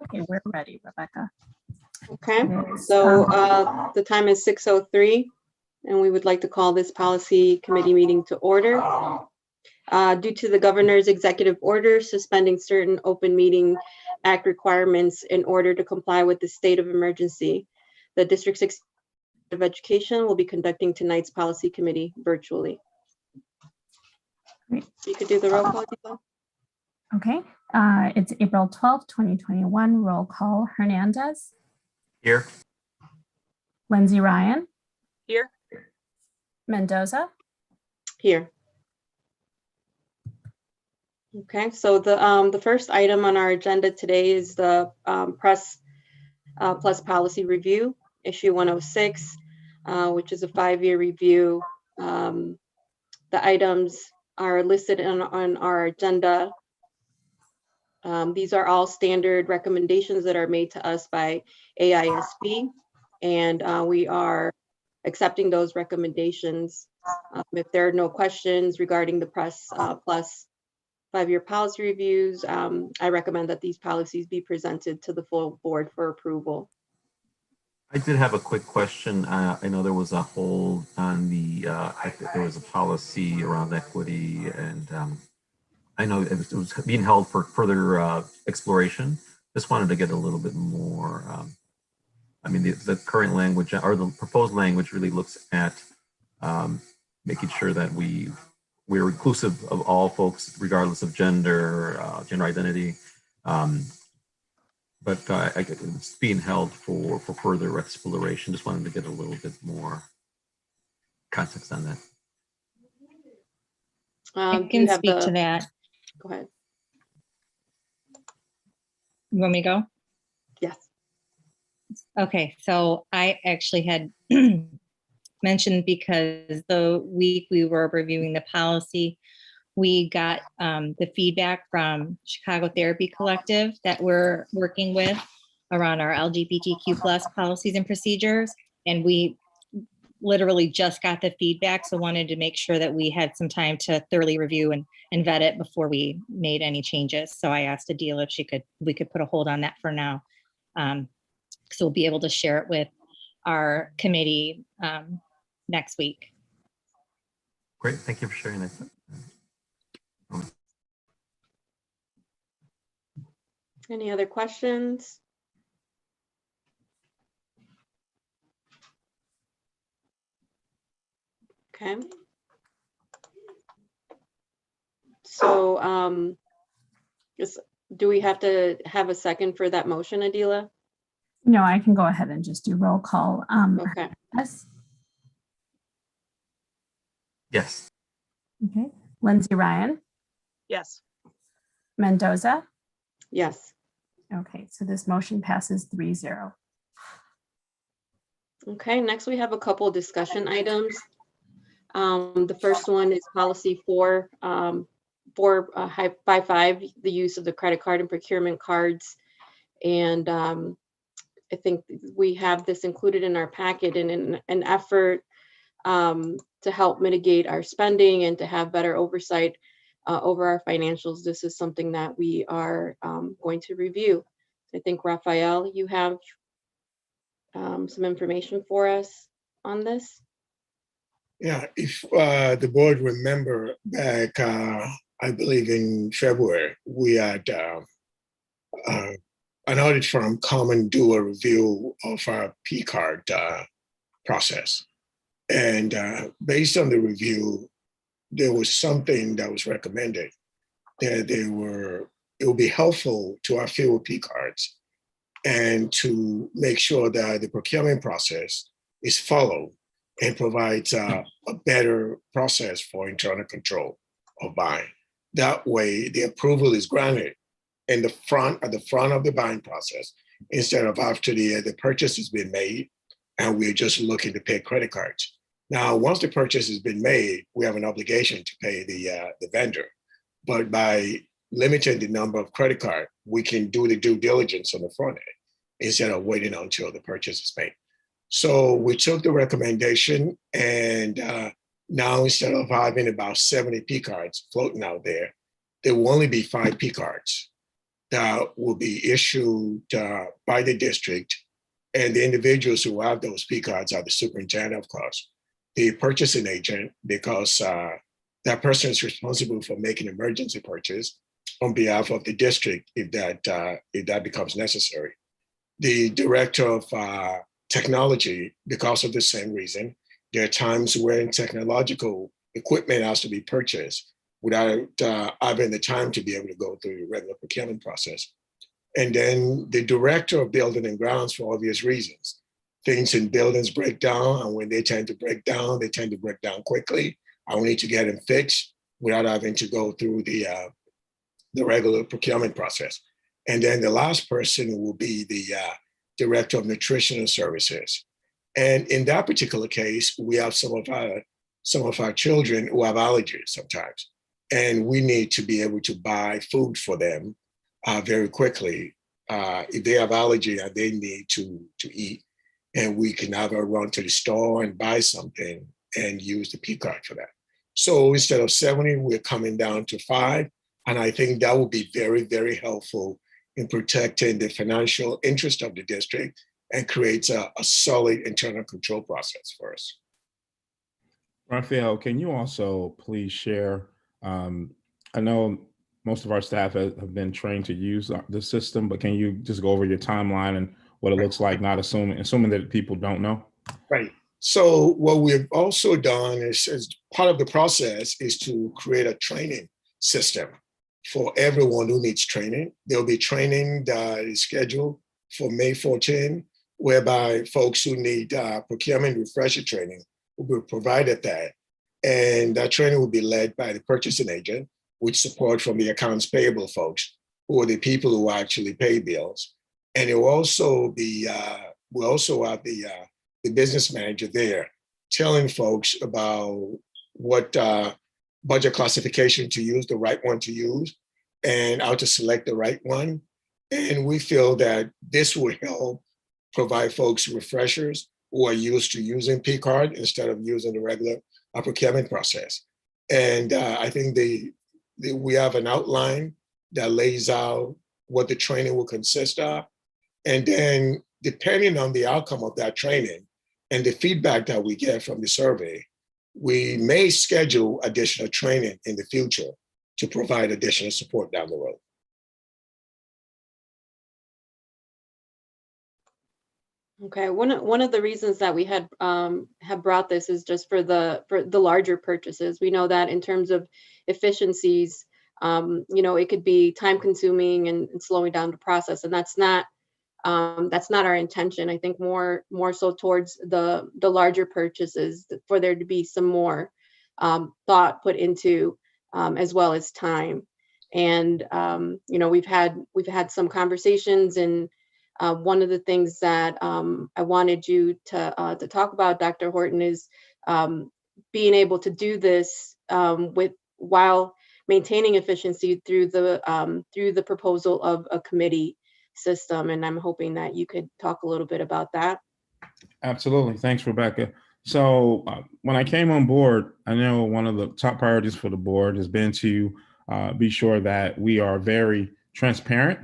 Okay, we're ready, Rebecca. Okay, so the time is 6:03, and we would like to call this policy committee meeting to order. Due to the governor's executive order suspending certain open meeting act requirements in order to comply with the state of emergency, the District 6 of Education will be conducting tonight's policy committee virtually. Great. You could do the roll call, Deepa. Okay, it's April 12th, 2021. Roll call. Hernandez. Here. Lindsay Ryan. Here. Mendoza. Here. Okay, so the first item on our agenda today is the Press Plus Policy Review, issue 106, which is a 5-year review. The items are listed on our agenda. These are all standard recommendations that are made to us by AISB, and we are accepting those recommendations. If there are no questions regarding the Press Plus 5-year policy reviews, I recommend that these policies be presented to the full board for approval. I did have a quick question. I know there was a hold on the, I think there was a policy around equity, and I know it was being held for further exploration. Just wanted to get a little bit more, I mean, the current language or the proposed language really looks at making sure that we're inclusive of all folks, regardless of gender, gender identity. But it's being held for further exploration. Just wanted to get a little bit more context on that. I can speak to that. Go ahead. You want me to go? Yes. Okay, so I actually had mentioned, because the week we were reviewing the policy, we got the feedback from Chicago Therapy Collective that we're working with around our LGBTQ+ policies and procedures. And we literally just got the feedback, so wanted to make sure that we had some time to thoroughly review and vet it before we made any changes. So I asked Adele if we could put a hold on that for now. So we'll be able to share it with our committee next week. Great, thank you for sharing that. Any other questions? Okay. So do we have to have a second for that motion, Adela? No, I can go ahead and just do roll call. Okay. Yes. Yes. Okay. Lindsay Ryan. Yes. Mendoza. Yes. Okay, so this motion passes 3-0. Okay, next we have a couple of discussion items. The first one is policy 455, the use of the credit card and procurement cards. And I think we have this included in our packet, and in an effort to help mitigate our spending and to have better oversight over our financials. This is something that we are going to review. I think, Raphael, you have some information for us on this. Yeah, if the board remember back, I believe in February, we had an audit firm come and do a review of our P-card process. And based on the review, there was something that was recommended that it would be helpful to our fewer P-cards and to make sure that the procurement process is followed and provides a better process for internal control of buying. That way, the approval is granted at the front of the buying process, instead of after the purchase has been made and we're just looking to pay credit cards. Now, once the purchase has been made, we have an obligation to pay the vendor. But by limiting the number of credit cards, we can do the due diligence on the front end instead of waiting until the purchase is made. So we took the recommendation and Now, instead of having about 70 P cards floating out there, there will only be 5 P cards that will be issued by the district. And the individuals who have those P cards are the superintendent, of course, the purchasing agent, because that person is responsible for making emergency purchase on behalf of the district if that becomes necessary. The director of technology, because of the same reason. There are times when technological equipment has to be purchased without having the time to be able to go through the regular procurement process. And then the director of building and grounds, for obvious reasons. Things in buildings break down, and when they tend to break down, they tend to break down quickly. I will need to get them fixed without having to go through the regular procurement process. And then the last person will be the director of nutritional services. And in that particular case, we have some of our children who have allergies sometimes, and we need to be able to buy food for them very quickly if they have allergy and they need to eat, and we can have a run to the store and buy something and use the P card for that. So instead of 70, we're coming down to 5, and I think that will be very, very helpful in protecting the financial interest of the district and creates a solid internal control process for us. Raphael, can you also please share, I know most of our staff have been trained to use the system, but can you just go over your timeline and what it looks like, not assuming that people don't know? Right. So what we've also done is, as part of the process, is to create a training system for everyone who needs training. There'll be training that is scheduled for May 14, whereby folks who need procurement refresher training will be provided that. And that training will be led by the purchasing agent, with support from the accounts payable folks, who are the people who actually pay bills. And it will also be, we'll also have the business manager there telling folks about what budget classification to use, the right one to use, and how to select the right one. And we feel that this will help provide folks refreshers who are used to using P card instead of using the regular procurement process. And I think we have an outline that lays out what the training will consist of. And then depending on the outcome of that training and the feedback that we get from the survey, we may schedule additional training in the future to provide additional support down the road. Okay, one of the reasons that we had have brought this is just for the larger purchases. We know that in terms of efficiencies, it could be time consuming and slowing down the process, and that's not our intention. I think more so towards the larger purchases, for there to be some more thought put into, as well as time. And we've had some conversations, and one of the things that I wanted you to talk about, Dr. Horton, is being able to do this while maintaining efficiency through the proposal of a committee system. And I'm hoping that you could talk a little bit about that. Absolutely. Thanks, Rebecca. So when I came on board, I know one of the top priorities for the board has been to be sure that we are very transparent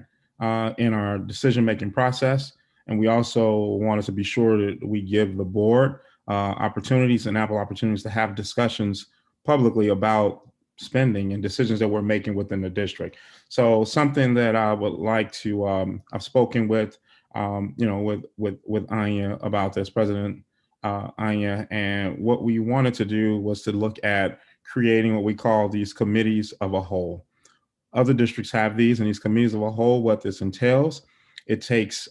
in our decision-making process. And we also wanted to be sure that we give the board opportunities and ample opportunities to have discussions publicly about spending and decisions that we're making within the district. So something that I would like to, I've spoken with, with Anya about this, President Anya, and what we wanted to do was to look at creating what we call these committees of a whole. Other districts have these, and these committees of a whole, what this entails, it takes,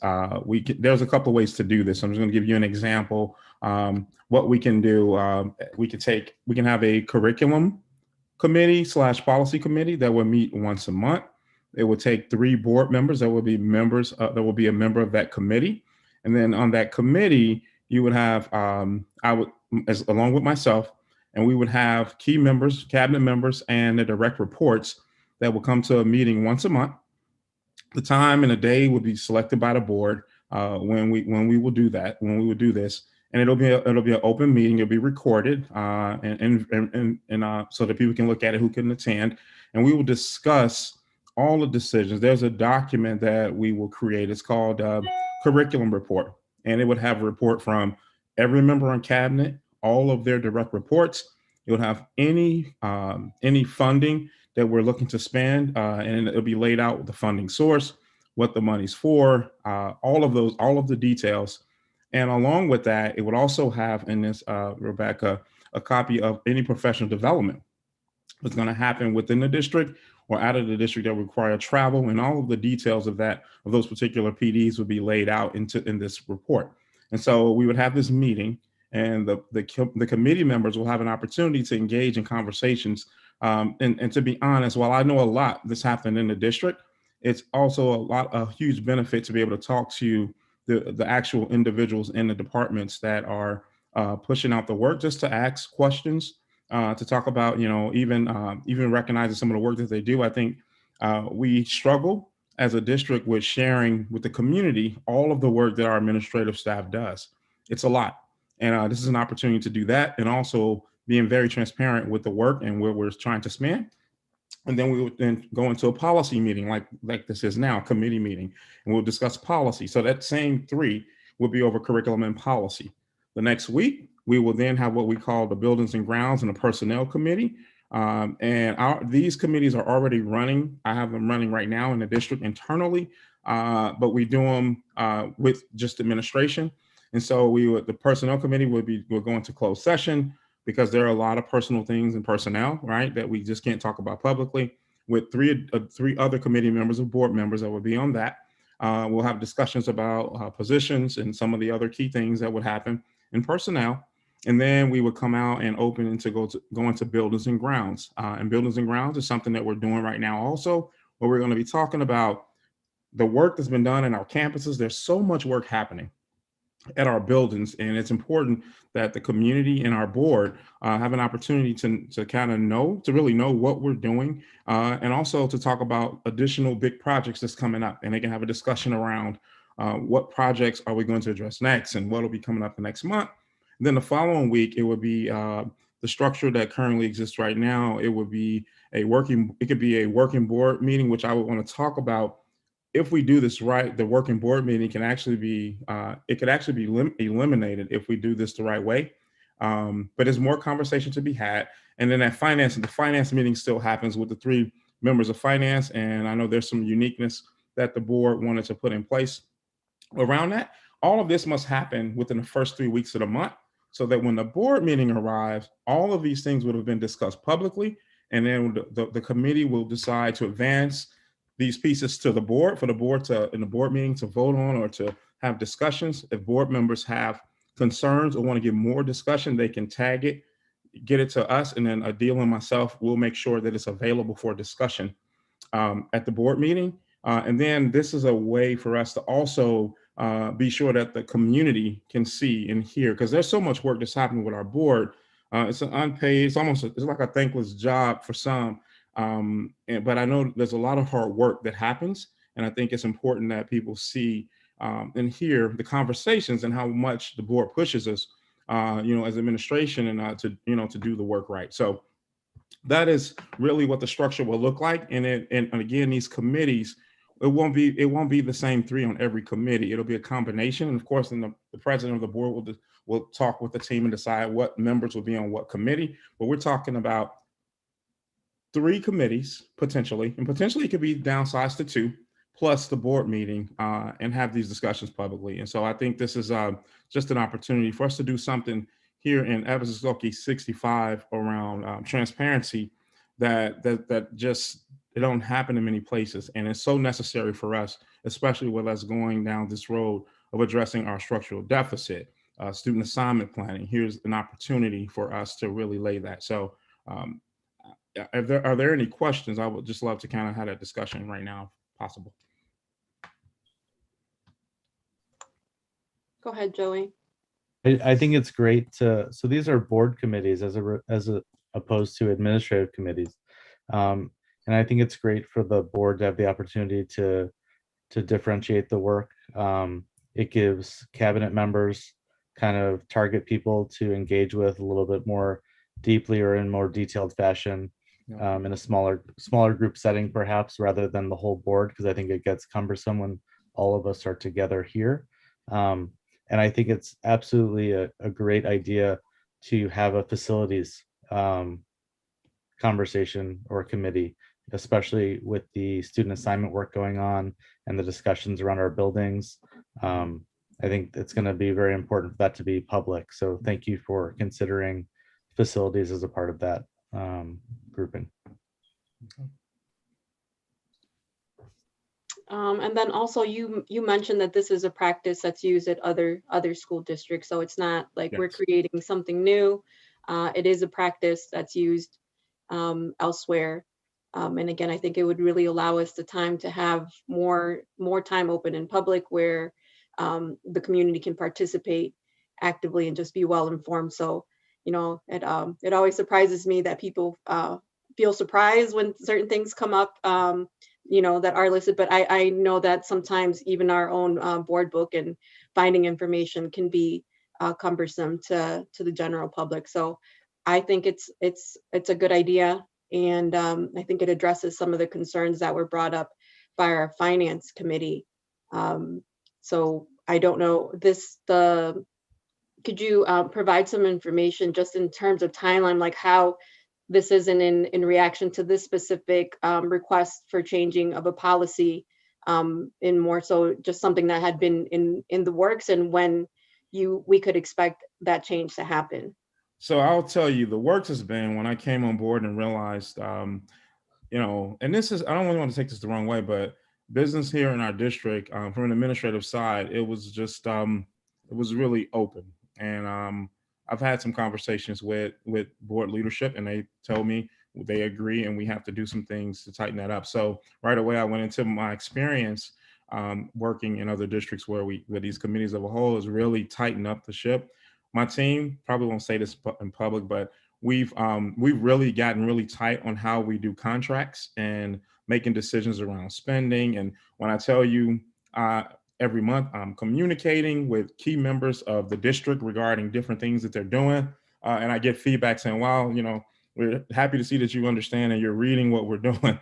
there's a couple of ways to do this. I'm just gonna give you an example. What we can do, we can have a curriculum committee / policy committee that will meet once a month. It will take 3 board members that will be members, that will be a member of that committee. And then on that committee, you would have, along with myself, and we would have key members, cabinet members, and the direct reports that will come to a meeting once a month. The time and the day would be selected by the board when we will do that, when we would do this. and it'll be an open meeting. It'll be recorded, so that people can look at it who can attend, and we will discuss all the decisions. There's a document that we will create. It's called curriculum report, and it would have a report from every member on cabinet, all of their direct reports. It would have any funding that we're looking to spend, and it'll be laid out with the funding source, what the money's for, all of the details. And along with that, it would also have in this, Rebecca, a copy of any professional development that's going to happen within the district or out of the district that require travel, and all of the details of those particular PDs would be laid out in this report. And so we would have this meeting, and the committee members will have an opportunity to engage in conversations. And to be honest, while I know a lot that's happened in the district, it's also a huge benefit to be able to talk to the actual individuals in the departments that are pushing out the work, just to ask questions, to talk about, even recognizing some of the work that they do. I think we struggle as a district with sharing with the community all of the work that our administrative staff does. It's a lot. And this is an opportunity to do that, and also being very transparent with the work and where we're trying to spend. And then we would then go into a policy meeting like this is now, a committee meeting, and we'll discuss policy. So that same 3 will be over curriculum and policy. The next week, we will then have what we call the buildings and grounds and the personnel committee. These committees are already running. I have them running right now in the district internally, but we do them with just administration. And so the personnel committee will go into closed session, because there are a lot of personal things in personnel, right, that we just can't talk about publicly, with three other committee members or board members that will be on that. We'll have discussions about positions and some of the other key things that would happen in personnel. And then we would come out and open and go into buildings and grounds. And buildings and grounds is something that we're doing right now also, where we're going to be talking about the work that's been done in our campuses. There's so much work happening at our buildings, and it's important that the community and our board have an opportunity to kind of really know what we're doing, and also to talk about additional big projects that's coming up, and they can have a discussion around what projects are we going to address next and what will be coming up the next month. And then the following week, it would be the structure that currently exists right now. It would be it could be a working board meeting, which I would want to talk about. If we do this right, the working board meeting can actually be, eliminated if we do this the right way. But there's more conversation to be had. And then the finance meeting still happens with the 3 members of finance. And I know there's some uniqueness that the board wanted to put in place around that. All of this must happen within the first 3 weeks of the month, so that when the board meeting arrives, all of these things would have been discussed publicly. And then the committee will decide to advance these pieces to the board, for the board in the board meeting to vote on or to have discussions. If board members have concerns or want to get more discussion, they can tag it, get it to us, and then Adil and myself will make sure that it's available for discussion at the board meeting. And then this is a way for us to also be sure that the community can see and hear, because there's so much work that's happening with our board. It's an unpaid, it's like a thankless job for some. But I know there's a lot of hard work that happens, and I think it's important that people see and hear the conversations and how much the board pushes us, as administration, and to do the work right. So that is really what the structure will look like. And again, these committees, it won't be the same 3 on every committee. It'll be a combination, and of course, then the president of the board will talk with the team and decide what members will be on what committee. But we're talking about 3 committees potentially, and potentially it could be downsized to 2, plus the board meeting, and have these discussions publicly. And so I think this is just an opportunity for us to do something here in Efficacy 65 around transparency that just, it don't happen in many places. And it's so necessary for us, especially with us going down this road of addressing our structural deficit, student assignment planning. Here's an opportunity for us to really lay that. So are there any questions? I would just love to kind of have that discussion right now, if possible. Go ahead, Joey. I think it's great so these are board committees as opposed to administrative committees. And I think it's great for the board to have the opportunity to differentiate the work. It gives cabinet members kind of target people to engage with a little bit more deeply or in more detailed fashion in a smaller group setting, perhaps, rather than the whole board, because I think it gets cumbersome when all of us are together here. And I think it's absolutely a great idea to have a facilities conversation or committee, especially with the student assignment work going on and the discussions around our buildings. I think it's going to be very important for that to be public. So thank you for considering facilities as a part of that grouping. And then also you mentioned that this is a practice that's used at other school districts. So it's not like we're Yes. creating something new. It is a practice that's used elsewhere. And again, I think it would really allow us the time to have more time open in public where the community can participate actively and just be well informed. So, you know, it always surprises me that people feel surprised when certain things come up, you know, that are listed. But I know that sometimes even our own board book and finding information can be cumbersome to the general public. So I think it's a good idea. And I think it addresses some of the concerns that were brought up by our finance committee. So I don't know could you provide some information just in terms of timeline, like how this isn't in reaction to this specific request for changing of a policy, in more so just something that had been in the works, and when we could expect that change to happen? So I'll tell you, the works has been when I came on board and realized, you know, and this is, I don't really want to take this the wrong way, but business here in our district, from an administrative side, it was just, it was really open. And I've had some conversations with board leadership, and they told me they agree and we have to do some things to tighten that up. So right away, I went into my experience working in other districts where these committees of a whole is really tighten up the ship. My team probably won't say this in public, but we've really gotten really tight on how we do contracts and making decisions around spending. And when I tell you every month I'm communicating with key members of the district regarding different things that they're doing, and I get feedback saying, wow, you know, we're happy to see that you understand and you're reading what we're doing.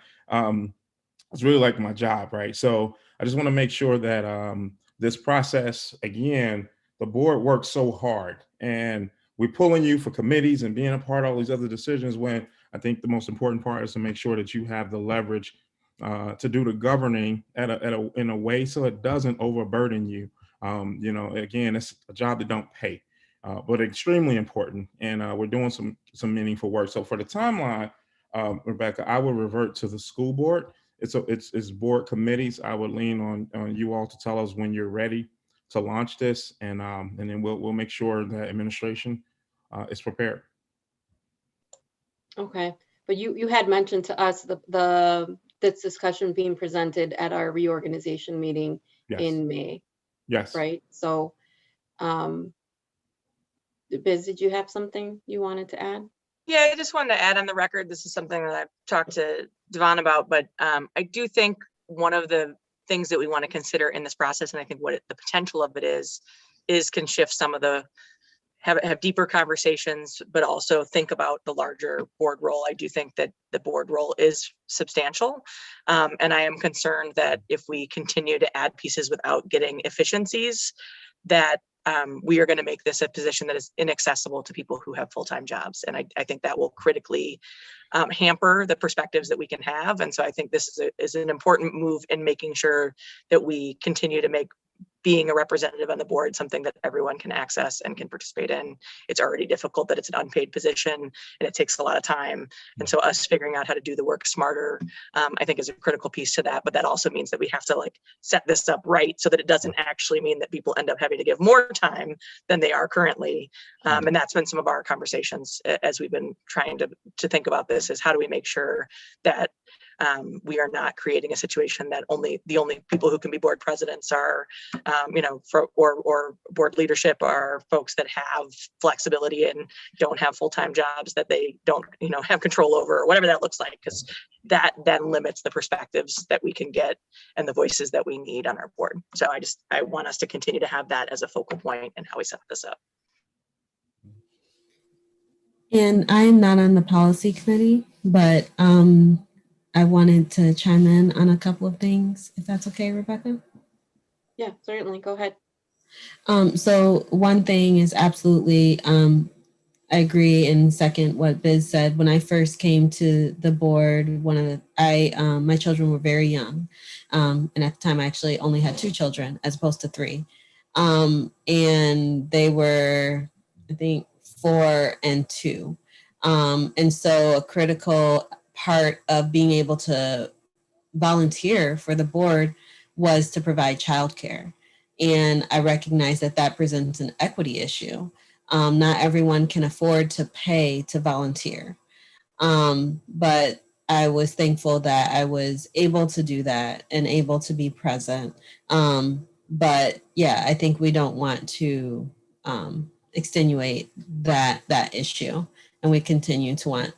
It's really like my job, right? So I just want to make sure that this process, again, the board works so hard and we're pulling you for committees and being a part of all these other decisions, when I think the most important part is to make sure that you have the leverage to do the governing in a way so it doesn't overburden you. You know, again, it's a job that don't pay, but extremely important. And we're doing some meaningful work. So for the timeline, Rebecca, I will revert to the school board. It's board committees. I would lean on you all to tell us when you're ready to launch this, and then we'll make sure that administration is prepared. Okay, but you had mentioned to us this discussion being presented at our reorganization meeting Yes. in May, Yes. right? So, Biz, did you have something you wanted to add? Yeah, I just wanted to add on the record, this is something that I've talked to Devon about, but I do think one of the things that we want to consider in this process, and I think what the potential of it is can shift some of the, have deeper conversations, but also think about the larger board role. I do think that the board role is substantial. And I am concerned that if we continue to add pieces without getting efficiencies, that we are going to make this a position that is inaccessible to people who have full-time jobs. And I think that will critically hamper the perspectives that we can have. And so I think this is an important move in making sure that we continue to make being a representative on the board something that everyone can access and can participate in. It's already difficult that it's an unpaid position and it takes a lot of time. And so us figuring out how to do the work smarter, I think is a critical piece to that. But that also means that we have to like set this up right so that it doesn't actually mean that people end up having to give more time than they are currently. And that's been some of our conversations as we've been trying to think about this, is how do we make sure that we are not creating a situation that the only people who can be board presidents are, or board leadership are folks that have flexibility and don't have full-time jobs that they don't, have control over, or whatever that looks like, because that then limits the perspectives that we can get and the voices that we need on our board. So I want us to continue to have that as a focal point in how we set this up. And I am not on the policy committee, but I wanted to chime in on a couple of things, if that's okay, Rebecca. Yeah, certainly. Go ahead. So one thing is absolutely, I agree and second what Biz said. When I first came to the board, my children were very young. And at the time I actually only had 2 children as opposed to 3. And they were, I think, 4 and 2. And so a critical part of being able to volunteer for the board was to provide childcare. And I recognize that that presents an equity issue. Not everyone can afford to pay to volunteer. But I was thankful that I was able to do that and able to be present. But yeah, I think we don't want to extenuate that issue. And we continue to want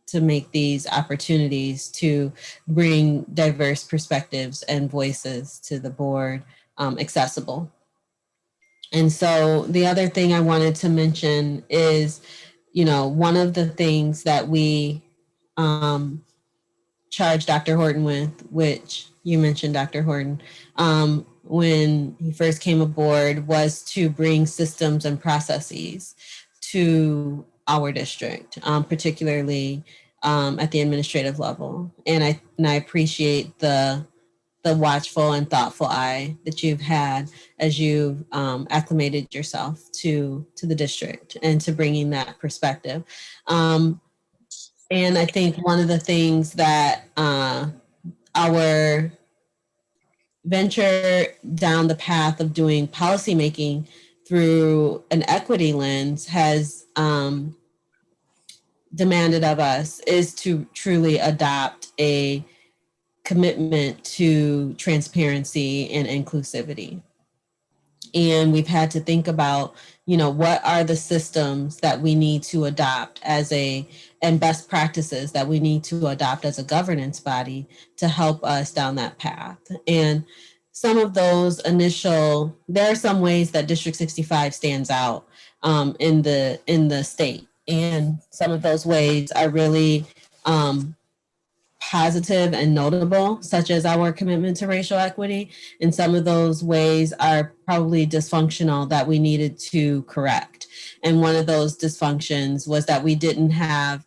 to make these opportunities to bring diverse perspectives and voices to the board accessible. And so the other thing I wanted to mention is, one of the things that we charged Dr. Horton with, which you mentioned, Dr. Horton, when he first came aboard, was to bring systems and processes to our district, particularly at the administrative level. And I appreciate the watchful and thoughtful eye that you've had as you've acclimated yourself to the district and to bringing that perspective. And I think one of the things that our venture down the path of doing policymaking through an equity lens has demanded of us is to truly adopt a commitment to transparency and inclusivity. And we've had to think about, what are the systems that we need to adopt and best practices that we need to adopt as a governance body to help us down that path. And some of those there are some ways that District 65 stands out in the state. And some of those ways are really positive and notable, such as our commitment to racial equity. And some of those ways are probably dysfunctional that we needed to correct. And one of those dysfunctions was that we didn't have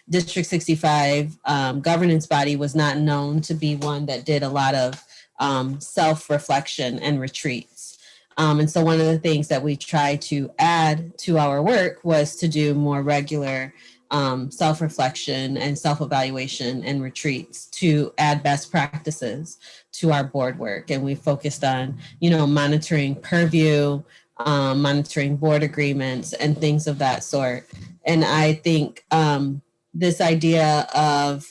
District 65 governance body was not known to be one that did a lot of self-reflection and retreats. And so one of the things that we tried to add to our work was to do more regular self-reflection and self-evaluation and retreats to add best practices to our board work. And we focused on, monitoring purview, monitoring board agreements and things of that sort. And I think this idea of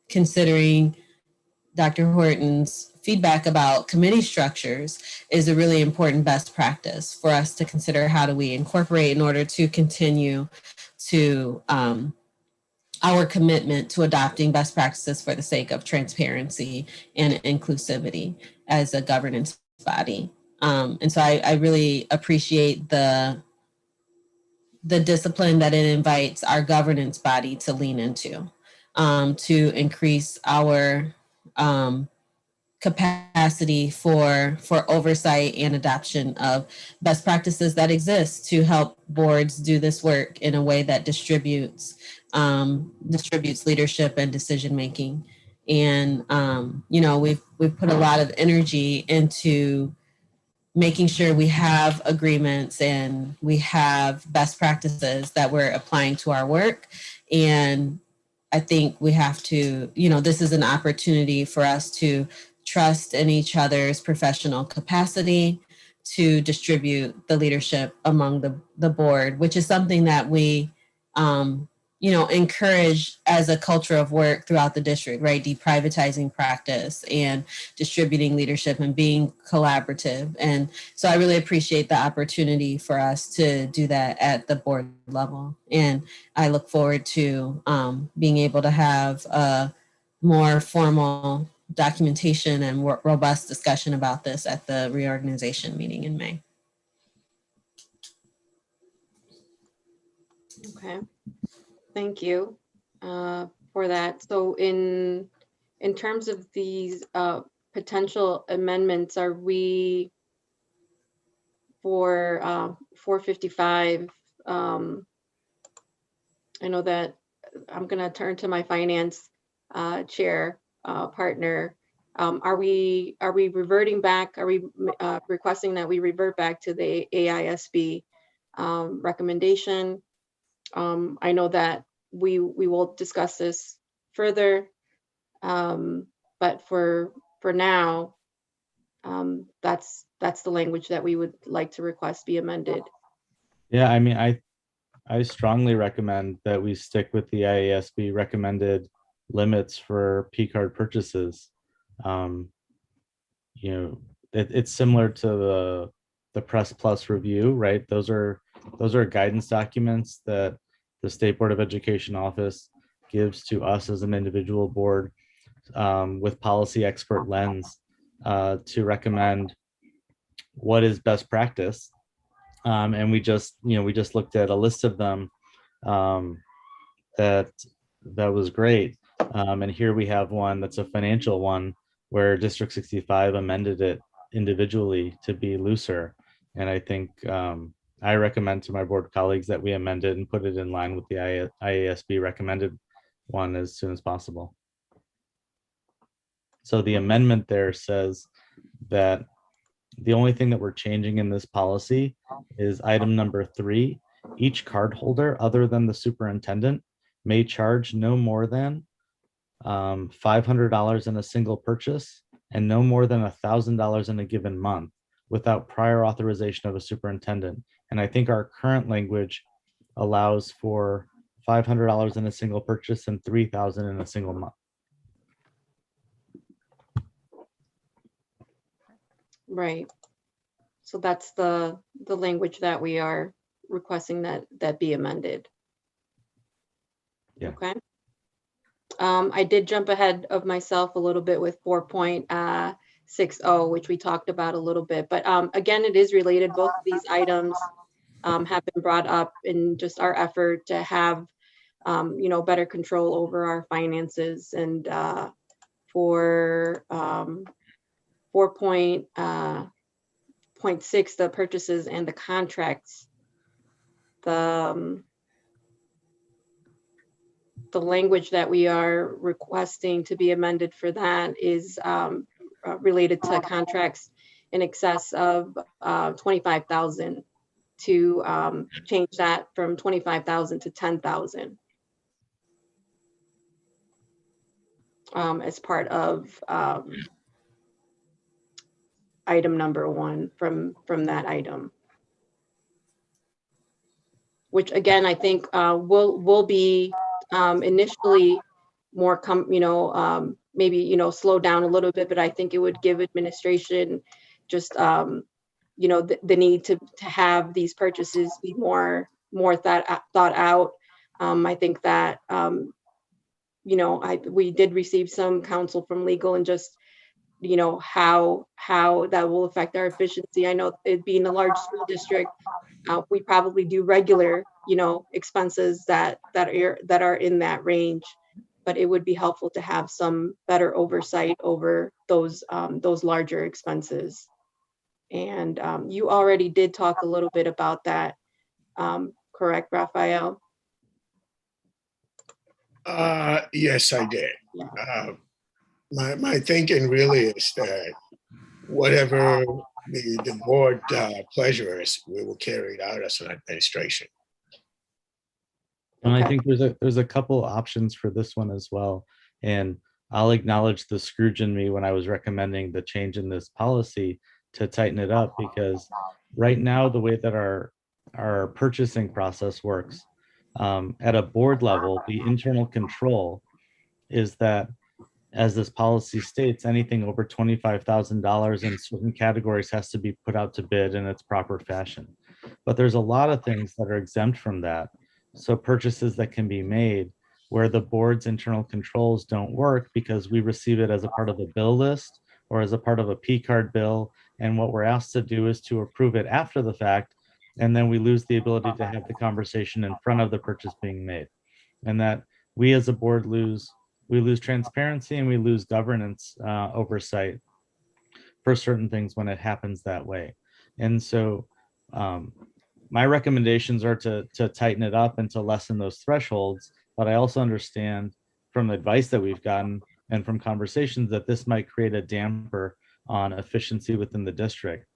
considering Dr. Horton's feedback about committee structures is a really important best practice for us to consider. How do we incorporate in order to continue to our commitment to adopting best practices for the sake of transparency and inclusivity as a governance body. And so I really appreciate the discipline that it invites our governance body to lean into, to increase our capacity for oversight and adoption of best practices that exist to help boards do this work in a way that distributes leadership and decision making. And we've put a lot of energy into making sure we have agreements and we have best practices that we're applying to our work. And I think we have to, this is an opportunity for us to trust in each other's professional capacity to distribute the leadership among the board, which is something that we encourage as a culture of work throughout the district, right? Deprivatizing practice and distributing leadership and being collaborative. And so I really appreciate the opportunity for us to do that at the board level. And I look forward to being able to have a more formal documentation and robust discussion about this at the reorganization meeting in May. Okay, thank you for that. So in terms of these potential amendments, are we for 455? I know that I'm going to turn to my finance chair partner. Are we reverting back? Are we requesting that we revert back to the AISB recommendation? I know that we will discuss this further, but for now, that's the language that we would like to request be amended. Yeah, I mean, I strongly recommend that we stick with the IASB recommended limits for P-card purchases. It's similar to the Press Plus review, right? Those are guidance documents that the State Board of Education office gives to us as an individual board with policy expert lens to recommend what is best practice. And we just looked at a list of them that was great. And here we have one that's a financial one where District 65 amended it individually to be looser. And I think I recommend to my board colleagues that we amend it and put it in line with the IASB recommended one as soon as possible. So the amendment there says that the only thing that we're changing in this policy is item number 3. Each cardholder other than the superintendent may charge no more than $500 in a single purchase and no more than $1,000 in a given month without prior authorization of a superintendent. And I think our current language allows for $500 in a single purchase and $3,000 in a single month. Right. So that's the language that we are requesting that be amended. Yeah. Okay. I did jump ahead of myself a little bit with 4.60, which we talked about a little bit, but again, it is related. Both of these items have been brought up in just our effort to have, better control over our finances. And for 4.6, the purchases and the contracts, the language that we are requesting to be amended for that is related to contracts in excess of 25,000 to change that from 25,000 to 10,000 as part of item number 1 from that item, which again I think will be initially more maybe slow down a little bit, but I think it would give administration just the need to have these purchases be more thought out. I think that we did receive some counsel from legal and just how that will affect our efficiency. I know it being a large school district, we probably do regular expenses that are in that range, but it would be helpful to have some better oversight over those larger expenses. And you already did talk a little bit about that, correct, Raphael? Yes, I did. My thinking really is that whatever the board pleasure is, we will carry it out as an administration. And I think there's a couple options for this one as well. And I'll acknowledge the Scrooge in me when I was recommending the change in this policy to tighten it up, because right now the way that our purchasing process works, At a board level, the internal control is that, as this policy states, anything over $25,000 in certain categories has to be put out to bid in its proper fashion. But there's a lot of things that are exempt from that. So purchases that can be made where the board's internal controls don't work because we receive it as a part of a bill list or as a part of a P card bill. And what we're asked to do is to approve it after the fact. And then we lose the ability to have the conversation in front of the purchase being made. And that we as a board lose transparency and we lose governance oversight for certain things when it happens that way. And so my recommendations are to tighten it up and to lessen those thresholds. But I also understand from advice that we've gotten and from conversations that this might create a damper on efficiency within the district.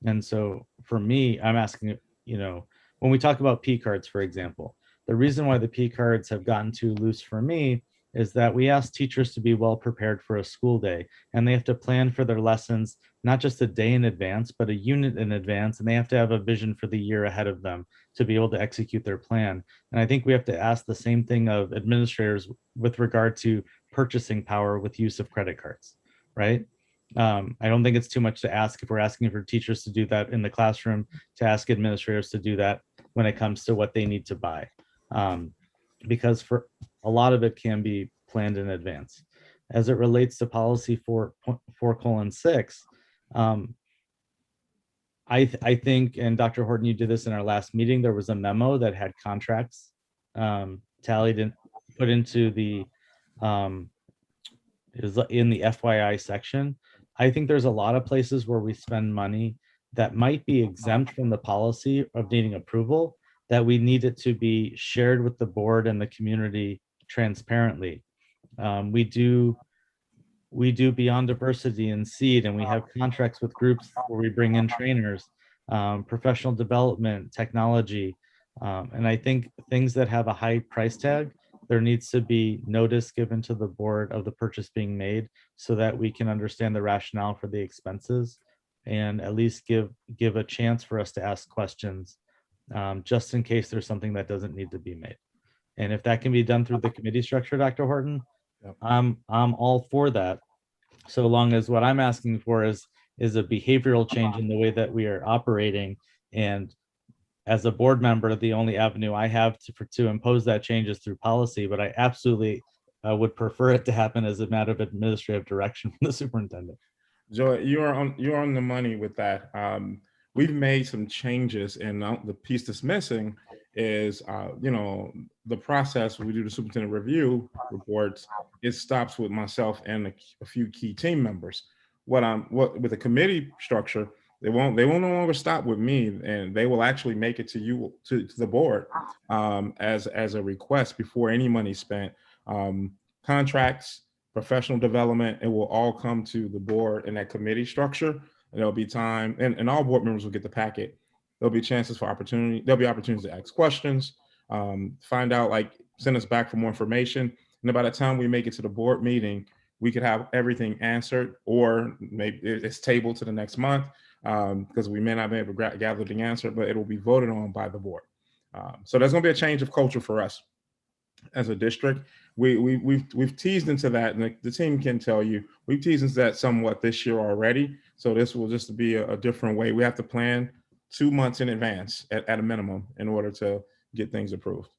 And so for me, I'm asking, when we talk about P cards, for example, the reason why the P cards have gotten too loose for me is that we ask teachers to be well prepared for a school day, and they have to plan for their lessons, not just a day in advance, but a unit in advance, and they have to have a vision for the year ahead of them to be able to execute their plan. And I think we have to ask the same thing of administrators with regard to purchasing power with use of credit cards, right? I don't think it's too much to ask if we're asking for teachers to do that in the classroom, to ask administrators to do that when it comes to what they need to buy. Because for a lot of it can be planned in advance. As it relates to policy 4:6, I think, and Dr. Horton, you did this in our last meeting, there was a memo that had contracts tallied and put into the is in the FYI section. I think there's a lot of places where we spend money that might be exempt from the policy of needing approval, that we need it to be shared with the board and the community transparently. We do Beyond Diversity and SEED, and we have contracts with groups where we bring in trainers, professional development, technology. And I think things that have a high price tag, there needs to be notice given to the board of the purchase being made so that we can understand the rationale for the expenses and at least give a chance for us to ask questions just in case there's something that doesn't need to be made. And if that can be done through the committee structure, Dr. Horton, yep, I'm all for that. So long as what I'm asking for is a behavioral change in the way that we are operating. And as a board member, the only avenue I have to impose that change is through policy, but I absolutely would prefer it to happen as a matter of administrative direction from the superintendent. Joy, you're on the money with that. We've made some changes, and the piece that's missing is, the process when we do the superintendent review reports, it stops with myself and a few key team members. With the committee structure, they won't no longer stop with me, and they will actually make it to you, to the board, as a request before any money spent. Contracts, professional development, it will all come to the board in that committee structure. And there'll be time, and all board members will get the packet. There'll be chances for opportunity. There'll be opportunities to ask questions, find out, send us back for more information. And by the time we make it to the board meeting, we could have everything answered, or maybe it's tabled to the next month because we may not be able to gather the answer, but it will be voted on by the board. So there's going to be a change of culture for us as a district. We've teased into that, and the team can tell you we've teased into that somewhat this year already. So this will just be a different way. We have to plan 2 months in advance at a minimum in order to get things approved.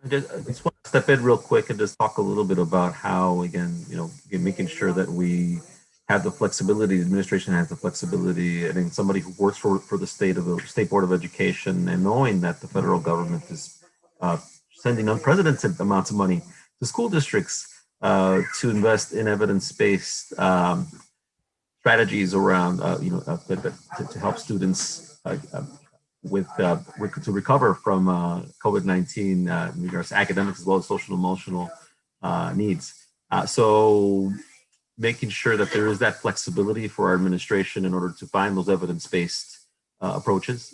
I just want to step in real quick and just talk a little bit about how, again, making sure that we have the flexibility, the administration has the flexibility. I think somebody who works for the State Board of Education, and knowing that the federal government is sending unprecedented amounts of money to school districts to invest in evidence-based strategies around, to help students to recover from COVID-19 in regards to academics as well as social and emotional needs. So making sure that there is that flexibility for our administration in order to find those evidence-based approaches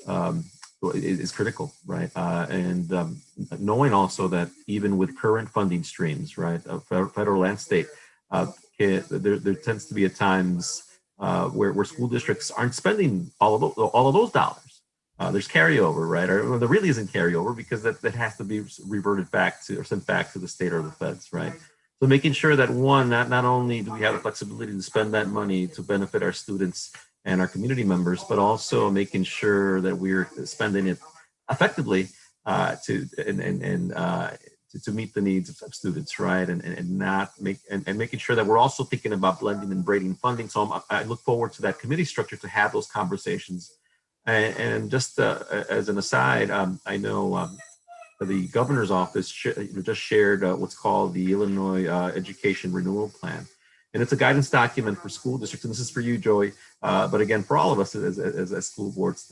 is critical, right? And knowing also that even with current funding streams, right, federal and state, there tends to be at times where school districts aren't spending all of those dollars. there's carryover, right? Or there really isn't carryover because that has to be reverted back to or sent back to the state or the feds, right? So making sure that one, not only do we have the flexibility to spend that money to benefit our students and our community members, but also making sure that we're spending it effectively to meet the needs of students, right? And not make and making sure that we're also thinking about blending and braiding funding. So I look forward to that committee structure to have those conversations. And just as an aside, I know the governor's office just shared what's called the Illinois Education Renewal Plan. And it's a guidance document for school districts. And this is for you, Joey. But again, for all of us as school boards,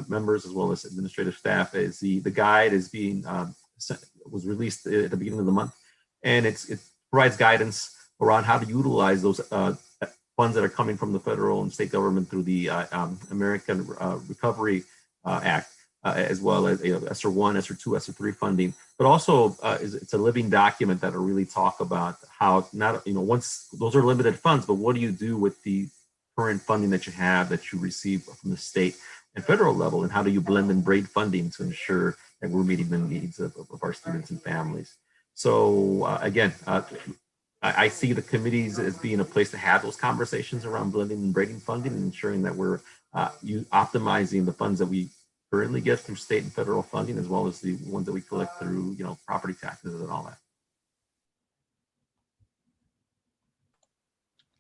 members as well as administrative staff, is the guide is being was released at the beginning of the month. And it provides guidance around how to utilize those funds that are coming from the federal and state government through the American Recovery Act, as well as ESSER 1, ESSER 2, ESSER 3 funding. But also, it's a living document that will really talk about how once those are limited funds, but what do you do with the current funding that you have that you receive from the state and federal level, and how do you blend and braid funding to ensure that we're meeting the needs of our students and families? So again, I see the committees as being a place to have those conversations around blending and braiding funding and ensuring that we're optimizing the funds that we currently get through state and federal funding, as well as the ones that we collect through, property taxes and all that.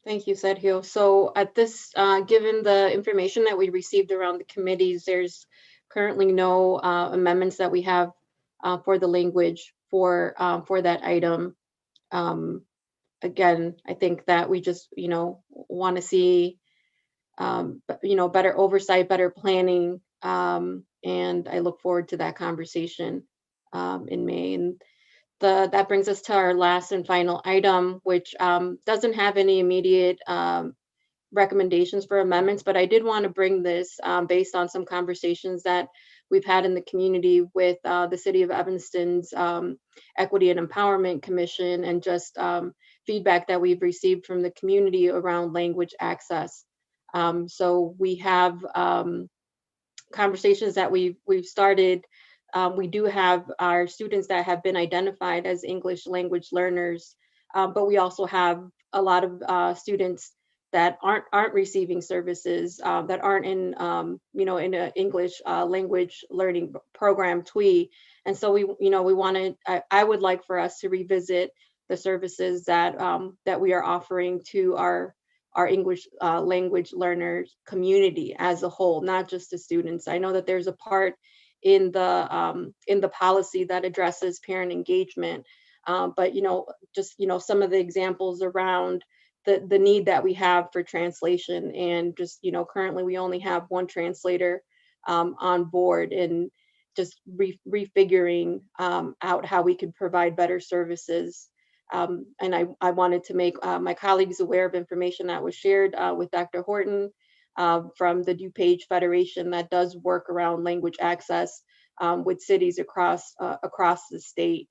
Thank you, Sergio. So at this, given the information that we received around the committees, there's currently no amendments that we have for the language for that item. Again, I think that we just, want to see, better oversight, better planning, and I look forward to that conversation in May. And that brings us to our last and final item, which doesn't have any immediate recommendations for amendments, but I did want to bring this based on some conversations that we've had in the community with the City of Evanston's Equity and Empowerment Commission, and just feedback that we've received from the community around language access. So we have conversations that we've started. We do have our students that have been identified as English language learners, but we also have a lot of students that aren't receiving services, that aren't in in an English language learning program, TWE. And so I would like for us to revisit the services that that we are offering to our English language learners community as a whole, not just the students. I know that there's a part in the policy that addresses parent engagement, but just some of the examples around the need that we have for translation, and just currently we only have one translator on board, and just refiguring out how we could provide better services. And I wanted to make my colleagues aware of information that was shared with Dr. Horton from the DuPage Federation that does work around language access with cities across the state.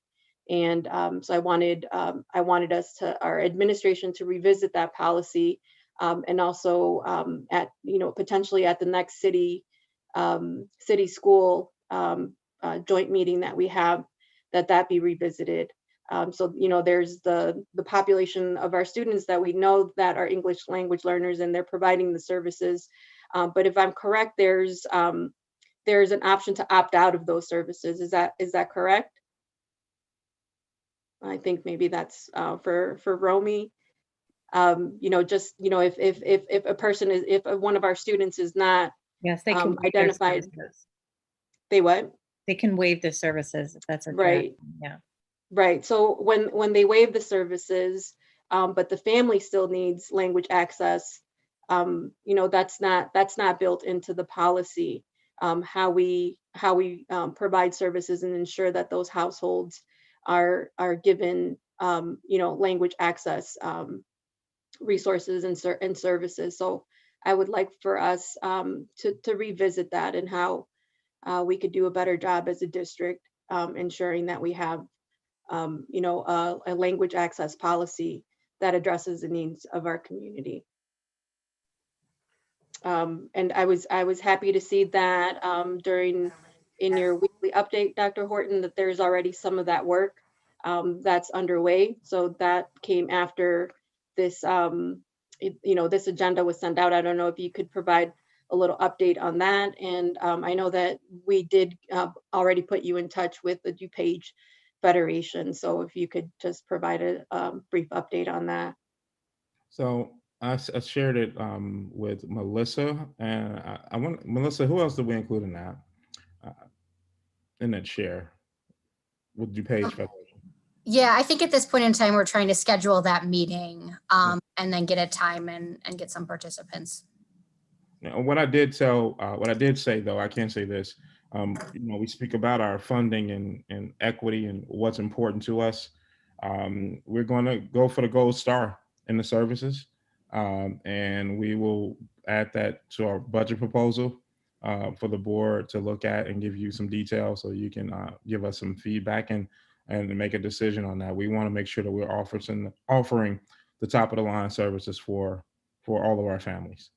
And so I wanted our administration to revisit that policy, and also potentially at the next city school joint meeting that we have, that be revisited. So there's the population of our students that we know that are English language learners, and they're providing the services. But if I'm correct, there's an option to opt out of those services. Is that correct? I think maybe that's for Romy. If a person is, if one of our students is not Yes, they can identified, they what? They can waive the services if that's a right. Yeah. Right. So when they waive the services, but the family still needs language access, that's not built into the policy. How we provide services and ensure that those households are given language access resources and services. So I would like for us to revisit that, and how we could do a better job as a district ensuring that we have a language access policy that addresses the needs of our community. And I was happy to see that in your weekly update, Dr. Horton, that there's already some of that work that's underway. So that came after this, this agenda was sent out. I don't know if you could provide a little update on that. And I know that we did already put you in touch with the DuPage Federation. So if you could just provide a brief update on that. So I shared it with Melissa, and I want Melissa. Who else did we include uh, in that share with DuPage Federation? Yeah, I think at this point in time, we're trying to schedule that meeting and then get a time and get some participants. Now, what I did say though, I can say this. We speak about our funding and equity and what's important to us. We're going to go for the gold star in the services, and we will add that to our budget proposal for the board to look at and give you some details so you can give us some feedback and make a decision on that. We want to make sure that we're offering the top of the line services for all of our families.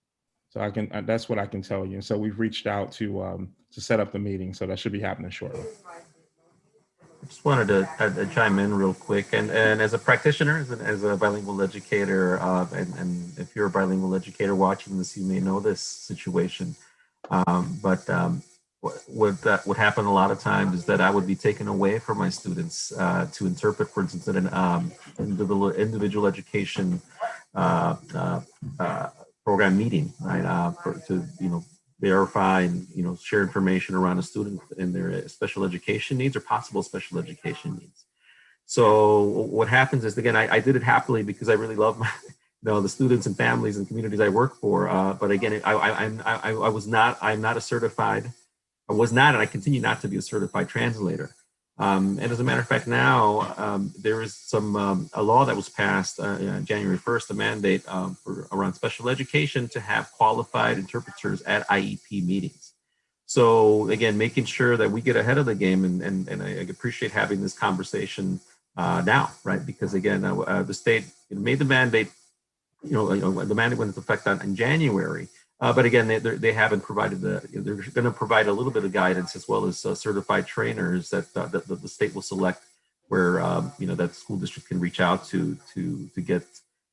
So that's what I can tell you. And so we've reached out to set up the meeting. So that should be happening shortly. I just wanted to chime in real quick. And as a practitioner, as a bilingual educator, and if you're a bilingual educator watching this, you may know this situation. What happened a lot of times is that I would be taken away from my students to interpret, for instance, at an individual education program meeting, right? To verify and share information around a student and their special education needs or possible special education needs. So what happens is, again, I did it happily because I really love my the students and families and communities I work for. But again, I'm not a certified. I was not, and I continue not to be a certified translator. And as a matter of fact, now there is a law that was passed January 1st, a mandate around special education to have qualified interpreters at IEP meetings. So again, making sure that we get ahead of the game, and I appreciate having this conversation now, right? Because again, the state made the mandate. The mandate went into effect in January. But again, they haven't provided they're going to provide a little bit of guidance as well as certified trainers that the state will select, where that school district can reach out to get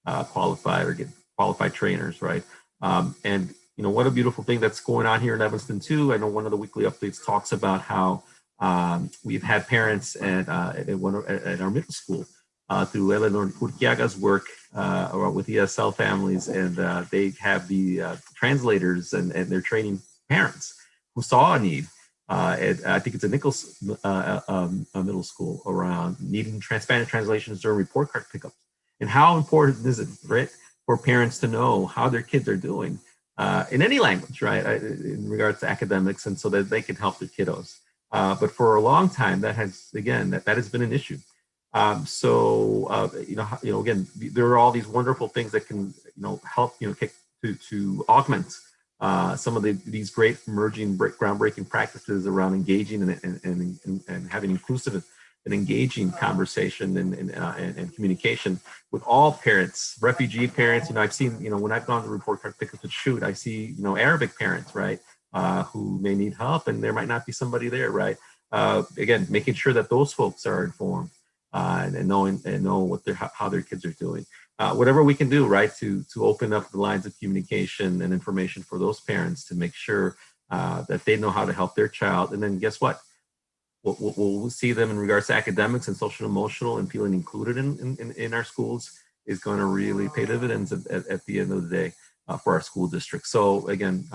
qualified or get qualified trainers, right? And what a beautiful thing that's going on here in Evanston too. I know one of the weekly updates talks about how we've had parents at our middle school through Eleanor Curquiaga's work with ESL families, and they have the translators and they're training parents who saw a need. I think it's a Nichols middle school around needing Spanish translations during report card pickups. And how important is it, right, for parents to know how their kids are doing in any language, right, in regards to academics, and so that they can help their kiddos. But for a long time, that has been an issue. Again, there are all these wonderful things that can, help, to augment some of these great emerging, groundbreaking practices around engaging and having inclusive and engaging conversation and communication with all parents, refugee parents. I've seen, when I've gone to report card pickup and shoot, I see, Arabic parents, right, who may need help, and there might not be somebody there, right? Again, making sure that those folks are informed. And know how their kids are doing. Whatever we can do, right, to open up the lines of communication and information for those parents to make sure that they know how to help their child. And then guess what? We'll see them in regards to academics and social emotional and feeling included in our schools is going to really pay dividends at the end of the day for our school district. So again,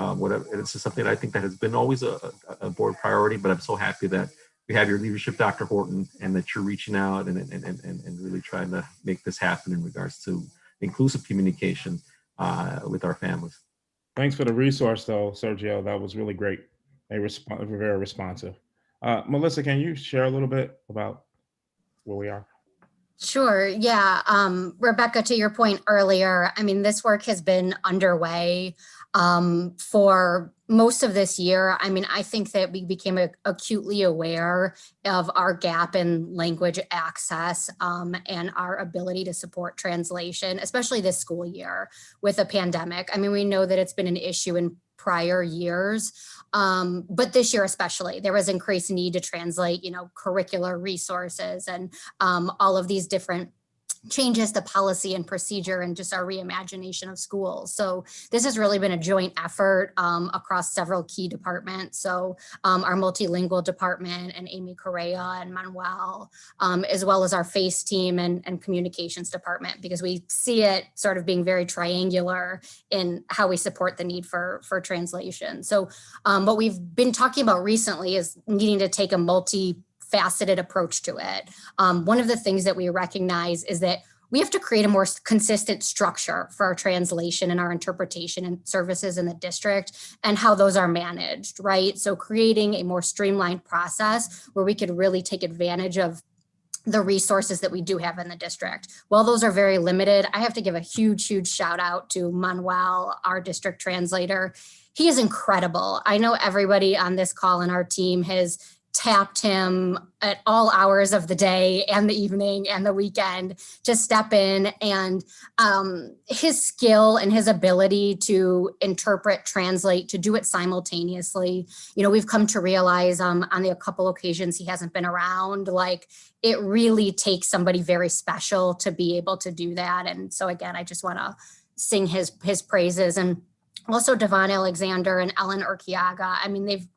this is something that I think that has been always a board priority, but I'm so happy that we have your leadership, Dr. Horton, and that you're reaching out and really trying to make this happen in regards to inclusive communication with our families. Thanks for the resource, though, Sergio. That was really great. They were very responsive. Melissa, can you share a little bit about where we are? Sure. Yeah. Rebecca, to your point earlier, I mean, this work has been underway for most of this year, I mean, I think that we became acutely aware of our gap in language access and our ability to support translation, especially this school year with a pandemic. I mean, we know that it's been an issue in prior years, but this year especially, there was increased need to translate, curricular resources and all of these different changes to policy and procedure and just our reimagination of schools. So this has really been a joint effort across several key departments. So our multilingual department and Amy Correa and Manuel, as well as our FACE team and communications department, because we see it sort of being very triangular in how we support the need for translation. So what we've been talking about recently is needing to take a multifaceted approach to it. One of the things that we recognize is that we have to create a more consistent structure for our translation and our interpretation and services in the district and how those are managed, right? So creating a more streamlined process where we could really take advantage of the resources that we do have in the district. While those are very limited, I have to give a huge shout out to Manuel, our district translator. He is incredible. I know everybody on this call and our team has tapped him at all hours of the day and the evening and the weekend to step in, and his skill and his ability to interpret, translate, to do it simultaneously. We've come to realize on a couple occasions he hasn't been around, like it really takes somebody very special to be able to do that. And so again, I just want to sing his praises. And also Devon Alexander and Ellen Urquiaga. I mean,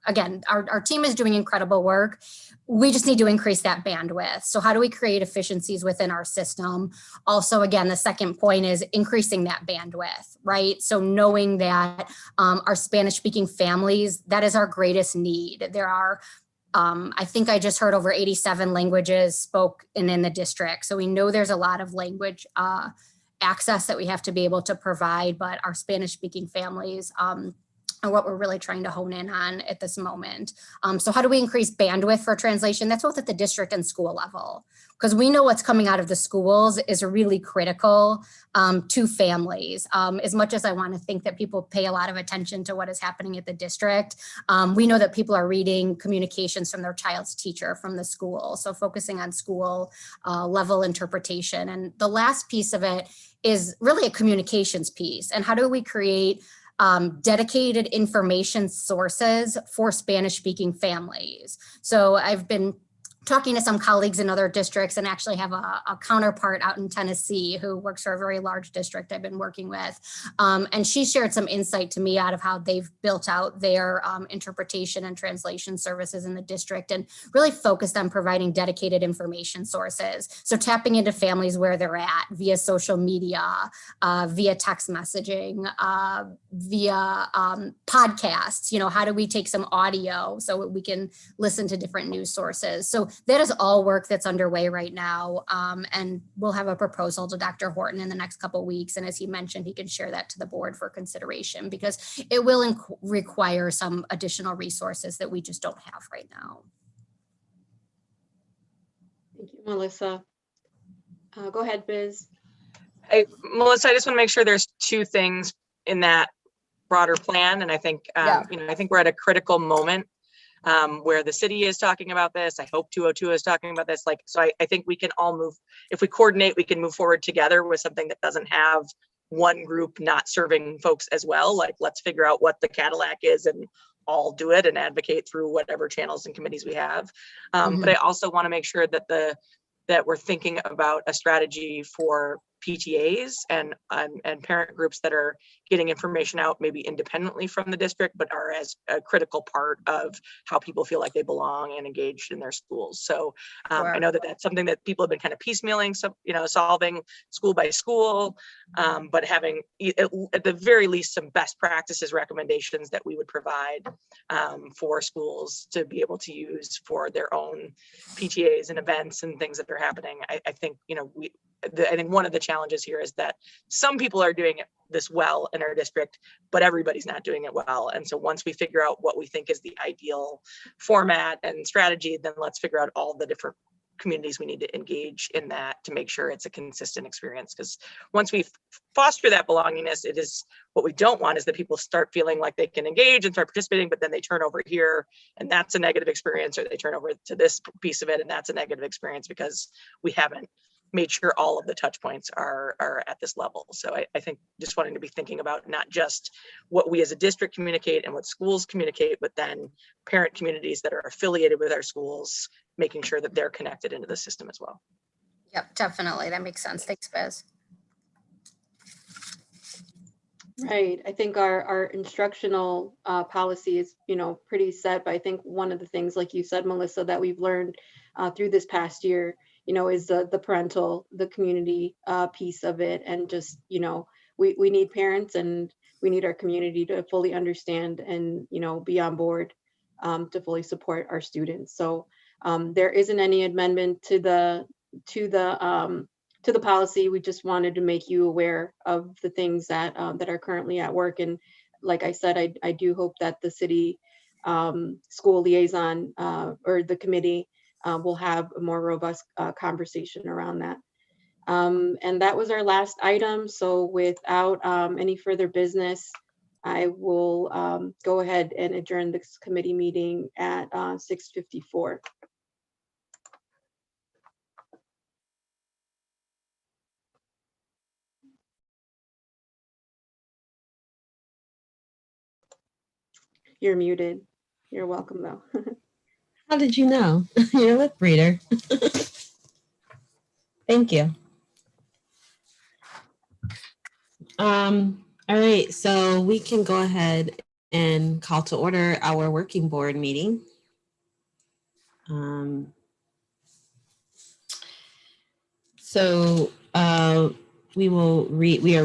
our team is doing incredible work. We just need to increase that bandwidth. So how do we create efficiencies within our system? Also, again, the second point is increasing that bandwidth, right? So knowing that our Spanish speaking families, that is our greatest need. There are I think I just heard over 87 languages spoken in the district. So we know there's a lot of language access that we have to be able to provide, but our Spanish speaking families are what we're really trying to hone in on at this moment. So how do we increase bandwidth for translation? That's both at the district and school level, because we know what's coming out of the schools is really critical to families. As much as I want to think that people pay a lot of attention to what is happening at the district, we know that people are reading communications from their child's teacher from the school. So focusing on school level interpretation. And the last piece of it is really a communications piece. And how do we create dedicated information sources for Spanish speaking families? So I've been talking to some colleagues in other districts and actually have a counterpart out in Tennessee who works for a very large district I've been working with. And she shared some insight to me out of how they've built out their interpretation and translation services in the district and really focused on providing dedicated information sources. So tapping into families where they're at via social media, via text messaging, via podcasts. How do we take some audio so we can listen to different news sources? So that is all work that's underway right now. And we'll have a proposal to Dr. Horton in the next couple of weeks. And as he mentioned, he can share that to the board for consideration because it will require some additional resources that we just don't have right now. Thank you, Melissa. Go ahead, Biz. Melissa, I just want to make sure there's two things in that broader plan. And I think, I think we're at a critical moment where the city is talking about this. I hope 202 is talking about this. So I think we can all move, if we coordinate, we can move forward together with something that doesn't have one group not serving folks as well. Let's figure out what the Cadillac is and all do it and advocate through whatever channels and committees we have. But I also want to make sure that that we're thinking about a strategy for PTAs and parent groups that are getting information out maybe independently from the district, but are as a critical part of how people feel like they belong and engaged in their schools. So I know that that's something that people have been kind of piecemealing, so, solving school by school, but having at the very least some best practices recommendations that we would provide for schools to be able to use for their own PTAs and events and things that are happening. I think, I think one of the challenges here is that some people are doing this well in our district, but everybody's not doing it well. And so once we figure out what we think is the ideal format and strategy, then let's figure out all the different communities we need to engage in that to make sure it's a consistent experience. Because once we foster that belongingness, it is what we don't want is that people start feeling like they can engage and start participating, but then they turn over here and that's a negative experience, or they turn over to this piece of it and that's a negative experience because we haven't made sure all of the touch points are at this level. So I think just wanting to be thinking about not just what we as a district communicate and what schools communicate, but then parent communities that are affiliated with our schools, making sure that they're connected into the system as well. Yep, definitely. That makes sense. Thanks, Biz. Right. I think our instructional policy is, pretty set. But I think one of the things, like you said, Melissa, that we've learned through this past year, is the parental, the community piece of it. And just, we need parents and we need our community to fully understand and, be on board to fully support our students. So there isn't any amendment to the policy. We just wanted to make you aware of the things that are currently at work. And like I said, I do hope that the city school liaison or the committee will have a more robust conversation around that. And that was our last item. So without any further business, I will go ahead and adjourn this committee meeting at 6:54. You're muted. You're welcome though. How did you know? You're a lip reader. Thank you. All right, so we can go ahead and call to order our working board meeting. We are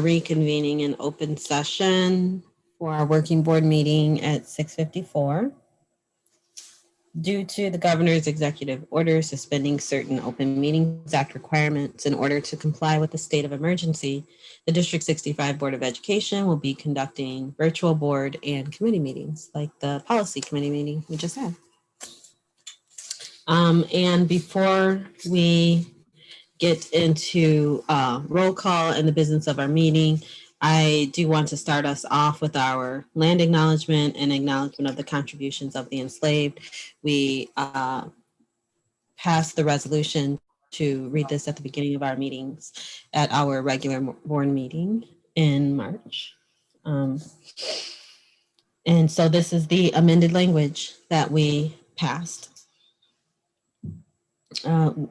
reconvening an open session for our working board meeting at 6:54. Due to the governor's executive order suspending certain Open Meetings Act requirements in order to comply with the state of emergency, the District 65 Board of Education will be conducting virtual board and committee meetings like the policy committee meeting we just had. And before we get into roll call and the business of our meeting, I do want to start us off with our land acknowledgement and acknowledgement of the contributions of the enslaved. We passed the resolution to read this at the beginning of our meetings at our regular board meeting in March. And so this is the amended language that we passed.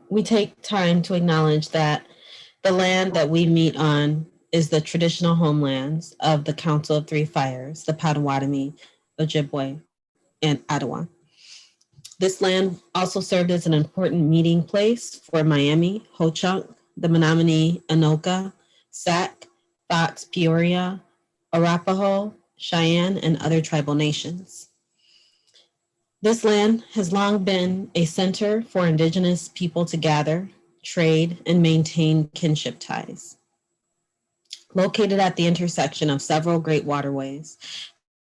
We take time to acknowledge that the land that we meet on is the traditional homelands of the Council of Three Fires, the Potawatomi, Ojibwe, and Ottawa. This land also served as an important meeting place for Miami, Ho-Chunk, the Menominee, Anoka, Sac, Fox, Peoria, Arapaho, Cheyenne, and other tribal nations. This land has long been a center for Indigenous people to gather, trade, and maintain kinship ties. Located at the intersection of several great waterways,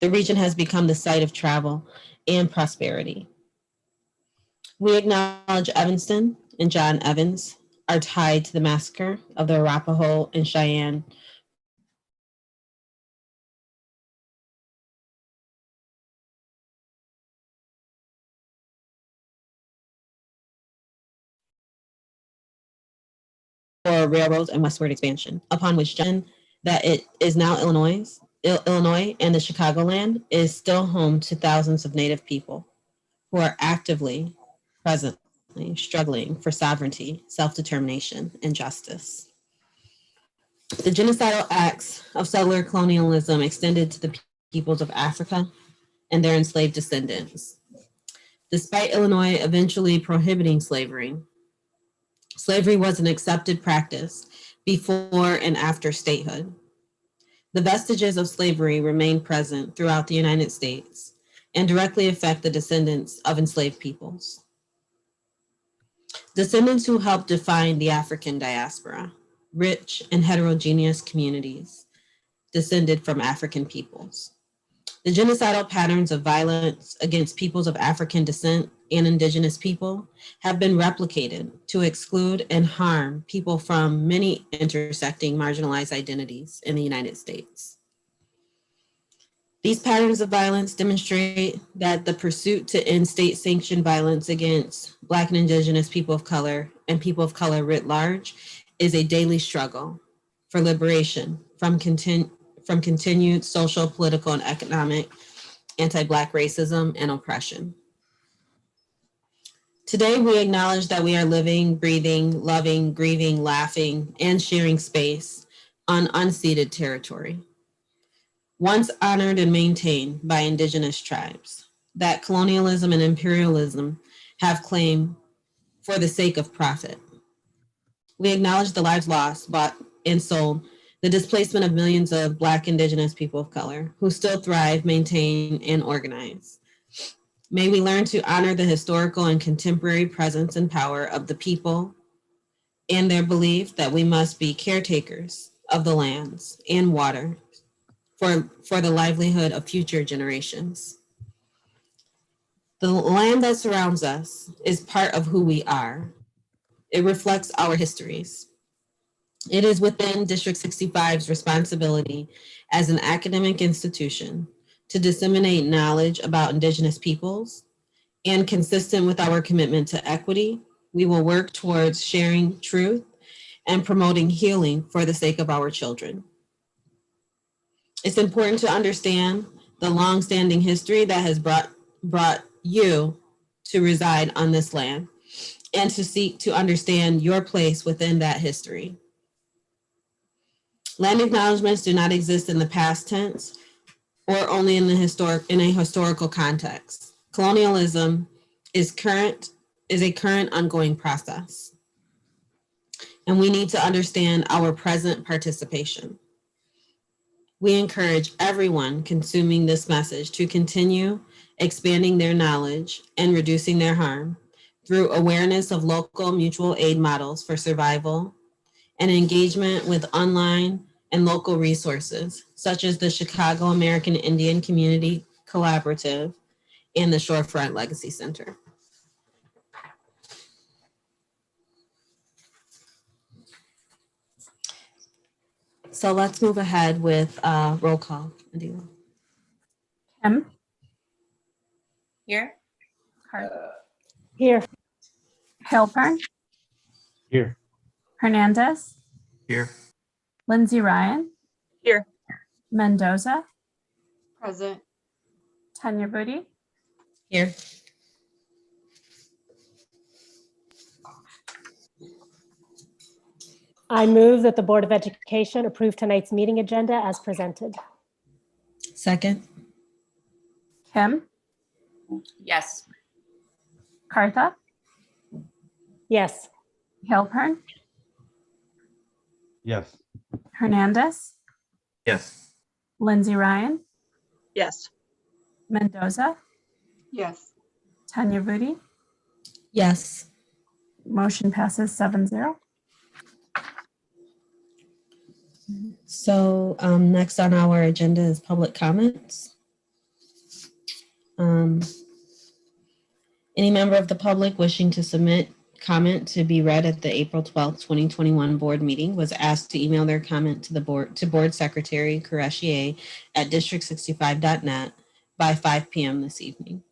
the region has become the site of travel and prosperity. We acknowledge Evanston and John Evans are tied to the massacre of the Arapaho and Cheyenne for railroads and westward expansion, upon which that it is now Illinois, and the Chicagoland is still home to thousands of Native people who are actively, presently struggling for sovereignty, self-determination, and justice. The genocidal acts of settler colonialism extended to the peoples of Africa and their enslaved descendants. Despite Illinois eventually prohibiting slavery, slavery was an accepted practice before and after statehood. The vestiges of slavery remain present throughout the United States and directly affect the descendants of enslaved peoples. Descendants who helped define the African diaspora, rich and heterogeneous communities descended from African peoples. The genocidal patterns of violence against peoples of African descent and Indigenous people have been replicated to exclude and harm people from many intersecting marginalized identities in the United States. These patterns of violence demonstrate that the pursuit to end state-sanctioned violence against Black and Indigenous people of color and people of color writ large is a daily struggle for liberation from continued social, political, and economic anti-Black racism and oppression. Today, we acknowledge that we are living, breathing, loving, grieving, laughing, and sharing space on unceded territory, once honored and maintained by Indigenous tribes, that colonialism and imperialism have claimed for the sake of profit. We acknowledge the lives lost, bought, and sold, the displacement of millions of Black Indigenous people of color who still thrive, maintain, and organize. May we learn to honor the historical and contemporary presence and power of the people and their belief that we must be caretakers of the lands and water for the livelihood of future generations. The land that surrounds us is part of who we are. It reflects our histories. It is within District 65's responsibility as an academic institution to disseminate knowledge about Indigenous peoples, and consistent with our commitment to equity, we will work towards sharing truth and promoting healing for the sake of our children. It's important to understand the longstanding history that has brought you to reside on this land and to seek to understand your place within that history. Land acknowledgements do not exist in the past tense or only in a historical context. Colonialism is a current ongoing process, and we need to understand our present participation. We encourage everyone consuming this message to continue expanding their knowledge and reducing their harm through awareness of local mutual aid models for survival and engagement with online and local resources, such as the Chicago American Indian Community Collaborative and the Shorefront Legacy Center. So let's move ahead with roll call. Adila. Kim, Here. Here. Halpern, Here. Hernandez, Here. Lindsay Ryan, Here. Mendoza, Present. Tanya Booty, Here. I move that the Board of Education approve tonight's meeting agenda as presented. Second. Kim, Yes. Kartha, Yes. Halpern, Yes. Hernandez, Yes. Lindsay Ryan, Yes. Mendoza, Yes. Tanya Booty. Yes. Motion passes 7-0. So next on our agenda is public comments. Any member of the public wishing to submit comment to be read at the April 12th, 2021 board meeting was asked to email their comment to the board secretary Qureshi at district65.net by 5 p.m. this evening.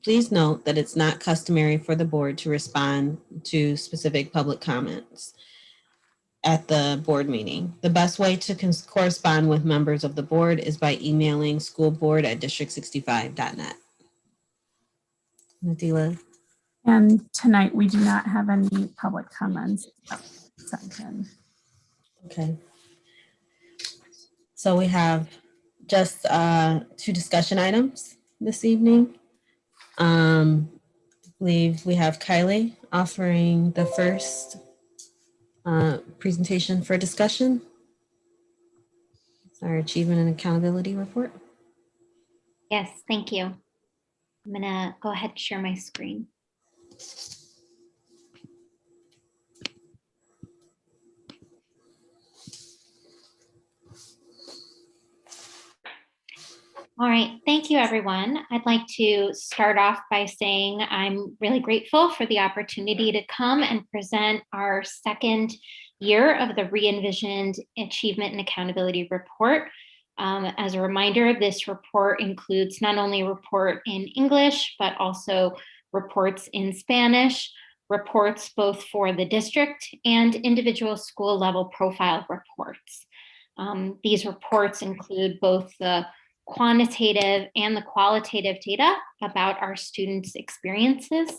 Please note that it's not customary for the board to respond to specific public comments at the board meeting. The best way to correspond with members of the board is by emailing schoolboard@district65.net. Nadila. And tonight we do not have any public comments sent in. Okay. So we have just 2 discussion items this evening. I believe we have Kylie offering the first presentation for discussion. It's our achievement and accountability report. Yes, thank you. I'm gonna go ahead and share my screen. All right, thank you, everyone. I'd like to start off by saying I'm really grateful for the opportunity to come and present our second year of the Re-Envisioned Achievement and Accountability Report. As a reminder, this report includes not only a report in English, but also reports in Spanish, reports both for the district and individual school level profile reports. These reports include both the quantitative and the qualitative data about our students' experiences.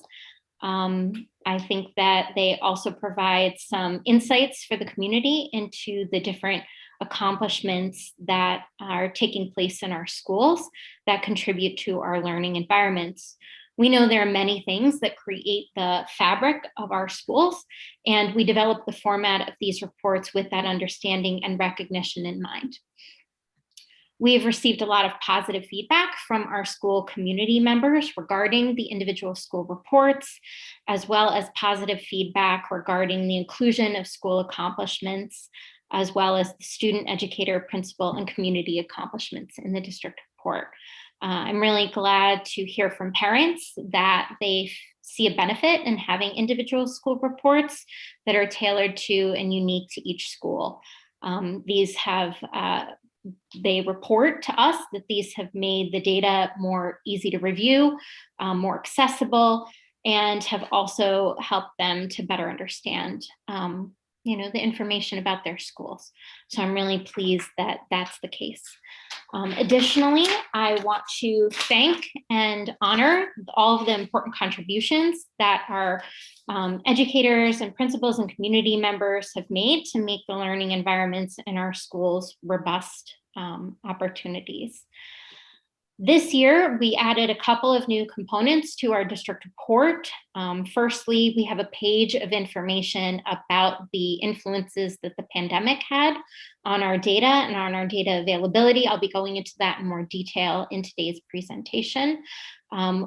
I think that they also provide some insights for the community into the different accomplishments that are taking place in our schools that contribute to our learning environments. We know there are many things that create the fabric of our schools, and we develop the format of these reports with that understanding and recognition in mind. We've received a lot of positive feedback from our school community members regarding the individual school reports, as well as positive feedback regarding the inclusion of school accomplishments, as well as the student, educator, principal, and community accomplishments in the district report. I'm really glad to hear from parents that they see a benefit in having individual school reports that are tailored to and unique to each school. They report to us that these have made the data more easy to review, more accessible, and have also helped them to better understand the information about their schools. So I'm really pleased that that's the case. Additionally, I want to thank and honor all of the important contributions that our educators and principals and community members have made to make the learning environments in our schools robust opportunities. This year, we added a couple of new components to our district report. Firstly, we have a page of information about the influences that the pandemic had on our data and on our data availability. I'll be going into that in more detail in today's presentation.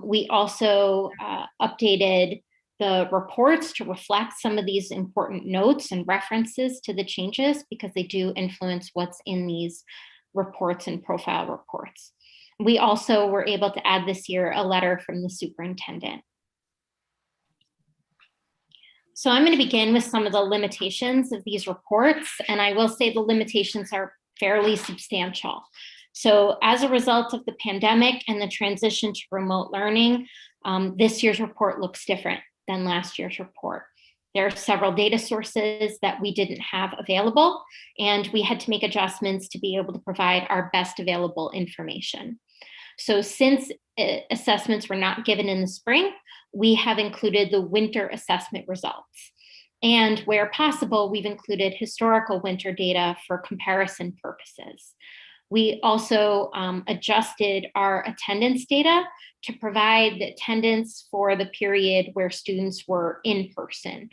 We also updated the reports to reflect some of these important notes and references to the changes because they do influence what's in these reports and profile reports. We also were able to add this year a letter from the superintendent. So I'm going to begin with some of the limitations of these reports, and I will say the limitations are fairly substantial. So as a result of the pandemic and the transition to remote learning, this year's report looks different than last year's report. There are several data sources that we didn't have available, and we had to make adjustments to be able to provide our best available information. So since assessments were not given in the spring, we have included the winter assessment results. And where possible, we've included historical winter data for comparison purposes. We also adjusted our attendance data to provide the attendance for the period where students were in person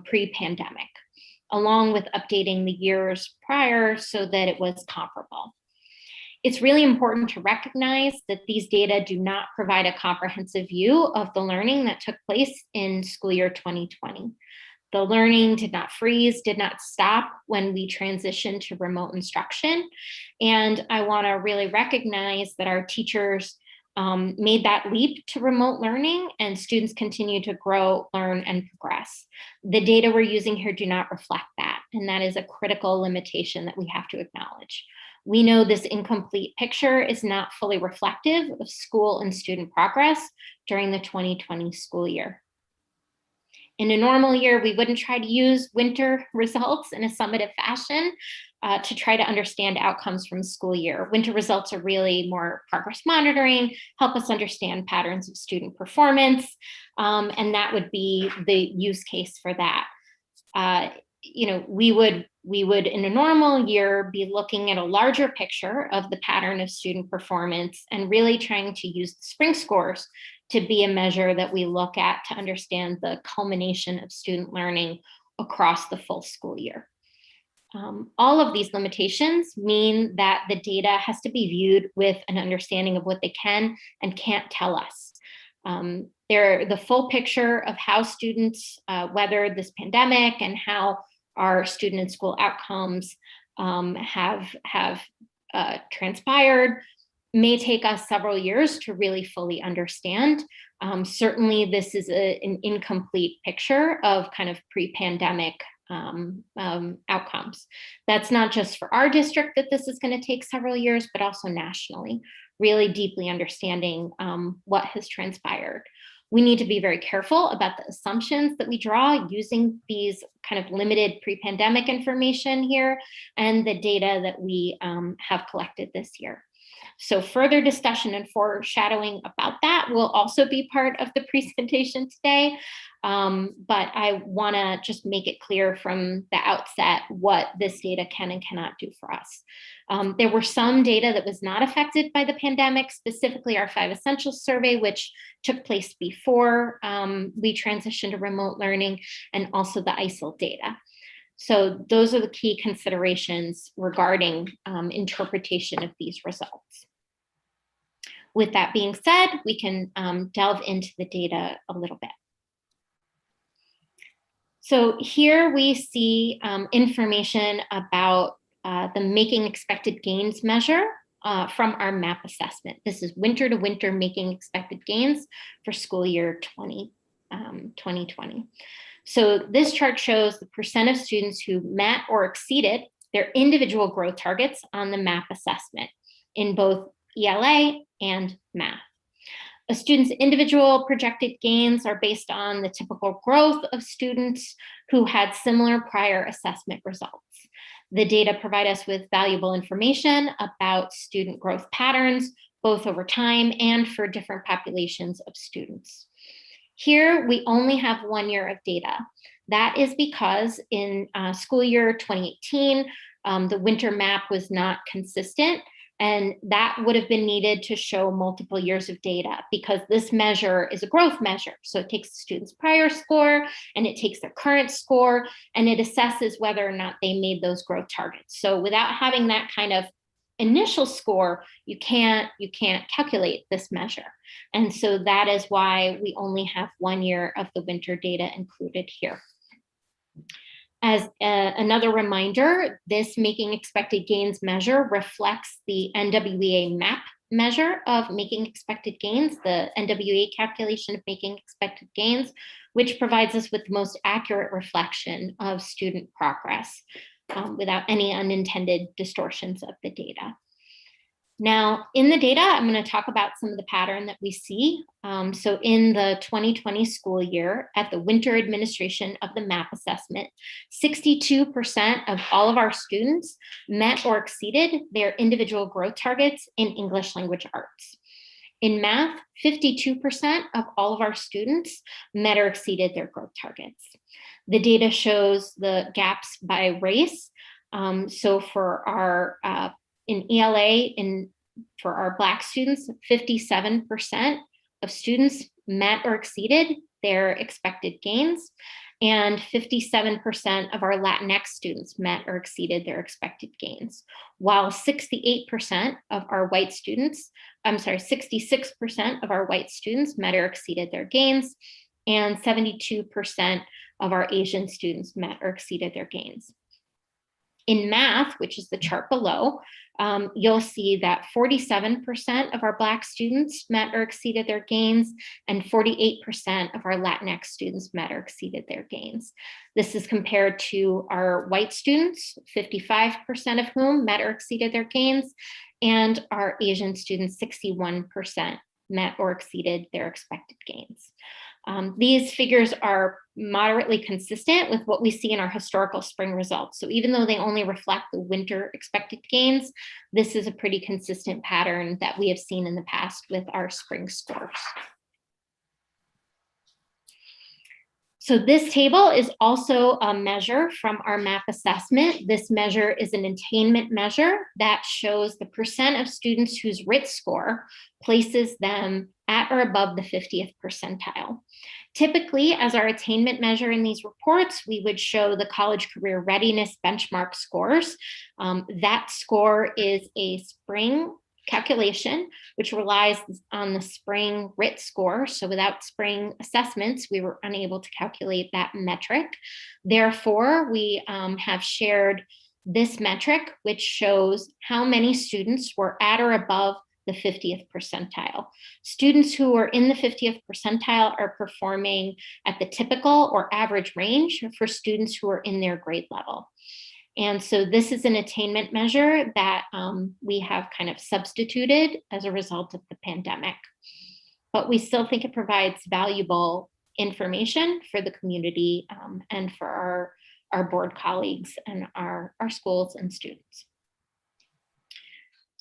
pre-pandemic, along with updating the years prior so that it was comparable. It's really important to recognize that these data do not provide a comprehensive view of the learning that took place in school year 2020. The learning did not freeze, did not stop when we transitioned to remote instruction. And I want to really recognize that our teachers made that leap to remote learning, and students continue to grow, learn, and progress. The data we're using here do not reflect that, and that is a critical limitation that we have to acknowledge. We know this incomplete picture is not fully reflective of school and student progress during the 2020 school year. In a normal year, we wouldn't try to use winter results in a summative fashion to try to understand outcomes from the school year. Winter results are really more progress monitoring, help us understand patterns of student performance, and that would be the use case for that. We would in a normal year be looking at a larger picture of the pattern of student performance and really trying to use the spring scores to be a measure that we look at to understand the culmination of student learning across the full school year. All of these limitations mean that the data has to be viewed with an understanding of what they can and can't tell us. They're the full picture of how students weathered this pandemic and how our student and school outcomes have transpired may take us several years to really fully understand. Certainly, this is an incomplete picture of kind of pre-pandemic outcomes. That's not just for our district that this is going to take several years, but also nationally, really deeply understanding what has transpired. We need to be very careful about the assumptions that we draw using these kind of limited pre-pandemic information here and the data that we have collected this year. So further discussion and foreshadowing about that will also be part of the presentation today. But I want to just make it clear from the outset what this data can and cannot do for us. There were some data that was not affected by the pandemic, specifically our 5 Essentials survey, which took place before we transitioned to remote learning, and also the ISIL data. So those are the key considerations regarding interpretation of these results. With that being said, we can delve into the data a little bit. So here we see information about the Making Expected Gains measure from our MAP assessment. This is winter to winter Making Expected Gains for school year 2020. So this chart shows the percent of students who met or exceeded their individual growth targets on the MAP assessment in both ELA and math. A student's individual projected gains are based on the typical growth of students who had similar prior assessment results. The data provide us with valuable information about student growth patterns, both over time and for different populations of students. Here, we only have 1 year of data. That is because in school year 2018, the winter map was not consistent, and that would have been needed to show multiple years of data because this measure is a growth measure. So it takes the student's prior score and it takes their current score and it assesses whether or not they made those growth targets. So without having that kind of initial score, you can't calculate this measure. And so that is why we only have 1 year of the winter data included here. As another reminder, this Making Expected Gains measure reflects the NWEA MAP measure of Making Expected Gains, the NWEA calculation of Making Expected Gains, which provides us with the most accurate reflection of student progress without any unintended distortions of the data. Now, in the data, I'm going to talk about some of the pattern that we see. So in the 2020 school year, at the winter administration of the MAP assessment, 62% of all of our students met or exceeded their individual growth targets in English language arts. In math, 52% of all of our students met or exceeded their growth targets. The data shows the gaps by race. So for our in ELA, for our Black students, 57% of students met or exceeded their expected gains, and 57% of our Latinx students met or exceeded their expected gains, while 68% of our white students, 66% of our white students met or exceeded their gains, and 72% of our Asian students met or exceeded their gains. In math, which is the chart below, you'll see that 47% of our Black students met or exceeded their gains, and 48% of our Latinx students met or exceeded their gains. This is compared to our white students, 55% of whom met or exceeded their gains, and our Asian students, 61% met or exceeded their expected gains. These figures are moderately consistent with what we see in our historical spring results. So even though they only reflect the winter expected gains, this is a pretty consistent pattern that we have seen in the past with our spring scores. So this table is also a measure from our MAP assessment. This measure is an attainment measure that shows the percent of students whose RIT score places them at or above the 50th percentile. Typically, as our attainment measure in these reports, we would show the college career readiness benchmark scores. That score is a spring calculation, which relies on the spring RIT score. So without spring assessments, we were unable to calculate that metric. Therefore, we have shared this metric, which shows how many students were at or above the 50th percentile. Students who are in the 50th percentile are performing at the typical or average range for students who are in their grade level. And so this is an attainment measure that we have kind of substituted as a result of the pandemic. But we still think it provides valuable information for the community and for our board colleagues and our schools and students.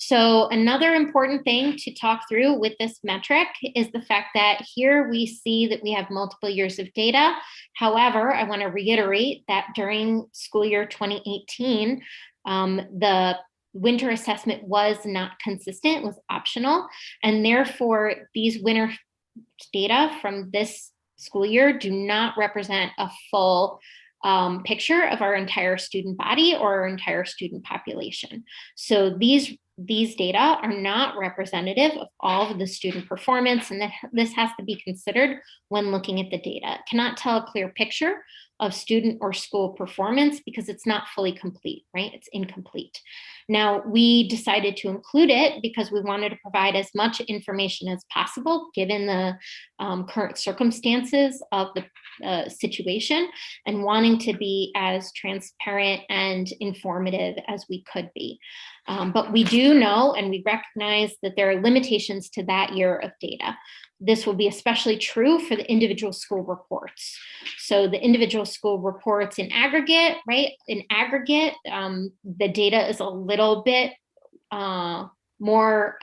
So another important thing to talk through with this metric is the fact that here we see that we have multiple years of data. However, I want to reiterate that during school year 2018, the winter assessment was not consistent, it was optional, and therefore these winter data from this school year do not represent a full picture of our entire student body or our entire student population. So these data are not representative of all of the student performance, and this has to be considered when looking at the data. It cannot tell a clear picture of student or school performance because it's not fully complete, right? It's incomplete. Now, we decided to include it because we wanted to provide as much information as possible given the current circumstances of the situation, and wanting to be as transparent and informative as we could be. But we do know and we recognize that there are limitations to that year of data. This will be especially true for the individual school reports. So the individual school reports in aggregate, right? In aggregate, the data is a little bit more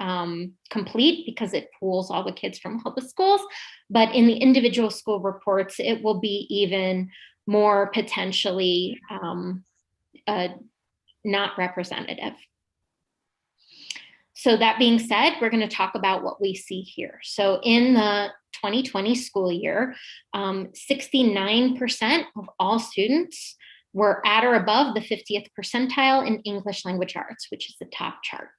complete because it pools all the kids from all the schools. But in the individual school reports, it will be even more potentially not representative. So that being said, we're going to talk about what we see here. So in the 2020 school year, 69% of all students were at or above the 50th percentile in English language arts, which is the top chart.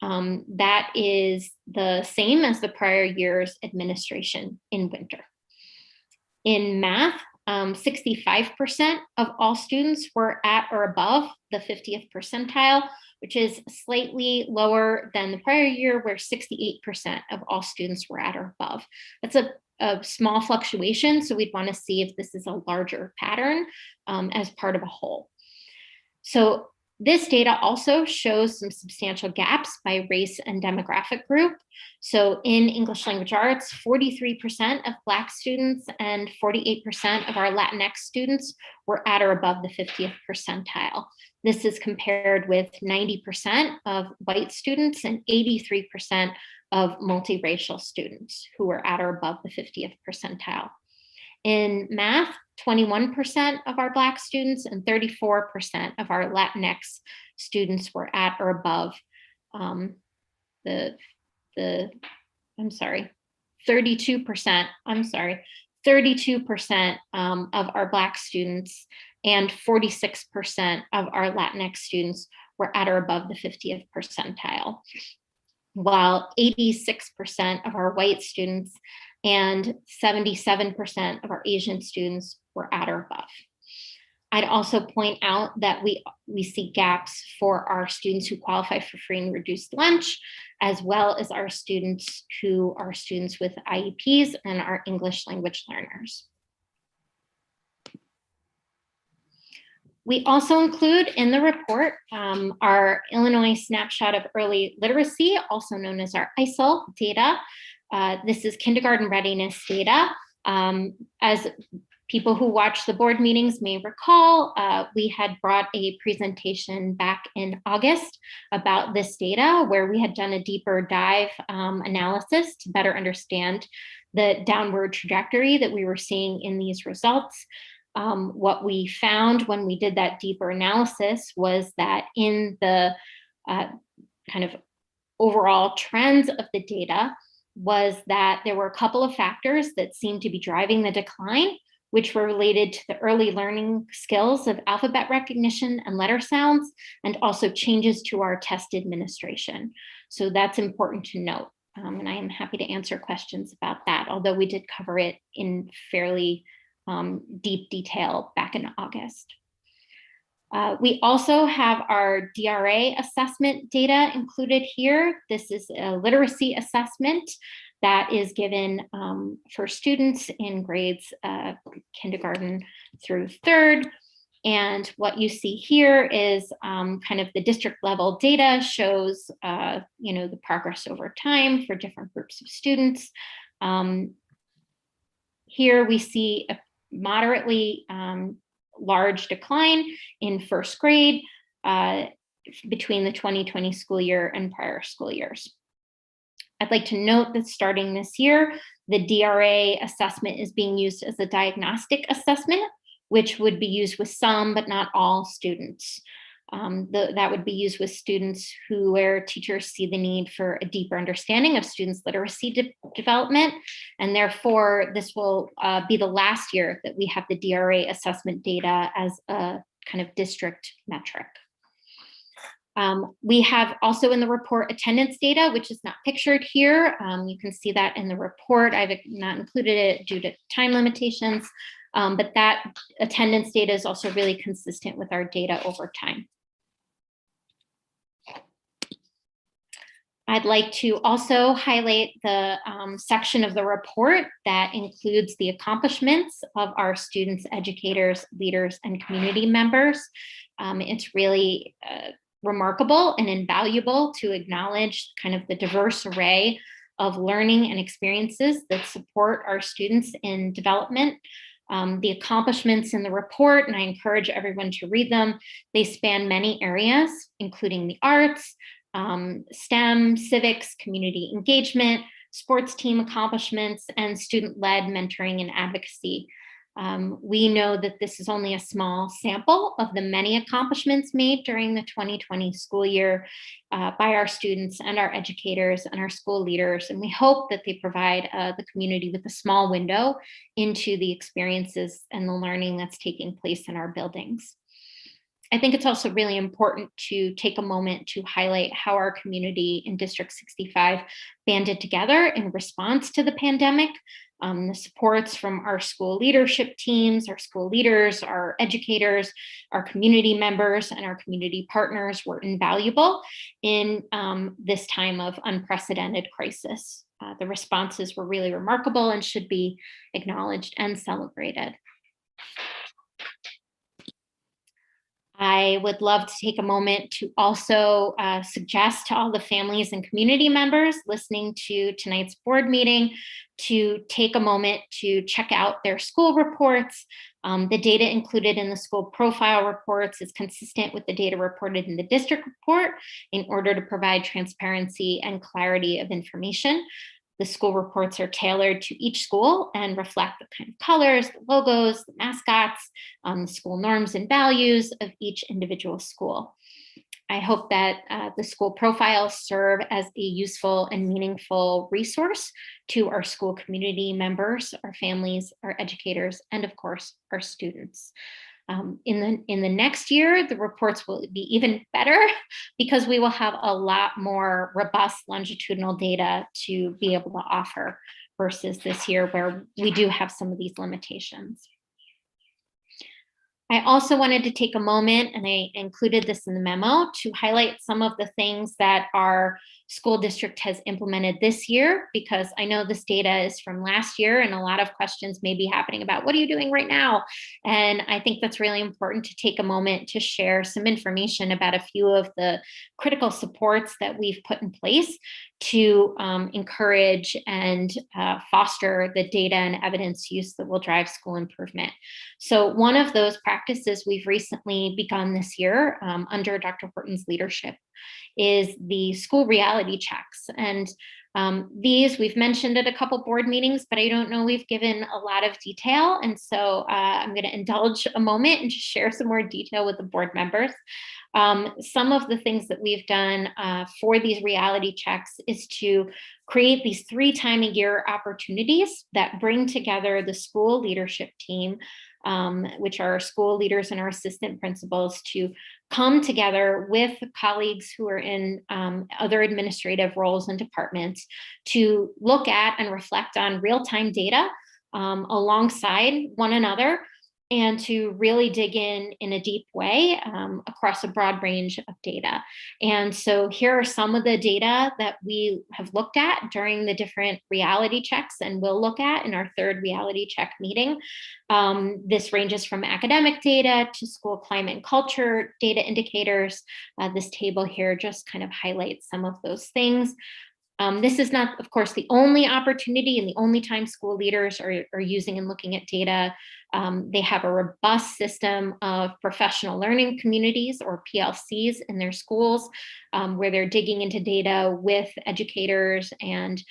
That is the same as the prior year's administration in winter. In math, 65% of all students were at or above the 50th percentile, which is slightly lower than the prior year where 68% of all students were at or above. That's a small fluctuation, so we'd want to see if this is a larger pattern as part of a whole. So this data also shows some substantial gaps by race and demographic group. So in English language arts, 43% of Black students and 48% of our Latinx students were at or above the 50th percentile. This is compared with 90% of white students and 83% of multiracial students who were at or above the 50th percentile. In math, 21% of our Black students and 34% of our Latinx students were at or above 32%, 32% of our Black students and 46% of our Latinx students were at or above the 50th percentile, while 86% of our white students and 77% of our Asian students were at or above. I'd also point out that we see gaps for our students who qualify for free and reduced lunch, as well as our students who are students with IEPs and our English language learners. We also include in the report our Illinois Snapshot of Early Literacy, also known as our ISIL data. This is kindergarten readiness data. As people who watch the board meetings may recall, we had brought a presentation back in August about this data, where we had done a deeper dive analysis to better understand the downward trajectory that we were seeing in these results. What we found when we did that deeper analysis was that in the kind of overall trends of the data was that there were a couple of factors that seemed to be driving the decline, which were related to the early learning skills of alphabet recognition and letter sounds, and also changes to our test administration. So that's important to note. And I am happy to answer questions about that, although we did cover it in fairly deep detail back in August. We also have our DRA assessment data included here. This is a literacy assessment that is given for students in grades kindergarten through 3rd. And what you see here is kind of the district level data shows, the progress over time for different groups of students. Here we see a moderately large decline in 1st grade between the 2020 school year and prior school years. I'd like to note that starting this year, the DRA assessment is being used as a diagnostic assessment, which would be used with some, but not all students. That would be used with students where teachers see the need for a deeper understanding of students' literacy development. And therefore, this will be the last year that we have the DRA assessment data as a kind of district metric. We have also in the report attendance data, which is not pictured here. You can see that in the report. I've not included it due to time limitations, but that attendance data is also really consistent with our data over time. I'd like to also highlight the section of the report that includes the accomplishments of our students, educators, leaders, and community members. It's really remarkable and invaluable to acknowledge kind of the diverse array of learning and experiences that support our students in development. The accomplishments in the report, and I encourage everyone to read them, they span many areas, including the arts, STEM, civics, community engagement, sports team accomplishments, and student-led mentoring and advocacy. We know that this is only a small sample of the many accomplishments made during the 2020 school year by our students and our educators and our school leaders. And we hope that they provide the community with a small window into the experiences and the learning that's taking place in our buildings. I think it's also really important to take a moment to highlight how our community in District 65 banded together in response to the pandemic. The supports from our school leadership teams, our school leaders, our educators, our community members, and our community partners were invaluable in this time of unprecedented crisis. The responses were really remarkable and should be acknowledged and celebrated. I would love to take a moment to also suggest to all the families and community members listening to tonight's board meeting to take a moment to check out their school reports. The data included in the school profile reports is consistent with the data reported in the district report in order to provide transparency and clarity of information. The school reports are tailored to each school and reflect the kind of colors, the logos, the mascots, the school norms and values of each individual school. I hope that the school profiles serve as a useful and meaningful resource to our school community members, our families, our educators, and of course, our students. In the next year, the reports will be even better because we will have a lot more robust longitudinal data to be able to offer versus this year where we do have some of these limitations. I also wanted to take a moment, and I included this in the memo, to highlight some of the things that our school district has implemented this year, because I know this data is from last year and a lot of questions may be happening about what are you doing right now? And I think that's really important to take a moment to share some information about a few of the critical supports that we've put in place to encourage and foster the data and evidence use that will drive school improvement. So one of those practices we've recently begun this year under Dr. Horton's leadership is the school reality checks. And these we've mentioned at a couple board meetings, but I don't know we've given a lot of detail. And so I'm going to indulge a moment and just share some more detail with the board members. Some of the things that we've done for these reality checks is to create these 3 times a year opportunities that bring together the school leadership team, which are our school leaders and our assistant principals, to come together with colleagues who are in other administrative roles and departments to look at and reflect on real-time data alongside one another and to really dig in a deep way across a broad range of data. And so here are some of the data that we have looked at during the different reality checks and will look at in our third reality check meeting. This ranges from academic data to school climate and culture data indicators. This table here just kind of highlights some of those things. This is not, of course, the only opportunity and the only time school leaders are using and looking at data. They have a robust system of professional learning communities, or PLCs, in their schools, where they're digging into data with educators, and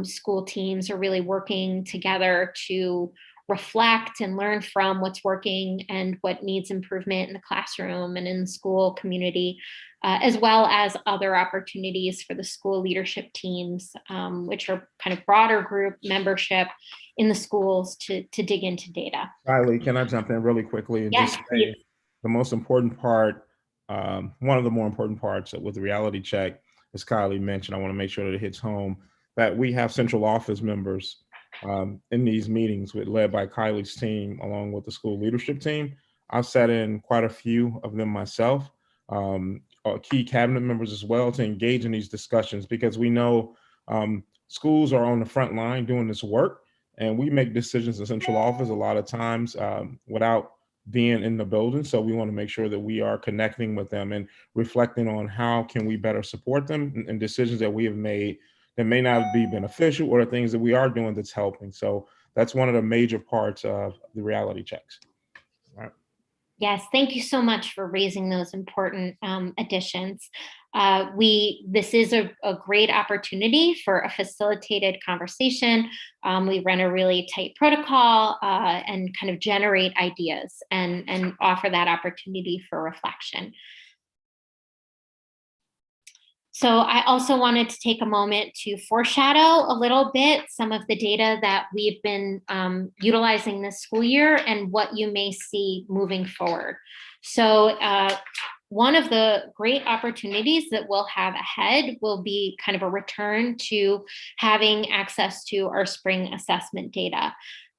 school teams are really working together to reflect and learn from what's working and what needs improvement in the classroom and in the school community, as well as other opportunities for the school leadership teams, which are kind of broader group membership in the schools to dig into data. Kylie, can I jump in really quickly and Yes, just say please. the most important part, one of the more important parts with the reality check, as Kylie mentioned, I want to make sure that it hits home, that we have central office members in these meetings led by Kylie's team, along with the school leadership team. I've sat in quite a few of them myself, key cabinet members as well, to engage in these discussions, because we know schools are on the front line doing this work, and we make decisions in central office a lot of times without being in the building. So we want to make sure that we are connecting with them and reflecting on how can we better support them and decisions that we have made that may not be beneficial, or the things that we are doing that's helping. So that's one of the major parts of the reality checks. All right. Yes, thank you so much for raising those important additions. This is a great opportunity for a facilitated conversation. We run a really tight protocol and kind of generate ideas and offer that opportunity for reflection. So I also wanted to take a moment to foreshadow a little bit some of the data that we've been utilizing this school year and what you may see moving forward. So one of the great opportunities that we'll have ahead will be kind of a return to having access to our spring assessment data.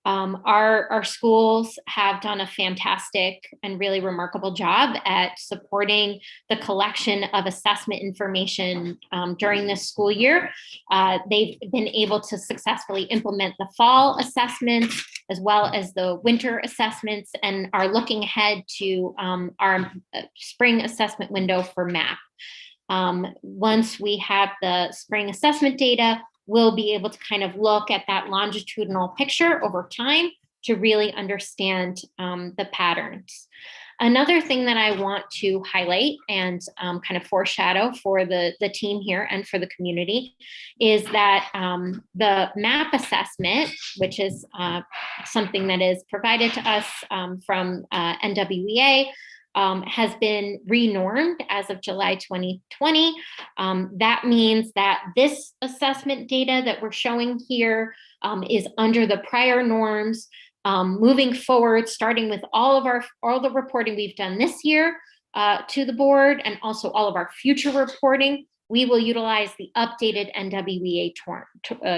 Our schools have done a fantastic and really remarkable job at supporting the collection of assessment information during this school year. They've been able to successfully implement the fall assessments as well as the winter assessments, and are looking ahead to our spring assessment window for MAP. Once we have the spring assessment data, we'll be able to kind of look at that longitudinal picture over time to really understand the patterns. Another thing that I want to highlight and kind of foreshadow for the team here and for the community is that the MAP assessment, which is something that is provided to us from NWEA, has been re-normed as of July 2020. That means that this assessment data that we're showing here is under the prior norms. Moving forward, starting with all the reporting we've done this year to the board, and also all of our future reporting, we will utilize the updated NWEA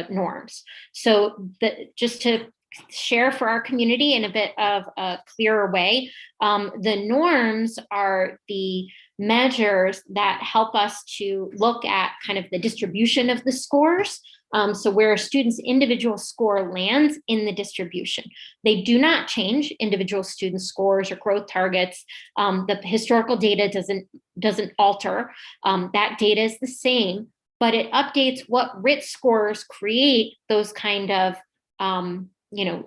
norms. So just to share for our community in a bit of a clearer way, the norms are the measures that help us to look at kind of the distribution of the scores. So where a student's individual score lands in the distribution. They do not change individual student scores or growth targets. The historical data doesn't alter. That data is the same, but it updates what RIT scores create those kind of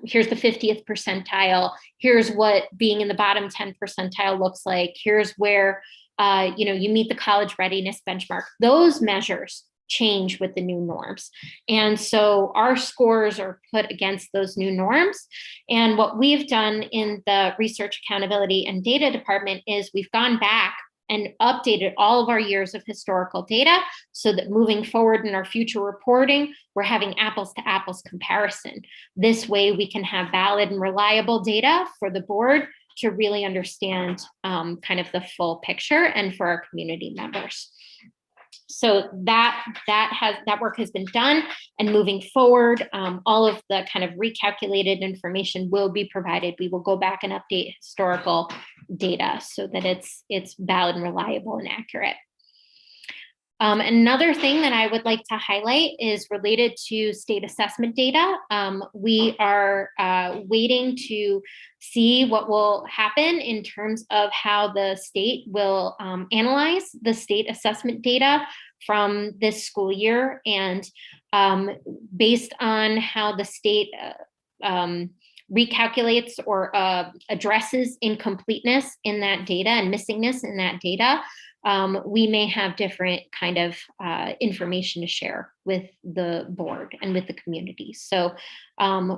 here's the 50th percentile. Here's what being in the bottom 10 percentile looks like. Here's where, you meet the college readiness benchmark. Those measures change with the new norms. And so our scores are put against those new norms. And what we've done in the Research Accountability and Data Department is we've gone back and updated all of our years of historical data so that moving forward in our future reporting, we're having apples to apples comparison. This way we can have valid and reliable data for the board to really understand kind of the full picture, and for our community members. So that work has been done, and moving forward, all of the kind of recalculated information will be provided. We will go back and update historical data so that it's valid and reliable and accurate. Another thing that I would like to highlight is related to state assessment data. We are waiting to see what will happen in terms of how the state will analyze the state assessment data from this school year. And based on how the state recalculates or addresses incompleteness in that data and missingness in that data, we may have different kind of information to share with the board and with the community. So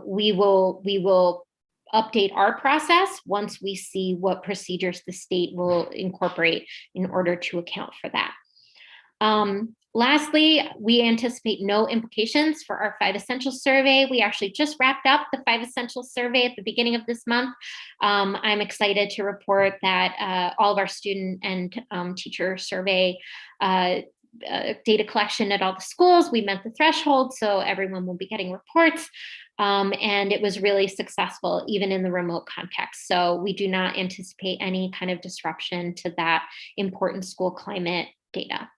we will update our process once we see what procedures the state will incorporate in order to account for that. Lastly, we anticipate no implications for our 5 Essentials survey. We actually just wrapped up the 5 Essentials survey at the beginning of this month. I'm excited to report that all of our student and teacher survey data collection at all the schools, we met the threshold, so everyone will be getting reports. And it was really successful, even in the remote context. So we do not anticipate any kind of disruption to that important school climate data.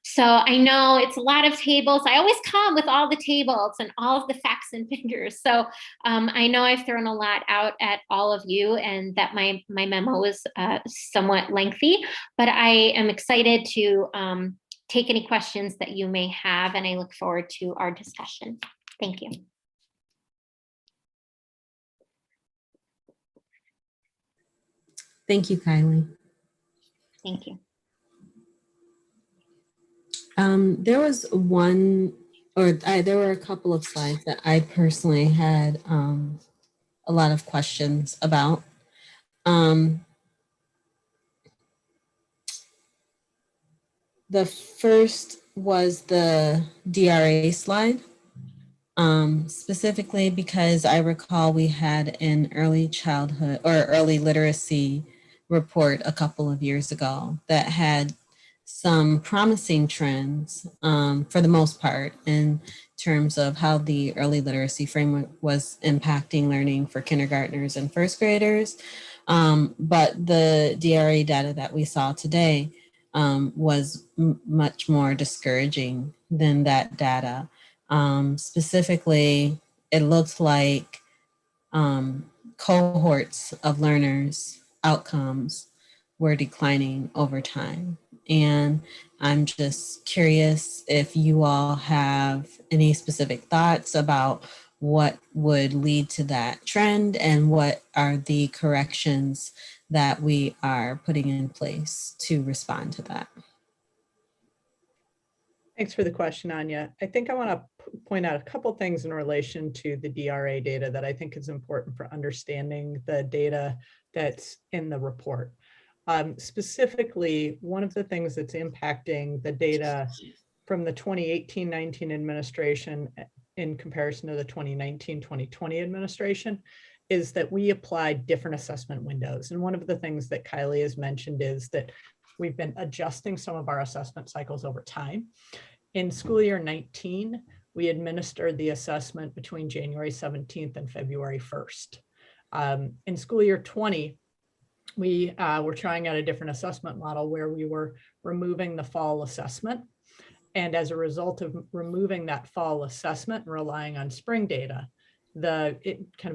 So I know it's a lot of tables. I always come with all the tables and all of the facts and figures. So I know I've thrown a lot out at all of you, and that my memo was somewhat lengthy, but I am excited to take any questions that you may have, and I look forward to our discussion. Thank you. Thank you, Kylie. Thank you. There was there were a couple of slides that I personally had a lot of questions about. The first was the DRA slide, specifically because I recall we had an early childhood or early literacy report a couple of years ago that had some promising trends for the most part in terms of how the early literacy framework was impacting learning for kindergartners and first graders. But the DRA data that we saw today was much more discouraging than that data. Specifically, it looked like cohorts of learners' outcomes were declining over time. And I'm just curious if you all have any specific thoughts about what would lead to that trend and what are the corrections that we are putting in place to respond to that. Thanks for the question, Anya. I think I want to point out a couple things in relation to the DRA data that I think is important for understanding the data that's in the report. Specifically, one of the things that's impacting the data from the 2018-19 administration in comparison to the 2019-2020 administration is that we applied different assessment windows. And one of the things that Kylie has mentioned is that we've been adjusting some of our assessment cycles over time. In school year 19, we administered the assessment between January 17th and February 1st. In school year 20, we were trying out a different assessment model where we were removing the fall assessment. And as a result of removing that fall assessment and relying on spring data, the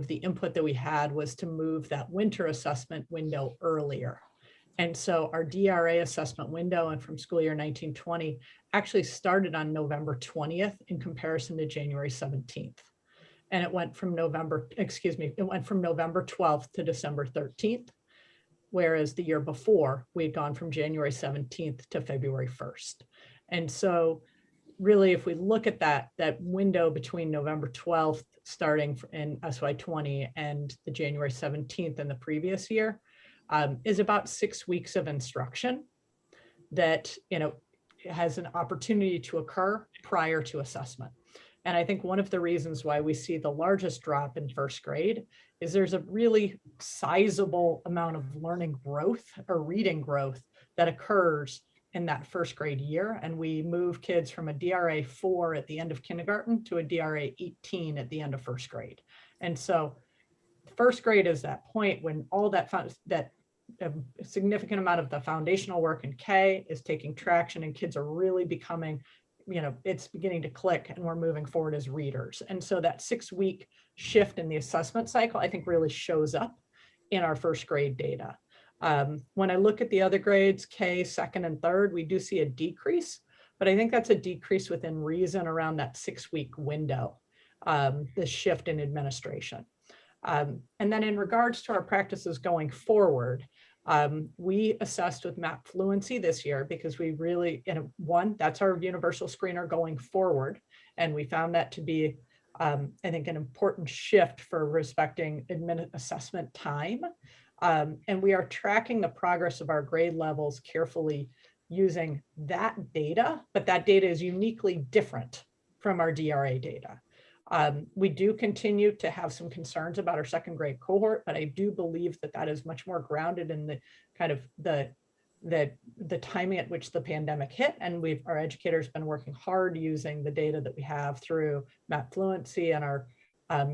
input that we had was to move that winter assessment window earlier. And so our DRA assessment window and from school year 19-20 actually started on November 20th in comparison to January 17th. And it went from November 12th to December 13th. Whereas the year before, we had gone from January 17th to February 1st. And so really, if we look at that window between November 12th, starting in SY20 and the January 17th in the previous year, is about 6 weeks of instruction that has an opportunity to occur prior to assessment. And I think one of the reasons why we see the largest drop in first grade is there's a really sizable amount of learning growth or reading growth that occurs in that first grade year, and we move kids from a DRA 4 at the end of kindergarten to a DRA 18 at the end of first grade. And so first grade is that point when all that a significant amount of the foundational work in K is taking traction, and kids are really becoming, it's beginning to click, and we're moving forward as readers. And so that 6-week shift in the assessment cycle, I think, really shows up in our first grade data. When I look at the other grades, K, second and third, we do see a decrease, but I think that's a decrease within reason around that 6-week window, the shift in administration. And then in regards to our practices going forward, we assessed with MAP fluency this year because we really, that's our universal screener going forward. And we found that to be, I think, an important shift for respecting assessment time. And we are tracking the progress of our grade levels carefully using that data, but that data is uniquely different from our DRA data. We do continue to have some concerns about our second grade cohort, but I do believe that that is much more grounded in the kind of the timing at which the pandemic hit. And our educators been working hard using the data that we have through MAP fluency and our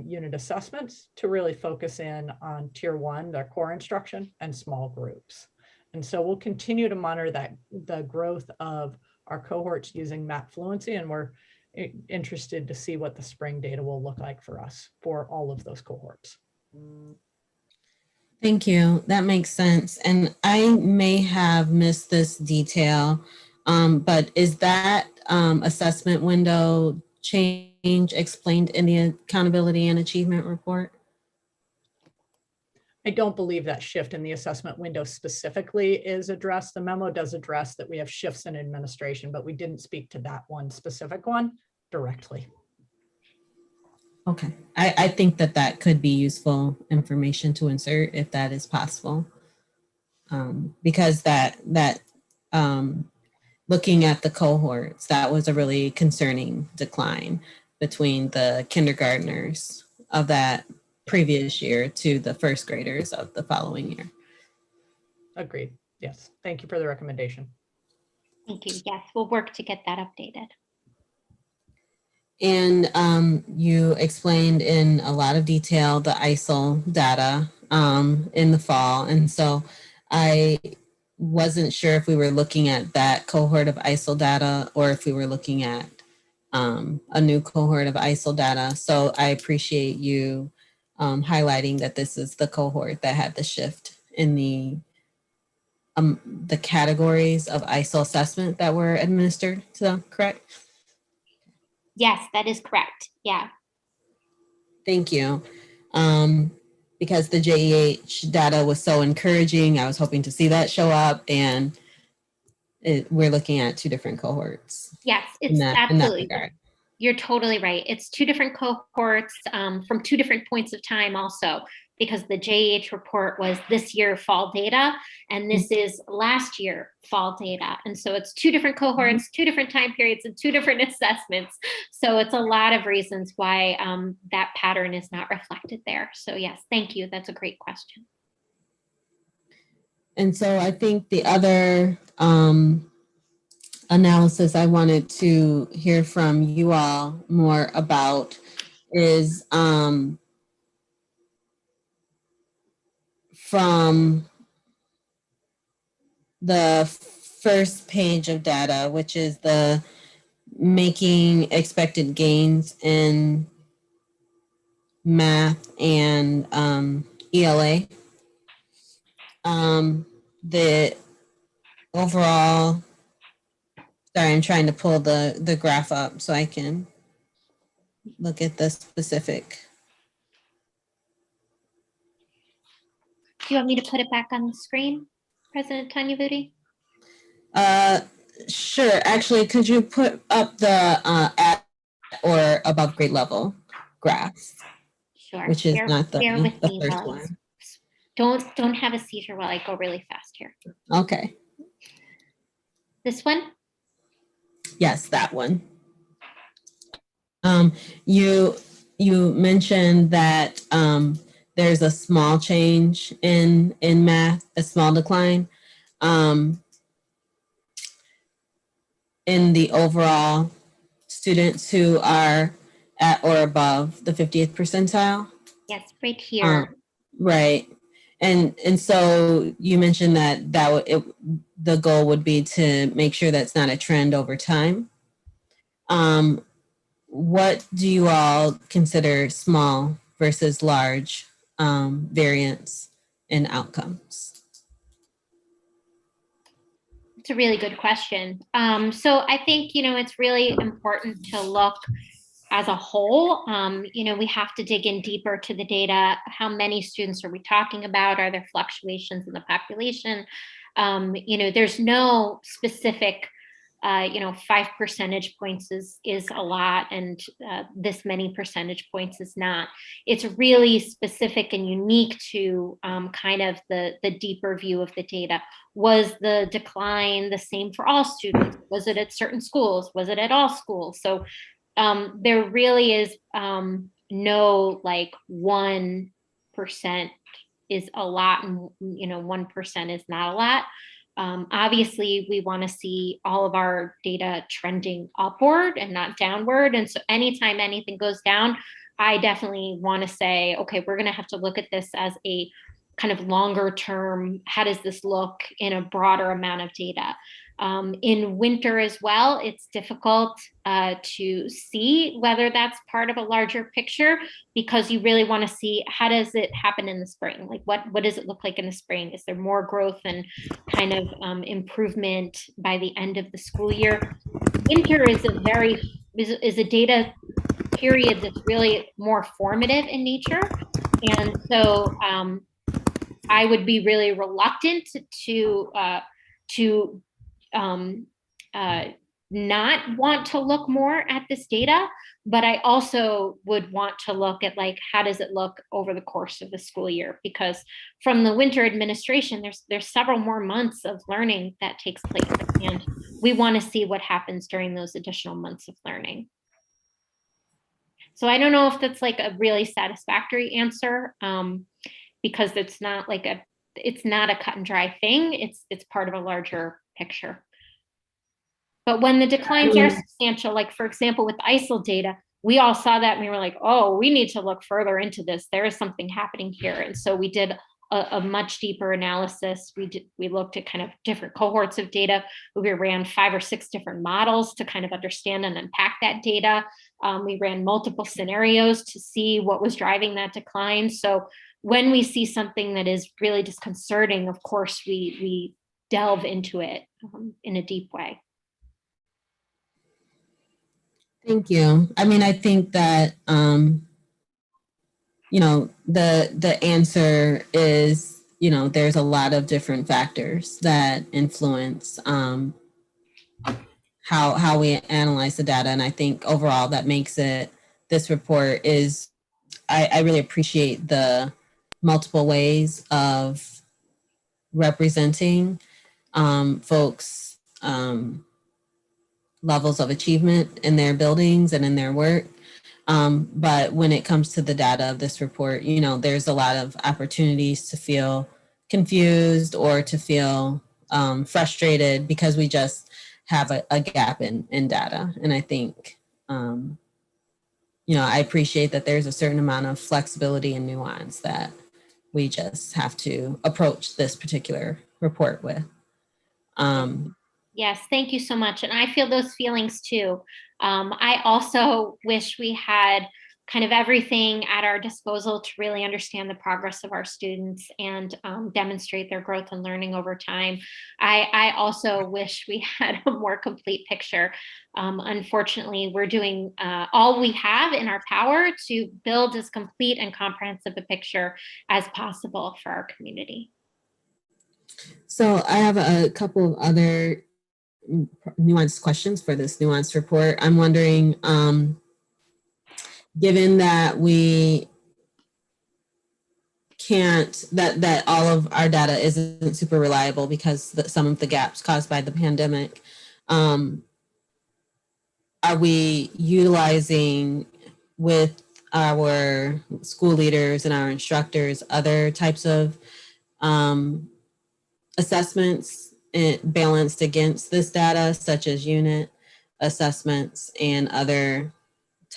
unit assessments to really focus in on tier 1, their core instruction, and small groups. And so we'll continue to monitor the growth of our cohorts using MAP fluency, and we're interested to see what the spring data will look like for us for all of those cohorts. Thank you. That makes sense. And I may have missed this detail, but is that assessment window change explained in the accountability and achievement report? I don't believe that shift in the assessment window specifically is addressed. The memo does address that we have shifts in administration, but we didn't speak to that one specific one directly. Okay, I think that could be useful information to insert if that is possible, because looking at the cohorts, that was a really concerning decline between the kindergartners of that previous year to the first graders of the following year. Agreed. Yes. Thank you for the recommendation. Thank you. Yes, we'll work to get that updated. And you explained in a lot of detail the ISIL data in the fall. And so I wasn't sure if we were looking at that cohort of ISIL data or if we were looking at a new cohort of ISIL data. So I appreciate you highlighting that this is the cohort that had the shift in the categories of ISIL assessment that were administered to them, correct? Yes, that is correct. Yeah. Thank you. Because the JEH data was so encouraging, I was hoping to see that show up, and we're looking at 2 different cohorts. Yes, it's absolutely. You're totally right. It's 2 different cohorts from 2 different points of time also, because the JEH report was this year fall data, and this is last year fall data. And so it's 2 different cohorts, 2 different time periods, and 2 different assessments. So it's a lot of reasons why that pattern is not reflected there. So yes, thank you. That's a great question. And so I think the other analysis I wanted to hear from you all more about is from the first page of data, which is the making expected gains in math and ELA. The overall, sorry, I'm trying to pull the graph up so I can look at the specific. Do you want me to put it back on the screen, President Tanyavudi? Sure. Actually, could you put up the at or above grade level graphs? Sure. Which is not the first one. Don't have a seizure while I go really fast here. Okay. This one? Yes, that one. You mentioned that there's a small change in math, a small decline. in the overall students who are at or above the 50th percentile. Yes, right here. Right. And so you mentioned that the goal would be to make sure that's not a trend over time. What do you all consider small versus large variance in outcomes? It's a really good question. So I think, it's really important to look as a whole. We have to dig in deeper to the data. How many students are we talking about? Are there fluctuations in the population? There's no specific 5 percentage points is a lot, and this many percentage points is not. It's really specific and unique to kind of the deeper view of the data. Was the decline the same for all students? Was it at certain schools? Was it at all schools? So there really is no like 1% is a lot and 1% is not a lot. Obviously, we want to see all of our data trending upward and not downward. And so anytime anything goes down, I definitely want to say, okay, we're going to have to look at this as a kind of longer term. How does this look in a broader amount of data? In winter as well, it's difficult to see whether that's part of a larger picture, because you really want to see how does it happen in the spring? Like what does it look like in the spring? Is there more growth and kind of improvement by the end of the school year? Winter is a data period that's really more formative in nature. And so I would be really reluctant to not want to look more at this data, but I also would want to look at like, how does it look over the course of the school year? Because from the winter administration, there's several more months of learning that takes place, and we want to see what happens during those additional months of learning. So I don't know if that's like a really satisfactory answer, because it's not a cut and dry thing. It's part of a larger picture. But when the declines are substantial, like for example, with ISIL data, we all saw that and we were like, oh, we need to look further into this. There is something happening here. And so we did a much deeper analysis. We looked at kind of different cohorts of data. We ran 5 or 6 different models to kind of understand and unpack that data. We ran multiple scenarios to see what was driving that decline. So when we see something that is really disconcerting, of course, we delve into it in a deep way. Thank you. I mean, I think that, the answer is, there's a lot of different factors that influence how we analyze the data. And I think overall that makes this report is, I really appreciate the multiple ways of representing folks' levels of achievement in their buildings and in their work. But when it comes to the data of this report, there's a lot of opportunities to feel confused or to feel frustrated because we just have a gap in data. And I think, I appreciate that there's a certain amount of flexibility and nuance that we just have to approach this particular report with. Yes, thank you so much. And I feel those feelings too. I also wish we had kind of everything at our disposal to really understand the progress of our students and demonstrate their growth and learning over time. I also wish we had a more complete picture. Unfortunately, we're doing all we have in our power to build as complete and comprehensive a picture as possible for our community. So I have a couple of other nuanced questions for this nuanced report. I'm wondering, given that we can't, that all of our data isn't super reliable because some of the gaps caused by the pandemic, are we utilizing with our school leaders and our instructors other types of assessments balanced against this data, such as unit assessments and other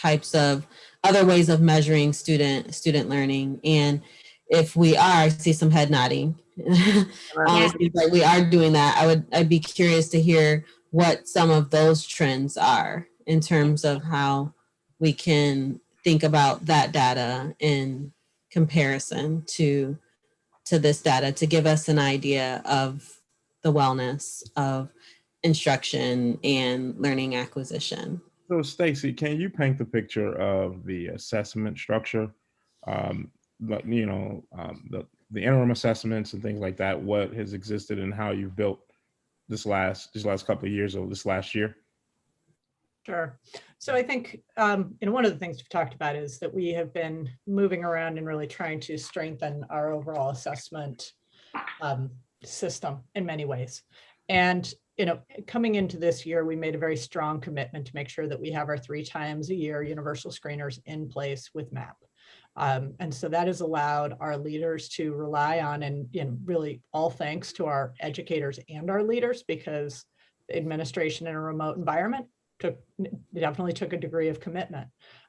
ways of measuring student learning? And if we are, I see some head nodding. It seems like we are doing that. I'd be curious to hear what some of those trends are in terms of how we can think about that data in comparison to this data to give us an idea of the wellness of instruction and learning acquisition. So Stacy, can you paint the picture of the assessment structure? But the interim assessments and things like that, what has existed and how you've built this last couple of years or this last year? Sure. So I think one of the things we've talked about is that we have been moving around and really trying to strengthen our overall assessment system in many ways. And coming into this year, we made a very strong commitment to make sure that we have our 3 times a year universal screeners in place with MAP. And so that has allowed our leaders to rely on, and really all thanks to our educators and our leaders, because the administration in a remote environment definitely took a degree of commitment.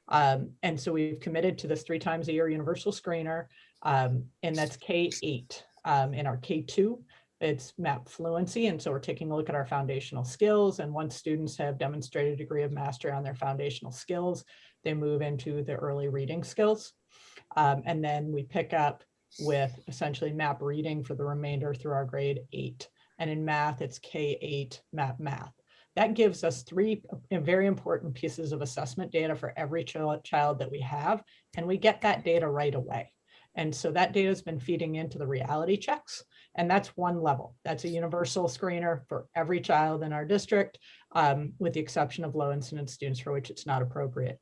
And so we've committed to this 3 times a year universal screener, and that's K-8. In our K-2, it's MAP fluency. And so we're taking a look at our foundational skills. And once students have demonstrated a degree of mastery on their foundational skills, they move into the early reading skills. And then we pick up with essentially MAP reading for the remainder through our grade 8. And in math, it's K-8 MAP math. That gives us 3 very important pieces of assessment data for every child that we have, and we get that data right away. And so that data has been feeding into the reality checks, and that's one level. That's a universal screener for every child in our district, with the exception of low incidence students for which it's not appropriate.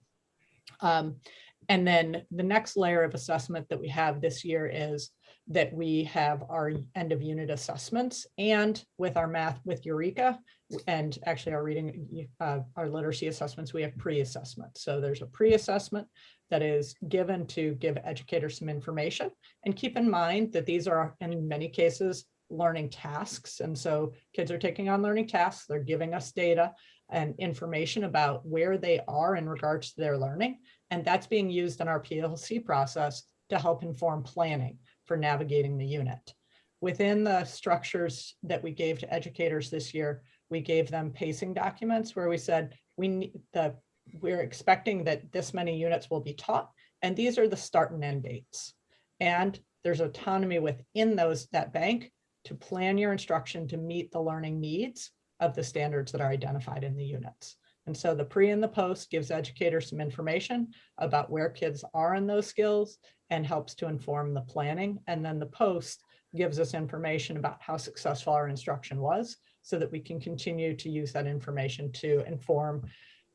And then the next layer of assessment that we have this year is that we have our end of unit assessments, and with our math with Eureka, and actually our reading, our literacy assessments, we have pre-assessment. So there's a pre-assessment that is given to give educators some information. And keep in mind that these are, in many cases, learning tasks. And so kids are taking on learning tasks. They're giving us data and information about where they are in regards to their learning. And that's being used in our PLC process to help inform planning for navigating the unit. Within the structures that we gave to educators this year, we gave them pacing documents where we said, we're expecting that this many units will be taught, and these are the start and end dates. And there's autonomy within that bank to plan your instruction to meet the learning needs of the standards that are identified in the units. And so the pre and the post gives educators some information about where kids are in those skills and helps to inform the planning. And then the post gives us information about how successful our instruction was, so that we can continue to use that information to inform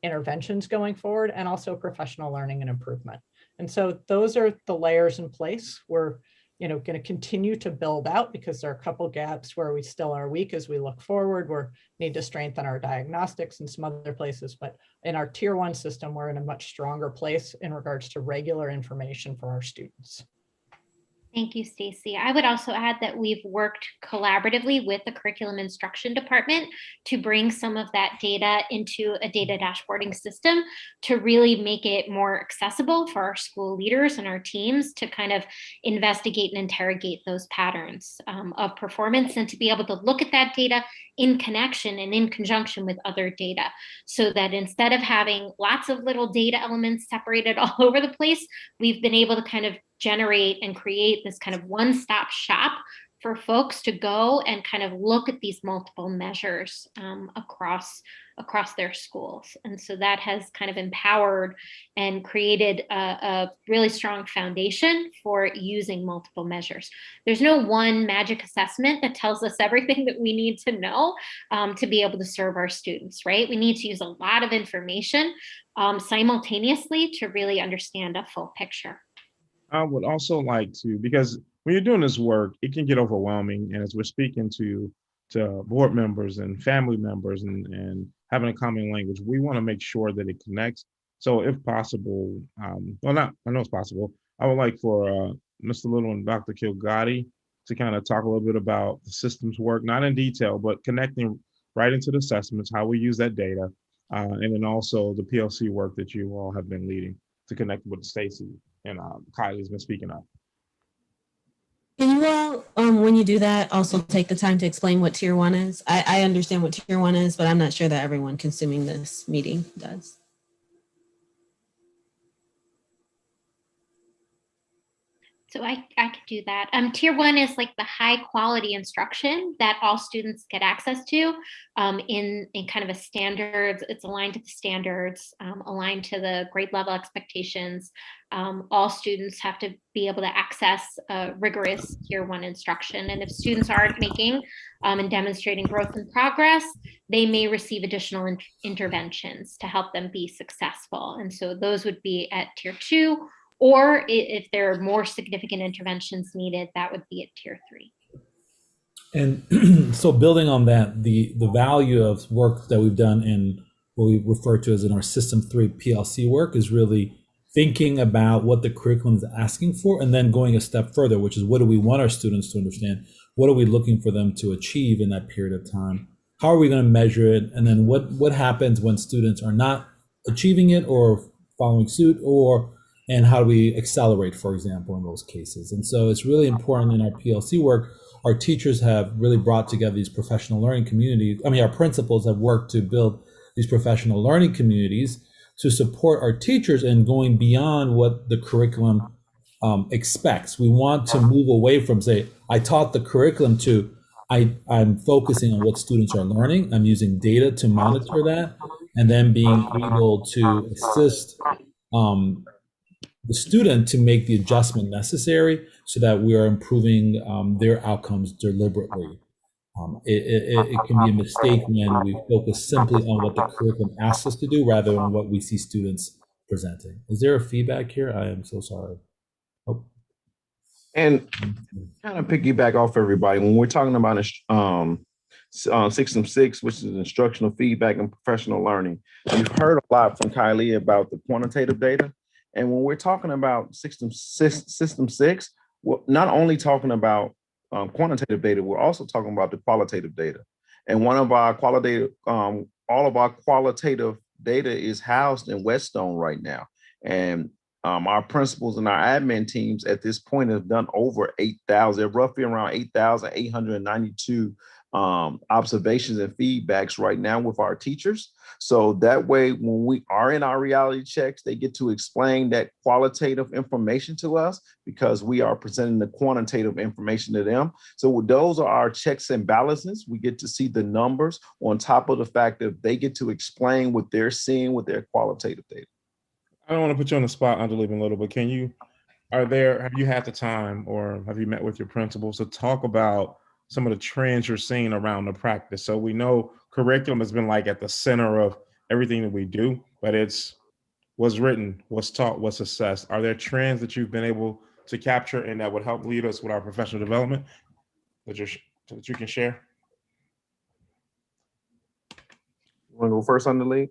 interventions going forward, and also professional learning and improvement. And so those are the layers in place. We're going to continue to build out, because there are a couple gaps where we still are weak as we look forward. We need to strengthen our diagnostics and some other places, but in our tier 1 system, we're in a much stronger place in regards to regular information for our students. Thank you, Stacy. I would also add that we've worked collaboratively with the curriculum instruction department to bring some of that data into a data dashboarding system to really make it more accessible for our school leaders and our teams to kind of investigate and interrogate those patterns of performance, and to be able to look at that data in connection and in conjunction with other data, so that instead of having lots of little data elements separated all over the place, we've been able to kind of generate and create this kind of one-stop shop for folks to go and kind of look at these multiple measures across their schools. And so that has kind of empowered and created a really strong foundation for using multiple measures. There's no one magic assessment that tells us everything that we need to know to be able to serve our students, right? We need to use a lot of information simultaneously to really understand a full picture. I would also like to, because when you're doing this work, it can get overwhelming. And as we're speaking to board members and family members and having a common language, we want to make sure that it connects. So if possible, I know it's possible, I would like for Mr. Little and Dr. Kilgotti to kind of talk a little bit about the systems work, not in detail, but connecting right into the assessments, how we use that data, and then also the PLC work that you all have been leading to connect with Stacy and Kylie's been speaking of. Can you all, when you do that, also take the time to explain what tier 1 is? I understand what tier 1 is, but I'm not sure that everyone consuming this meeting does. So I could do that. Tier 1 is like the high quality instruction that all students get access to in kind of a standards. It's aligned to the standards, aligned to the grade level expectations. All students have to be able to access rigorous tier 1 instruction. And if students aren't making and demonstrating growth and progress, they may receive additional interventions to help them be successful. And so those would be at tier 2. Or if there are more significant interventions needed, that would be at tier 3. And so building on that, the value of work that we've done in what we refer to as in our System 3 PLC work is really thinking about what the curriculum is asking for and then going a step further, which is what do we want our students to understand? What are we looking for them to achieve in that period of time? How are we going to measure it? And then what happens when students are not achieving it or following suit, and how do we accelerate, for example, in those cases? And so it's really important in our PLC work. Our teachers have really brought together these professional learning communities. Our principals have worked to build these professional learning communities to support our teachers in going beyond what the curriculum expects. We want to move away from, say, I taught the curriculum to, I'm focusing on what students are learning. I'm using data to monitor that, and then being able to assist the student to make the adjustment necessary so that we are improving their outcomes deliberately. It can be a mistake when we focus simply on what the curriculum asks us to do rather than what we see students presenting. Is there a feedback here? I am so sorry. Oh. And kind of piggyback off everybody, when we're talking about System 6, which is instructional feedback and professional learning, we've heard a lot from Kylie about the quantitative data. And when we're talking about System 6, we're not only talking about quantitative data, we're also talking about the qualitative data. And one of our qualitative, all of our qualitative data is housed in Whetstone right now. And our principals and our admin teams at this point have done over 8,000, roughly around 8,892 observations and feedbacks right now with our teachers. So that way, when we are in our reality checks, they get to explain that qualitative information to us because we are presenting the quantitative information to them. So those are our checks and balances. We get to see the numbers on top of the fact that they get to explain what they're seeing with their qualitative data. I don't want to put you on the spot, Anjali, a little, but have you had the time or have you met with your principals to talk about some of the trends you're seeing around the practice? So we know curriculum has been like at the center of everything that we do, but it's what's written, what's taught, what's assessed. Are there trends that you've been able to capture and that would help lead us with our professional development that you can share? You want to go first on the lead?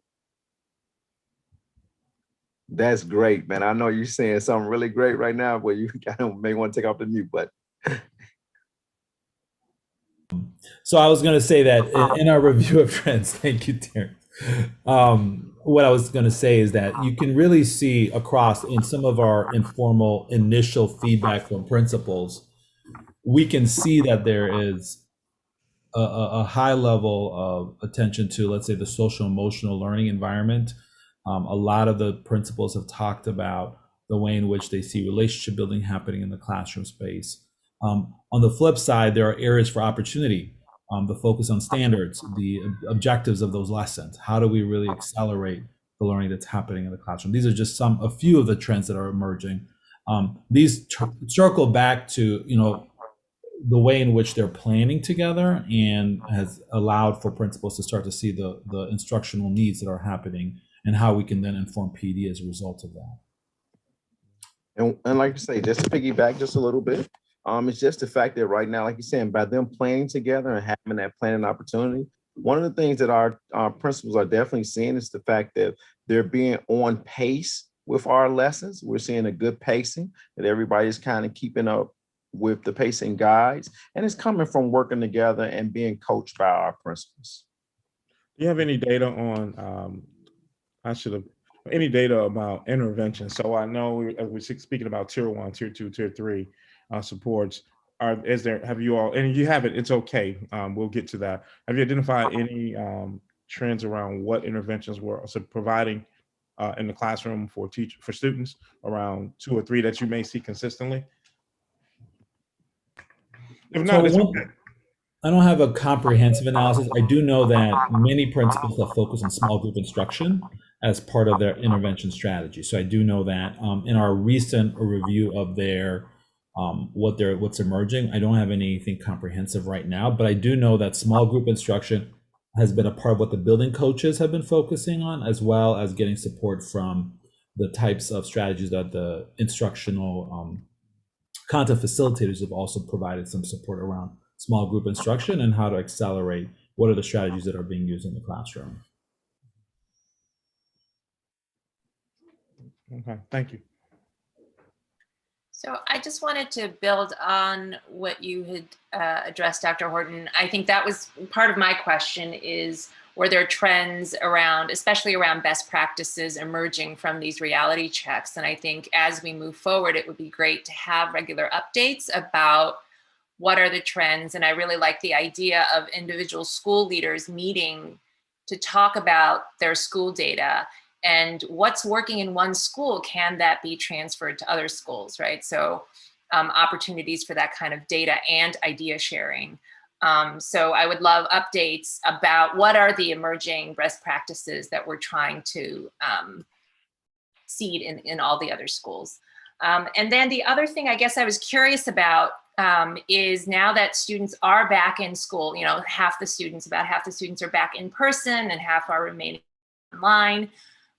That's great, man. I know you're saying something really great right now, but you may want to take off the mute button. So I was going to say that in our review of trends, thank you, Terrence. What I was going to say is that you can really see across in some of our informal initial feedback from principals, we can see that there is a high level of attention to, let's say, the social emotional learning environment. A lot of the principals have talked about the way in which they see relationship building happening in the classroom space. On the flip side, there are areas for opportunity, the focus on standards, the objectives of those lessons. How do we really accelerate the learning that's happening in the classroom? These are just a few of the trends that are emerging. These circle back to, the way in which they're planning together and has allowed for principals to start to see the instructional needs that are happening and how we can then inform PD as a result of that. And like I say, just to piggyback just a little bit, it's just the fact that right now, like you're saying, by them planning together and having that planning opportunity, one of the things that our principals are definitely seeing is the fact that they're being on pace with our lessons. We're seeing a good pacing, that everybody's kind of keeping up with the pacing guides, and it's coming from working together and being coached by our principals. Do you have any data on, any data about intervention? So I know we're speaking about tier 1, tier 2, tier 3 supports. Have you all, and if you haven't, it's okay. We'll get to that. Have you identified any trends around what interventions were also providing in the classroom for students around 2 or 3 that you may see consistently? If not, it's okay. I don't have a comprehensive analysis. I do know that many principals have focused on small group instruction as part of their intervention strategy. So I do know that in our recent review of their what's emerging, I don't have anything comprehensive right now, but I do know that small group instruction has been a part of what the building coaches have been focusing on, as well as getting support from the types of strategies that the instructional content facilitators have also provided some support around small group instruction and how to accelerate what are the strategies that are being used in the classroom. Okay, thank you. So I just wanted to build on what you had addressed, Dr. Horton. I think that was part of my question is, were there trends around, especially around best practices emerging from these reality checks? And I think as we move forward, it would be great to have regular updates about what are the trends. And I really like the idea of individual school leaders meeting to talk about their school data and what's working in one school, can that be transferred to other schools, right? So opportunities for that kind of data and idea sharing. So I would love updates about what are the emerging best practices that we're trying to seed in all the other schools. And then the other thing I guess I was curious about is now that students are back in school, you know, about half the students are back in person and half are remaining online.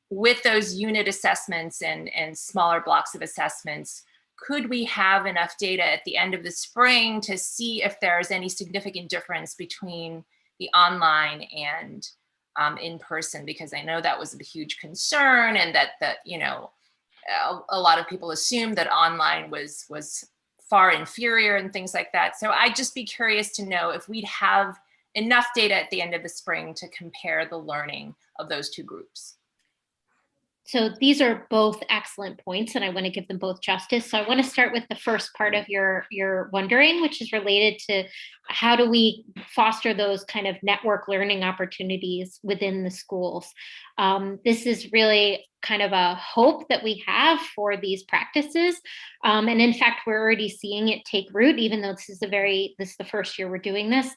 With those unit assessments and smaller blocks of assessments, could we have enough data at the end of the spring to see if there's any significant difference between the online and in person? Because I know that was a huge concern, and that you know, a lot of people assumed that online was far inferior and things like that. So I'd just be curious to know if we'd have enough data at the end of the spring to compare the learning of those two groups. So these are both excellent points, and I want to give them both justice. So I want to start with the first part of your wondering, which is related to how do we foster those kind of network learning opportunities within the schools. This is really kind of a hope that we have for these practices. And in fact, we're already seeing it take root, even though this is the first year we're doing this.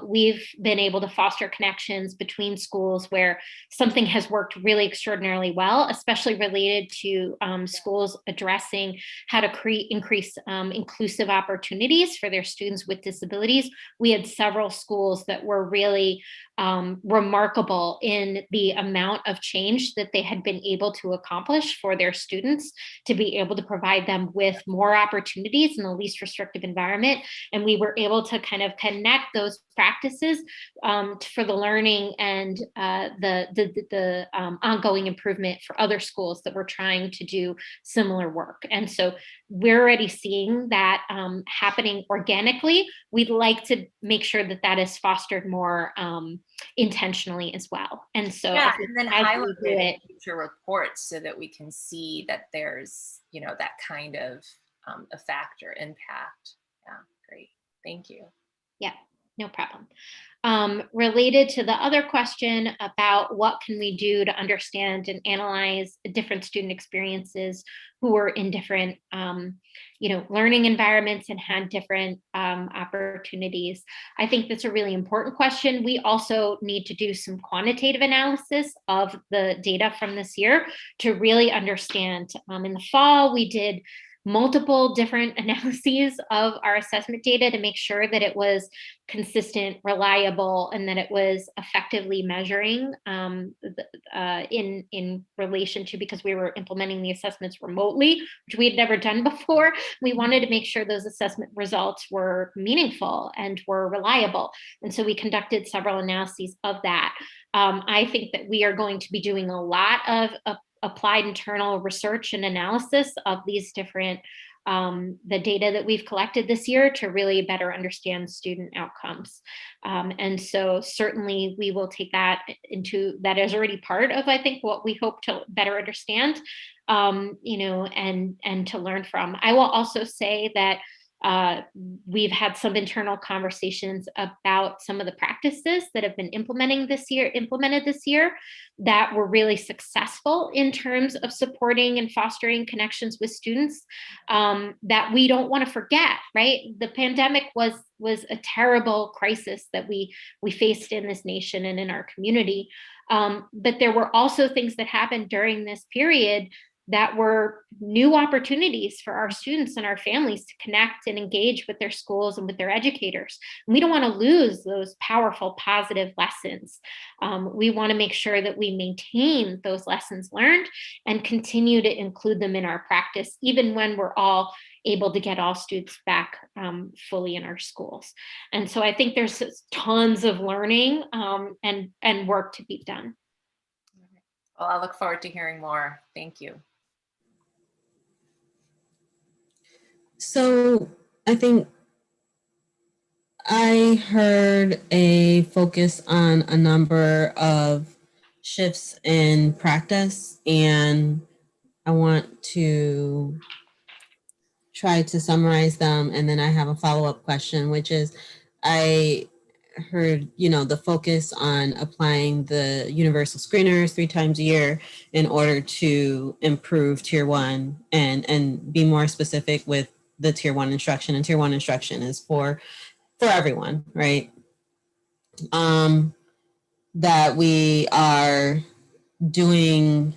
We've been able to foster connections between schools where something has worked really extraordinarily well, especially related to schools addressing how to increase inclusive opportunities for their students with disabilities. We had several schools that were really remarkable in the amount of change that they had been able to accomplish for their students to be able to provide them with more opportunities in the least restrictive environment. And we were able to kind of connect those practices for the learning and the ongoing improvement for other schools that were trying to do similar work. And so we're already seeing that happening organically. We'd like to make sure that that is fostered more intentionally as well. And so yeah, and then highlight it in future reports so that we can see that there's, you know, that kind of a factor impact. Yeah, great. Thank you. Yeah, no problem. Related to the other question about what can we do to understand and analyze different student experiences who are in different learning environments and had different opportunities. I think that's a really important question. We also need to do some quantitative analysis of the data from this year to really understand. In the fall, we did multiple different analyses of our assessment data to make sure that it was consistent, reliable, and that it was effectively measuring in relation to, because we were implementing the assessments remotely, which we had never done before. We wanted to make sure those assessment results were meaningful and were reliable. And so we conducted several analyses of that. I think that we are going to be doing a lot of applied internal research and analysis of these different the data that we've collected this year to really better understand student outcomes. And so certainly we will take that into, that is already part of, I think, what we hope to better understand, and to learn from. I will also say that we've had some internal conversations about some of the practices that have been implemented this year that were really successful in terms of supporting and fostering connections with students, that we don't want to forget, right? The pandemic was a terrible crisis that we faced in this nation and in our community. But there were also things that happened during this period that were new opportunities for our students and our families to connect and engage with their schools and with their educators. And we don't want to lose those powerful, positive lessons. We want to make sure that we maintain those lessons learned and continue to include them in our practice, even when we're all able to get all students back fully in our schools. And so I think there's tons of learning and work to be done. Well, I'll look forward to hearing more. Thank you. So I think I heard a focus on a number of shifts in practice, and I want to try to summarize them. And then I have a follow-up question, which is, I heard, the focus on applying the universal screeners 3 times a year in order to improve tier 1 and be more specific with the tier 1 instruction. And tier 1 instruction is for everyone, right? That we are doing,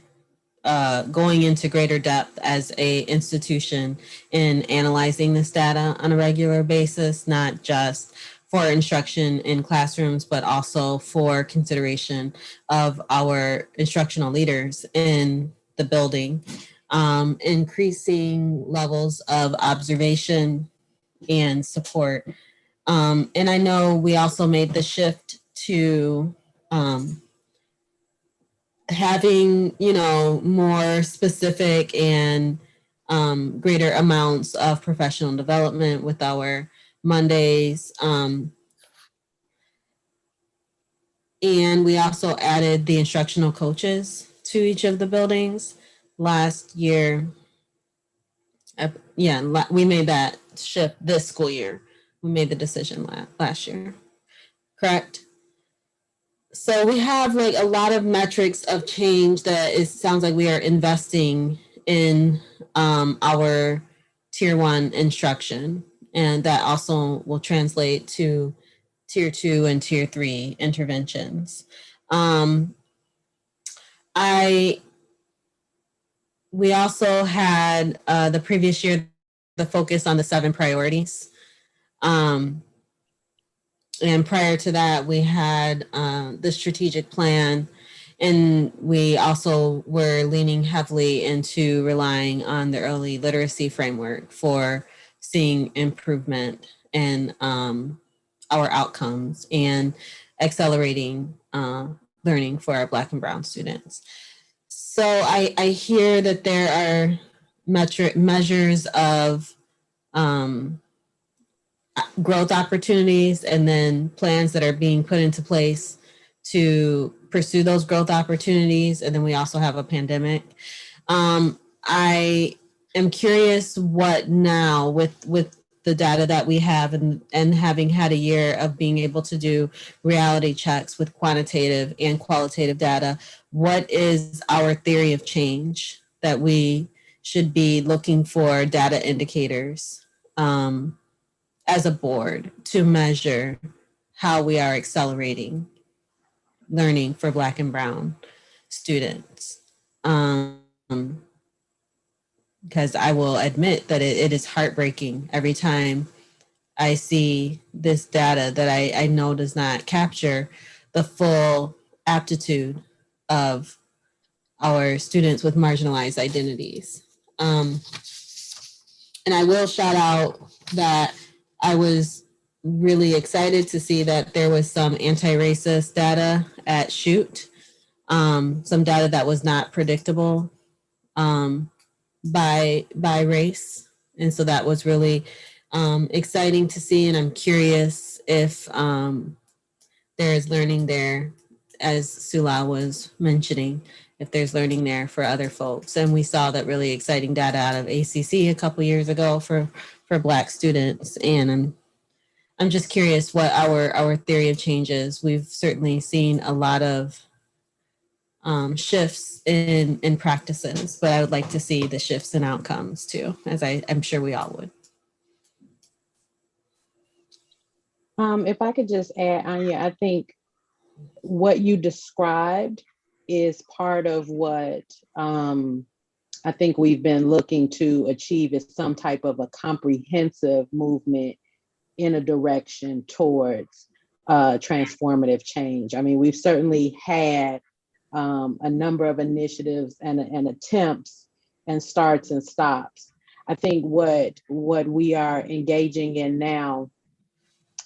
going into greater depth as a institution in analyzing this data on a regular basis, not just for instruction in classrooms, but also for consideration of our instructional leaders in the building, increasing levels of observation and support. And I know we also made the shift to having, more specific and greater amounts of professional development with our Mondays. And we also added the instructional coaches to each of the buildings last year. We made that shift this school year. We made the decision last year, correct? So we have like a lot of metrics of change that it sounds like we are investing in our tier 1 instruction, and that also will translate to tier 2 and tier 3 interventions. We also had the previous year the focus on the 7 priorities. And prior to that, we had the strategic plan, and we also were leaning heavily into relying on the early literacy framework for seeing improvement in our outcomes and accelerating learning for our Black and Brown students. So I hear that there are measures of growth opportunities and then plans that are being put into place to pursue those growth opportunities. And then we also have a pandemic. I am curious what now with the data that we have and having had a year of being able to do reality checks with quantitative and qualitative data, what is our theory of change that we should be looking for data indicators as a board to measure how we are accelerating learning for Black and Brown students? Because I will admit that it is heartbreaking every time I see this data that I know does not capture the full aptitude of our students with marginalized identities. And I will shout out that I was really excited to see that there was some anti-racist data at Shoot, some data that was not predictable by race And so that was really exciting to see. And I'm curious if there is learning there, as Sula was mentioning, if there's learning there for other folks. And we saw that really exciting data out of ACC a couple years ago for Black students. And I'm just curious what our theory of change is. We've certainly seen a lot of shifts in practices, but I would like to see the shifts in outcomes too, as I'm sure we all would. If I could just add, Anya, I think what you described is part of what I think we've been looking to achieve, is some type of a comprehensive movement in a direction towards transformative change. I mean, we've certainly had a number of initiatives and attempts and starts and stops. I think what we are engaging in now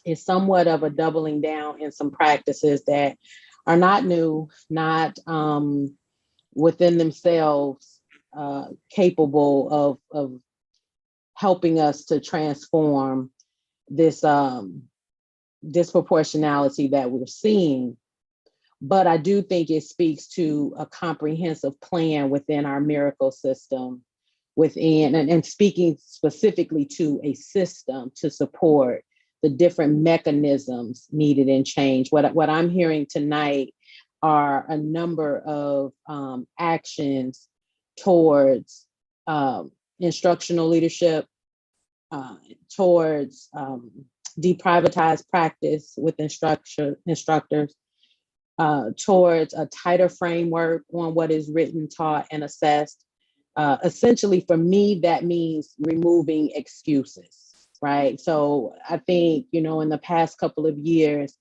is somewhat of a doubling down in some practices that are not new, not within themselves capable of helping us to transform this disproportionality that we're seeing. But I do think it speaks to a comprehensive plan within our miracle system, and speaking specifically to a system to support the different mechanisms needed in change. What I'm hearing tonight are a number of actions towards instructional leadership, towards deprivatized practice with instructors, towards a tighter framework on what is written, taught, and assessed. Essentially, for me, that means removing excuses. Right. So I think, in the past couple of years,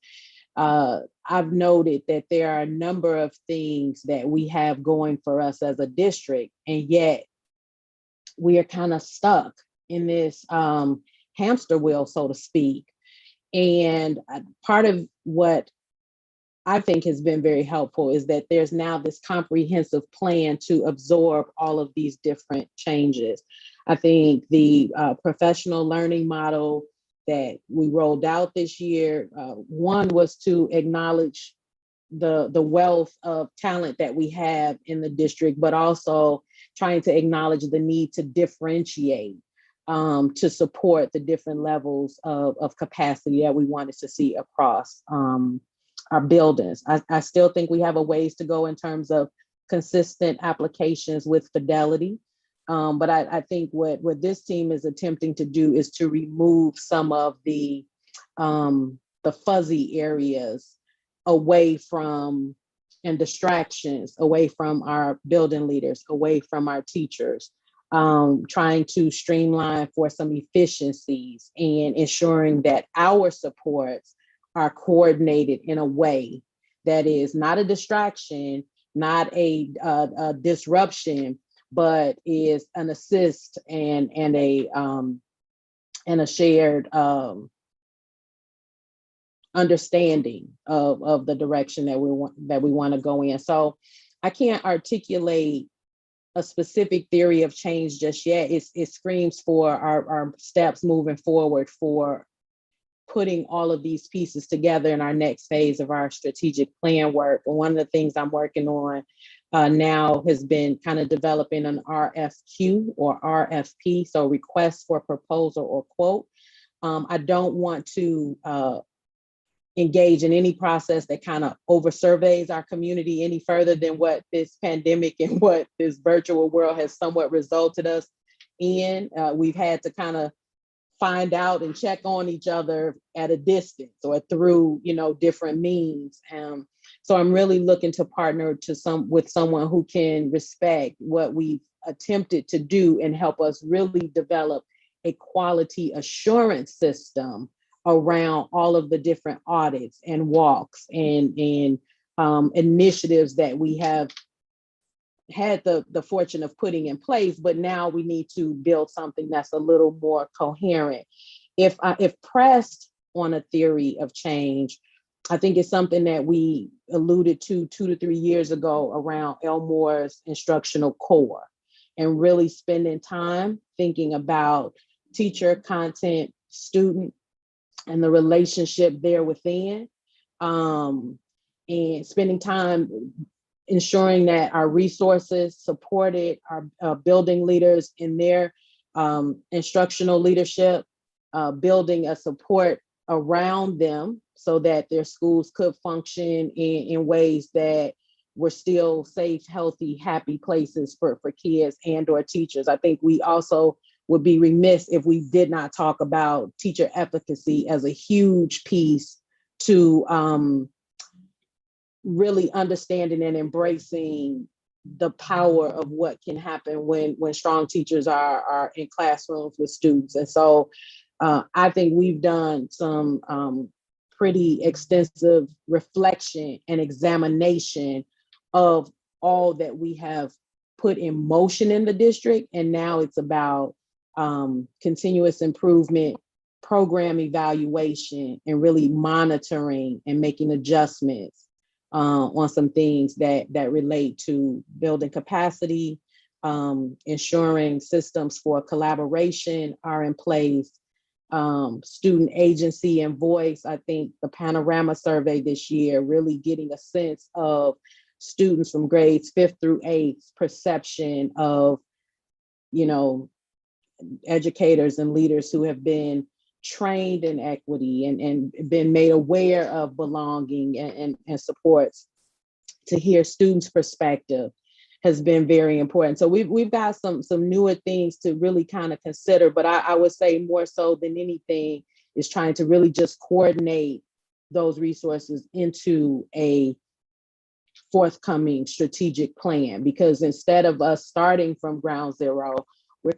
I've noted that there are a number of things that we have going for us as a district, and yet we are kind of stuck in this hamster wheel, so to speak. And part of what I think has been very helpful is that there's now this comprehensive plan to absorb all of these different changes. I think the professional learning model that we rolled out this year, one was to acknowledge the wealth of talent that we have in the district, but also trying to acknowledge the need to differentiate to support the different levels of capacity that we wanted to see across our buildings. I still think we have a ways to go in terms of consistent applications with fidelity. But I think what this team is attempting to do is to remove some of the fuzzy areas away from, and distractions away from our building leaders, away from our teachers, trying to streamline for some efficiencies and ensuring that our supports are coordinated in a way that is not a distraction, not a disruption, but is an assist and a shared understanding of the direction that we want to go in. So I can't articulate a specific theory of change just yet. It screams for our steps moving forward for putting all of these pieces together in our next phase of our strategic plan work. And one of the things I'm working on now has been kind of developing an RFQ or RFP, so request for proposal or quote. I don't want to engage in any process that kind of over surveys our community any further than what this pandemic and what this virtual world has somewhat resulted us in. We've had to kind of find out and check on each other at a distance or through, different means. So I'm really looking to partner with someone who can respect what we've attempted to do and help us really develop a quality assurance system around all of the different audits and walks and initiatives that we have had the fortune of putting in place, but now we need to build something that's a little more coherent. If pressed on a theory of change, I think it's something that we alluded to 2 to 3 years ago around Elmore's instructional core. and really spending time thinking about teacher, content, student, and the relationship there within, and spending time ensuring that our resources supported our building leaders in their instructional leadership, building a support around them so that their schools could function in ways that were still safe, healthy, happy places for kids and or teachers. I think we also would be remiss if we did not talk about teacher efficacy as a huge piece to really understanding and embracing the power of what can happen when strong teachers are in classrooms with students. And so I think we've done some pretty extensive reflection and examination of all that we have put in motion in the district. And now it's about continuous improvement, program evaluation, and really monitoring and making adjustments on some things that relate to building capacity, ensuring systems for collaboration are in place, student agency and voice. I think the Panorama survey this year really getting a sense of students from grades 5th through 8th perception of, you know, educators and leaders who have been trained in equity and been made aware of belonging and supports. To hear students' perspective has been very important. So we've got some newer things to really kind of consider, but I would say more so than anything is trying to really just coordinate those resources into a forthcoming strategic plan, because instead of us starting from ground zero, we're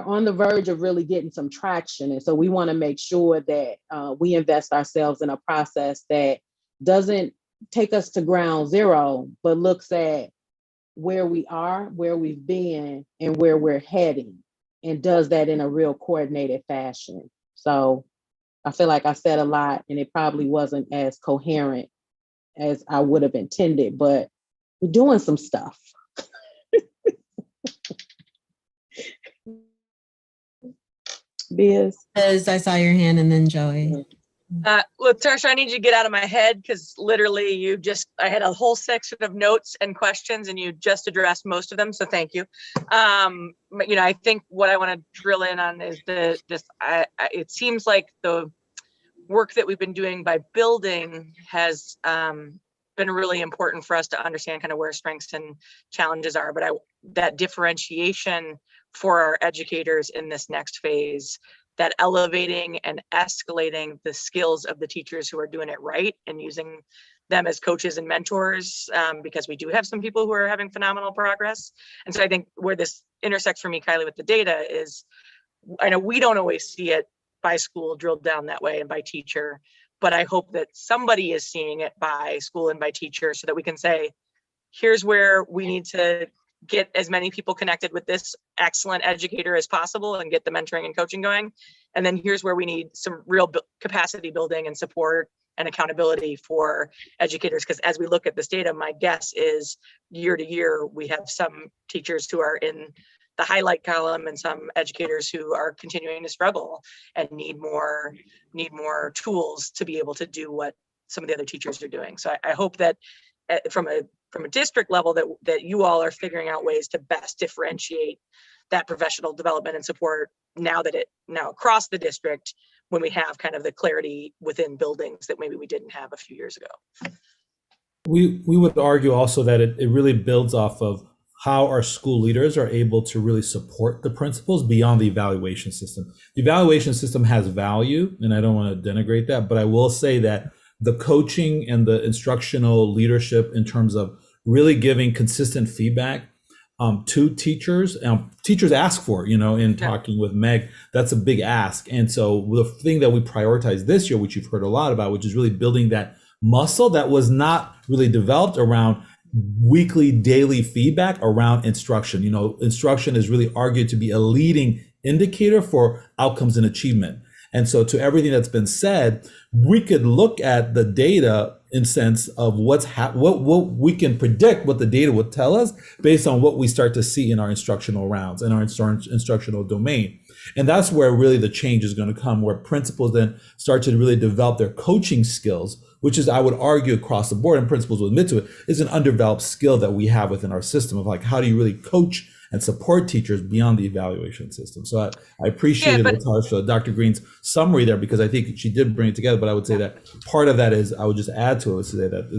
on the verge of really getting some traction. And so we want to make sure that we invest ourselves in a process that doesn't take us to ground zero, but looks at where we are, where we've been, and where we're heading, and does that in a real coordinated fashion. So I feel like I said a lot and it probably wasn't as coherent as I would have intended, but we're doing some stuff. Biz, I saw your hand, and then Joey. Look, Tarsha, I need you to get out of my head, because literally I had a whole section of notes and questions and you just addressed most of them. So thank you. But, you know, I think what I want to drill in on is it seems like the work that we've been doing by building has been really important for us to understand kind of where strengths and challenges are. But that differentiation for our educators in this next phase, that elevating and escalating the skills of the teachers who are doing it right and using them as coaches and mentors, because we do have some people who are having phenomenal progress. And so I think where this intersects for me, Kylie, with the data is, I know we don't always see it by school drilled down that way and by teacher, but I hope that somebody is seeing it by school and by teacher, so that we can say, here's where we need to get as many people connected with this excellent educator as possible and get the mentoring and coaching going. And then here's where we need some real capacity building and support and accountability for educators. Because as we look at this data, my guess is year to year, we have some teachers who are in the highlight column and some educators who are continuing to struggle and need more tools to be able to do what some of the other teachers are doing. So I hope that from a district level that you all are figuring out ways to best differentiate that professional development and support now across the district, when we have kind of the clarity within buildings that maybe we didn't have a few years ago. We would argue also that it really builds off of how our school leaders are able to really support the principals beyond the evaluation system. The evaluation system has value, and I don't want to denigrate that, but I will say that the coaching and the instructional leadership in terms of really giving consistent feedback to teachers. Teachers ask for, in talking with Meg, that's a big ask. And so the thing that we prioritize this year, which you've heard a lot about, which is really building that muscle that was not really developed around weekly, daily feedback around instruction. Instruction is really argued to be a leading indicator for outcomes and achievement. And so to everything that's been said, we could look at the data in sense of what we can predict what the data would tell us based on what we start to see in our instructional rounds, in our instructional domain. And that's where really the change is going to come, where principals then start to really develop their coaching skills, which is, I would argue, across the board, and principals will admit to it, is an undeveloped skill that we have within our system of like, how do you really coach and support teachers beyond the evaluation system. So I appreciated Latasha, Dr. Green's summary there, because I think she did bring it together. But I would say that part of that is, I would just add to it, to say that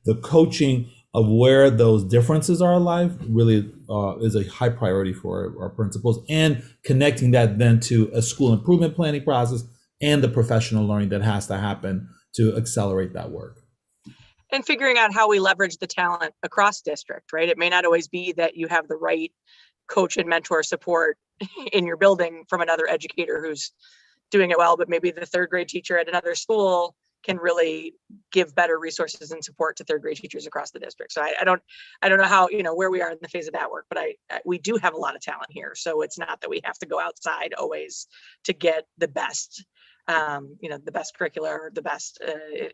the coaching of where those differences are alive really is a high priority for our principals, and connecting that then to a school improvement planning process and the professional learning that has to happen to accelerate that work. And figuring out how we leverage the talent across district, right? It may not always be that you have the right coach and mentor support in your building from another educator who's doing it well, but maybe the third grade teacher at another school can really give better resources and support to third grade teachers across the district. So I don't know how, where we are in the phase of that work, but we do have a lot of talent here. So it's not that we have to go outside always to get the best, the best curricula or the best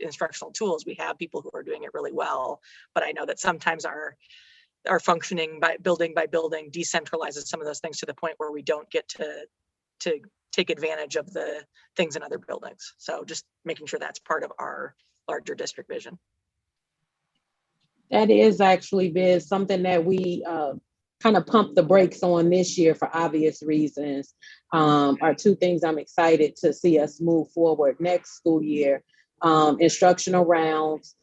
instructional tools. We have people who are doing it really well, but I know that sometimes our functioning by building decentralizes some of those things to the point where we don't get to take advantage of the things in other buildings. So just making sure that's part of our larger district vision. That is actually, Biz, something that we kind of pumped the brakes on this year for obvious reasons. Are two things I'm excited to see us move forward next school year. Instructional rounds,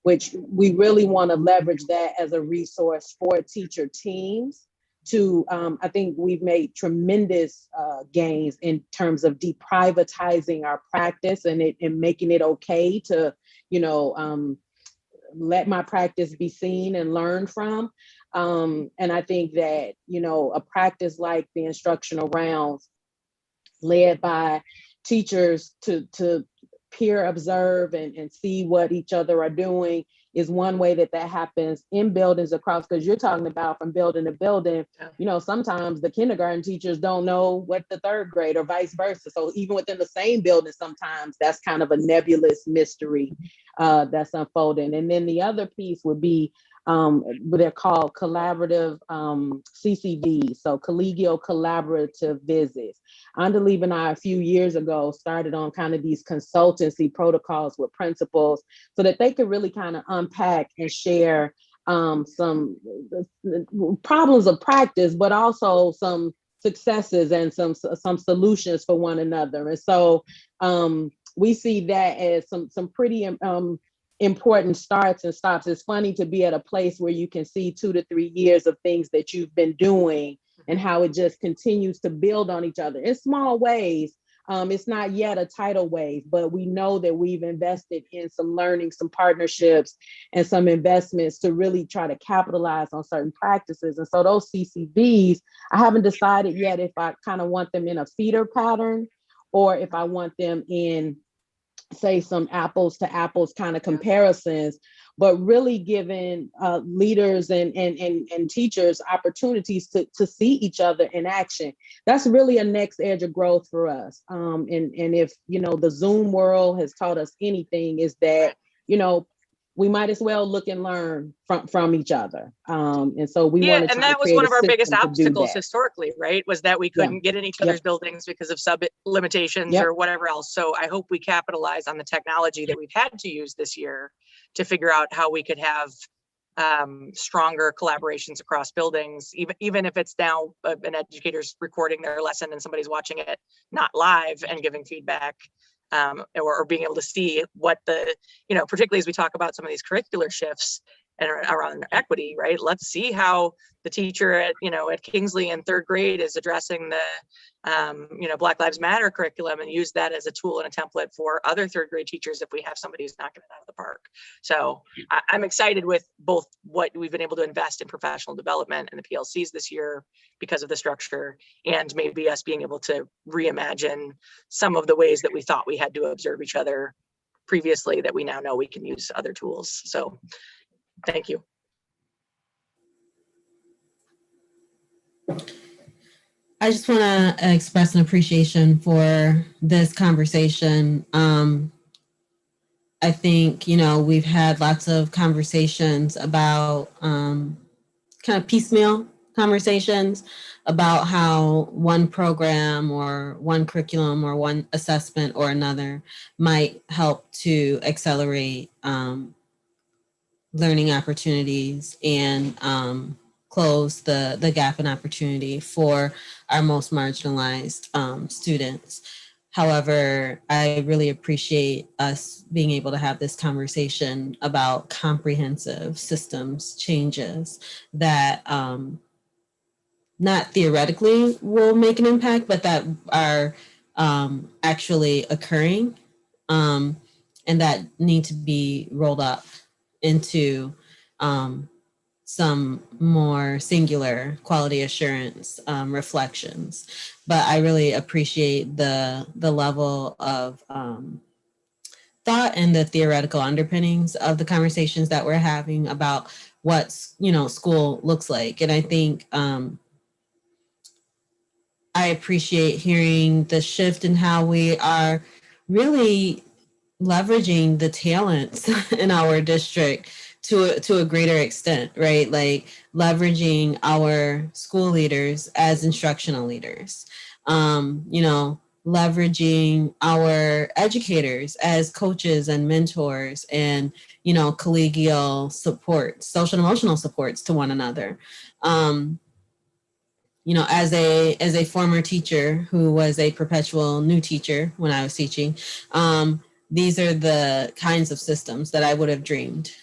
which we really want to leverage that as a resource for teacher teams. I think we've made tremendous gains in terms of deprivatizing our practice and making it okay to, let my practice be seen and learned from. And I think that, a practice like the instructional rounds led by teachers to peer observe and see what each other are doing is one way that happens in buildings across, because you're talking about from building to building. Sometimes the kindergarten teachers don't know what the third grade or vice versa. So even within the same building, sometimes that's kind of a nebulous mystery that's unfolding. And then the other piece would be what they're called collaborative CCVs, so collegial collaborative visits. Andaleeb and I a few years ago started on kind of these consultancy protocols with principals so that they could really kind of unpack and share some problems of practice, but also some successes and some solutions for one another. And so we see that as some pretty important starts and stops. It's funny to be at a place where you can see 2 to 3 years of things that you've been doing and how it just continues to build on each other in small ways. It's not yet a tidal wave, but we know that we've invested in some learning, some partnerships, and some investments to really try to capitalize on certain practices. And so those CCVs, I haven't decided yet if I kind of want them in a feeder pattern or if I want them in, say, some apples to apples kind of comparisons, but really giving leaders and teachers opportunities to see each other in action. That's really a next edge of growth for us. And if, the Zoom world has taught us anything, is that, we might as well look and learn from each other. And so we want to. And that was one of our biggest obstacles historically, right? Was that we couldn't get in each other's buildings because of sub limitations or whatever else. So I hope we capitalize on the technology that we've had to use this year to figure out how we could have stronger collaborations across buildings, even if it's now an educator's recording their lesson and somebody's watching it not live and giving feedback. Or being able to see what particularly as we talk about some of these curricular shifts and around equity, right? Let's see how the teacher at Kingsley in third grade is addressing the, Black Lives Matter curriculum and use that as a tool and a template for other third grade teachers if we have somebody who's knocking it out of the park. So I'm excited with both what we've been able to invest in professional development and the PLCs this year because of the structure, and maybe us being able to reimagine some of the ways that we thought we had to observe each other previously that we now know we can use other tools. So thank you. I just want to express an appreciation for this conversation. I think, we've had lots of conversations about kind of piecemeal conversations about how one program or one curriculum or one assessment or another might help to accelerate learning opportunities and close the gap in opportunity for our most marginalized students. However, I really appreciate us being able to have this conversation about comprehensive systems changes that not theoretically will make an impact, but that are actually occurring and that need to be rolled up into some more singular quality assurance reflections. But I really appreciate the level of thought and the theoretical underpinnings of the conversations that we're having about what school looks like. And I think I appreciate hearing the shift in how we are really leveraging the talents in our district to a greater extent, right? Like leveraging our school leaders as instructional leaders, leveraging our educators as coaches and mentors and, collegial support, social and emotional supports to one another. As a former teacher who was a perpetual new teacher when I was teaching, these are the kinds of systems that I would have dreamed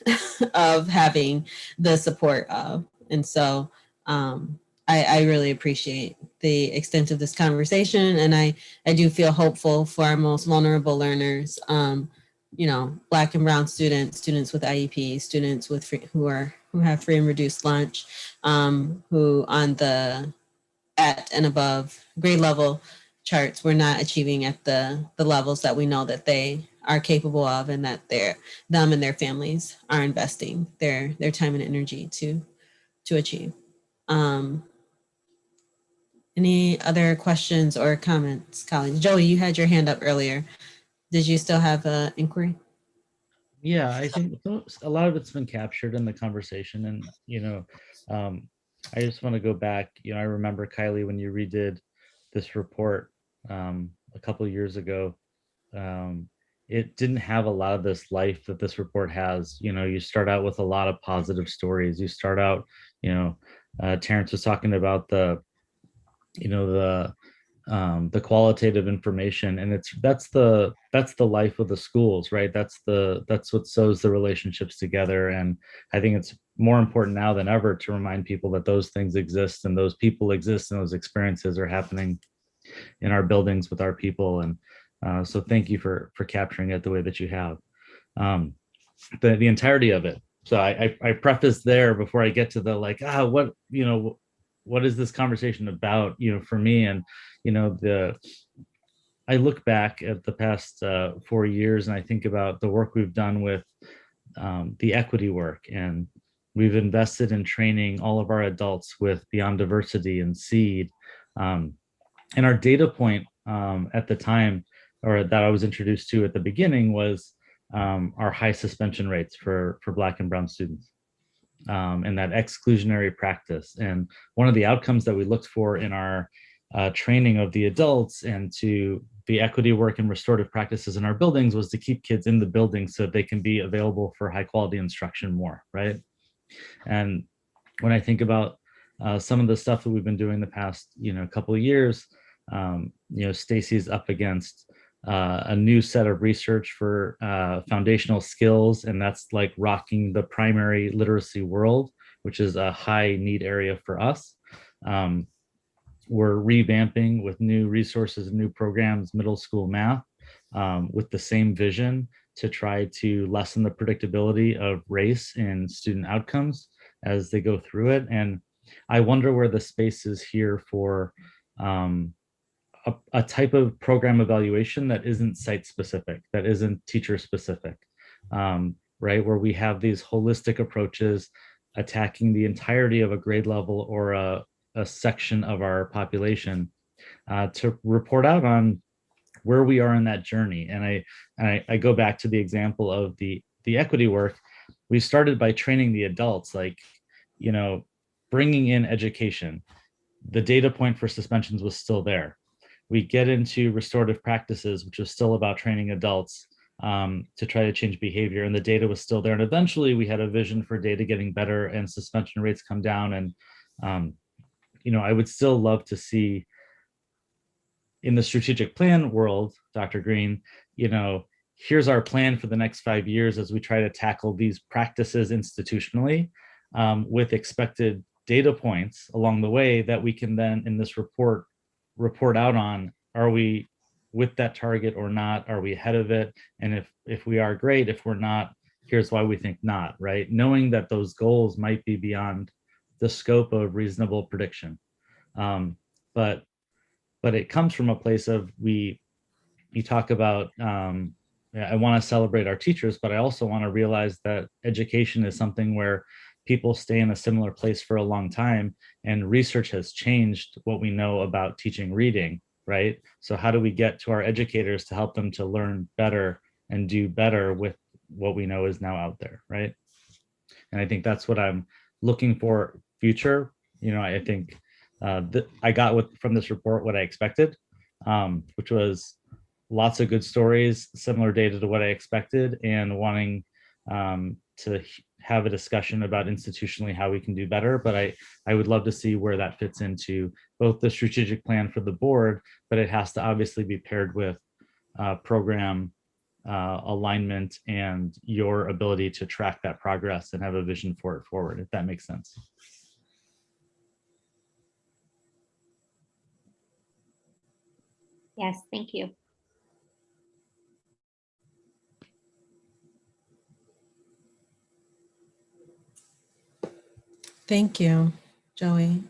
of having the support of. And so I really appreciate the extent of this conversation. And I do feel hopeful for our most vulnerable learners, Black and Brown students with IEPs, students who have free and reduced lunch, who on the at and above grade level charts we're not achieving at the levels that we know that they are capable of, and that them and their families are investing their time and energy to achieve. Any other questions or comments, colleagues? Joey, you had your hand up earlier. Did you still have an inquiry? Yeah, I think a lot of it's been captured in the conversation, and I just want to go back. I remember, Kylie, when you redid this report a couple of years ago, it didn't have a lot of this life that this report has. You start out with a lot of positive stories. You start out, Terrence was talking about the qualitative information, and that's the life of the schools, right? That's what sews the relationships together. And I think it's more important now than ever to remind people that those things exist, and those people exist, and those experiences are happening in our buildings with our people. And so thank you for capturing it the way that you have, the entirety of it. So I preface there before I get to the what is this conversation about, for me. And I look back at the past 4 years, and I think about the work we've done with the equity work, and we've invested in training all of our adults with Beyond Diversity and SEED. And our data point at the time, or that I was introduced to at the beginning, was our high suspension rates for Black and Brown students. And that exclusionary practice. And one of the outcomes that we looked for in our training of the adults and to the equity work and restorative practices in our buildings was to keep kids in the building so that they can be available for high quality instruction more, right? And when I think about some of the stuff that we've been doing the past, couple of years, Stacy's up against a new set of research for foundational skills, and that's like rocking the primary literacy world, which is a high need area for us. We're revamping with new resources and new programs, middle school math, with the same vision to try to lessen the predictability of race in student outcomes as they go through it. And I wonder where the space is here for a type of program evaluation that isn't site specific, that isn't teacher specific, right? Where we have these holistic approaches attacking the entirety of a grade level or a section of our population, to report out on where we are in that journey. And I go back to the example of the equity work. We started by training the adults, like, you know, bringing in education. The data point for suspensions was still there. We get into restorative practices, which was still about training adults to try to change behavior, and the data was still there. And eventually we had a vision for data getting better and suspension rates come down. And you know, I would still love to see in the strategic plan world, Dr. Green, you know, here's our plan for the next 5 years as we try to tackle these practices institutionally, with expected data points along the way that we can then in this report out on. Are we with that target or not? Are we ahead of it? And if we are, great. If we're not, here's why we think not, right? Knowing that those goals might be beyond the scope of reasonable prediction. But it comes from a place of you talk about, I want to celebrate our teachers, but I also want to realize that education is something where people stay in a similar place for a long time, and research has changed what we know about teaching reading, right? So how do we get to our educators to help them to learn better and do better with what we know is now out there, right? And I think that's what I'm looking for future. You know, I think I got from this report what I expected, which was lots of good stories, similar data to what I expected, and wanting to have a discussion about institutionally how we can do better. But I would love to see where that fits into both the strategic plan for the board, but it has to obviously be paired with program alignment and your ability to track that progress and have a vision for it forward, if that makes sense. Yes, thank you. Thank you, Joey.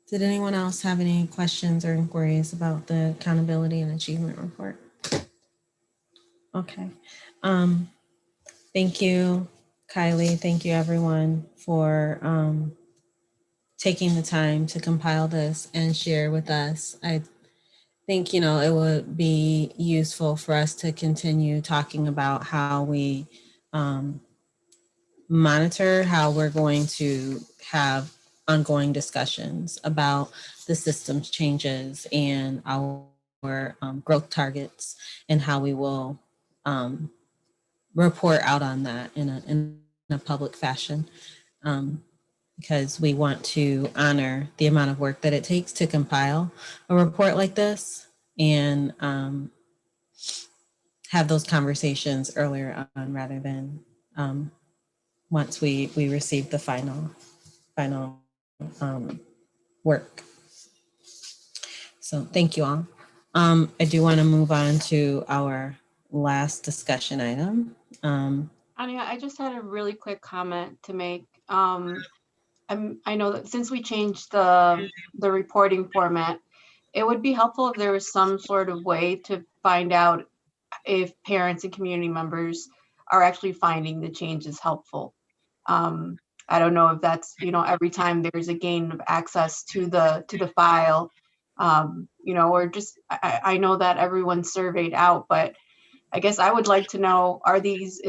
Did anyone else have any questions or inquiries about the accountability and achievement report? Okay. Thank you, Kylie. Thank you, everyone, for taking the time to compile this and share with us. I think, you know, it would be useful for us to continue talking about how we monitor, how we're going to have ongoing discussions about the systems changes and our growth targets, and how we will report out on that in a public fashion, because we want to honor the amount of work that it takes to compile a report like this, and have those conversations earlier on rather than once we receive the final work. So thank you all. I do want to move on to our last discussion item. Anya, I just had a really quick comment to make. I know that since we changed the reporting format, it would be helpful if there was some sort of way to find out if parents and community members are actually finding the changes helpful. I don't know if that's, you know, every time there's a gain of access to the file, you know, or just, I know that everyone's surveyed out, but I guess I would like to know, are these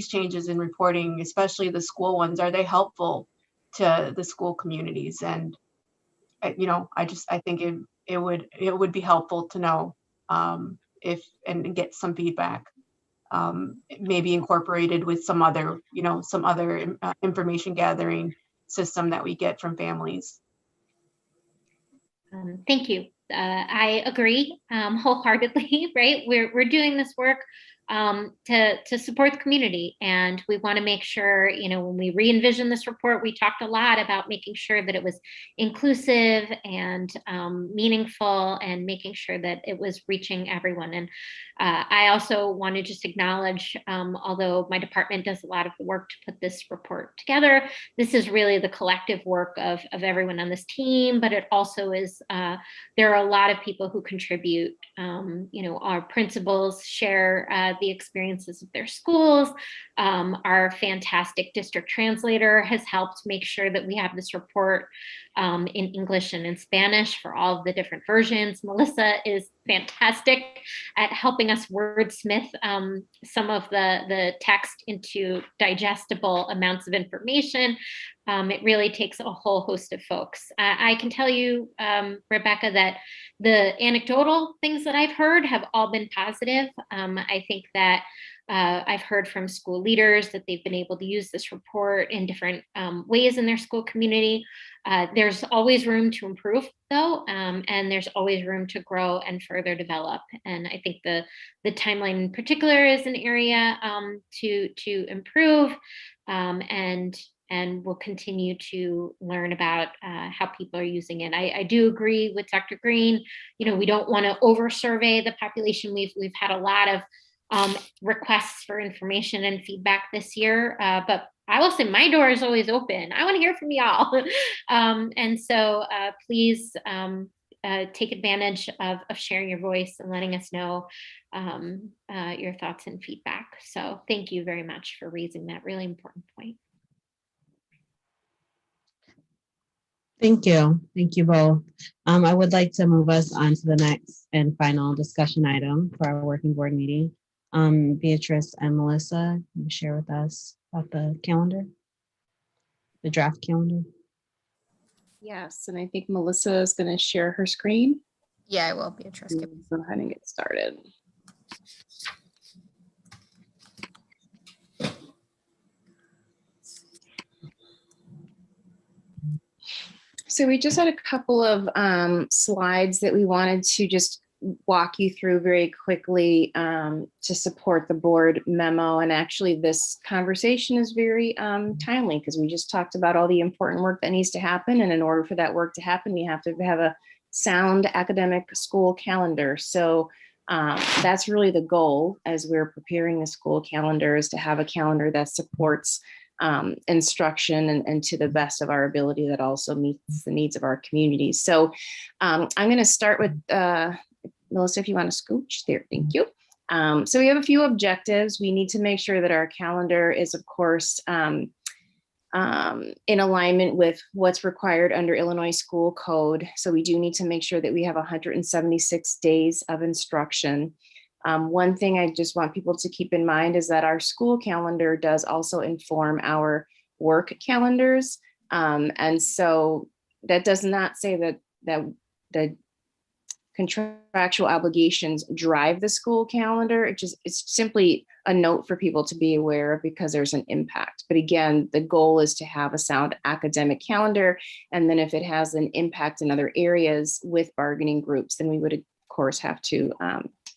changes in reporting, especially the school ones, are they helpful to the school communities? And, you know, I think it would be helpful to know and get some feedback, maybe incorporated with some other information gathering system that we get from families. Thank you. I agree wholeheartedly, right? We're doing this work to support the community, and we want to make sure, you know, when we re-envision this report, we talked a lot about making sure that it was inclusive and meaningful, and making sure that it was reaching everyone. And I also want to just acknowledge, although my department does a lot of the work to put this report together, this is really the collective work of everyone on this team, but it also is, there are a lot of people who contribute. You know, our principals share the experiences of their schools. Our fantastic district translator has helped make sure that we have this report in English and in Spanish for all of the different versions. Melissa is fantastic at helping us wordsmith some of the text into digestible amounts of information. It really takes a whole host of folks. I can tell you, Rebecca, that the anecdotal things that I've heard have all been positive. I think that I've heard from school leaders that they've been able to use this report in different ways in their school community. There's always room to improve, though, and there's always room to grow and further develop. And I think the timeline in particular is an area to improve, and we'll continue to learn about how people are using it. I do agree with Dr. Green. You know, we don't want to over-survey the population. We've had a lot of requests for information and feedback this year, but I will say my door is always open. I want to hear from y'all. And so please take advantage of sharing your voice and letting us know your thoughts and feedback. So thank you very much for raising that really important point. Thank you. Thank you both. I would like to move us on to the next and final discussion item for our working board meeting. Beatrice and Melissa, can you share with us about the calendar, the draft calendar? Yes, and I think Melissa is going to share her screen. Yeah, I will, Beatrice. Go ahead and get started. So we just had a couple of slides that we wanted to just walk you through very quickly to support the board memo. And actually this conversation is very timely because we just talked about all the important work that needs to happen. And in order for that work to happen, we have to have a sound academic school calendar. So that's really the goal as we're preparing the school calendar, is to have a calendar that supports instruction and to the best of our ability that also meets the needs of our community. So I'm going to start with Melissa, if you want to scooch there, thank you. So we have a few objectives. We need to make sure that our calendar is, of course, in alignment with what's required under Illinois School Code. So we do need to make sure that we have 176 days of instruction. One thing I just want people to keep in mind is that our school calendar does also inform our work calendars. And so that does not say that the contractual obligations drive the school calendar. It's simply a note for people to be aware of because there's an impact. But again, the goal is to have a sound academic calendar. And then if it has an impact in other areas with bargaining groups, then we would of course have to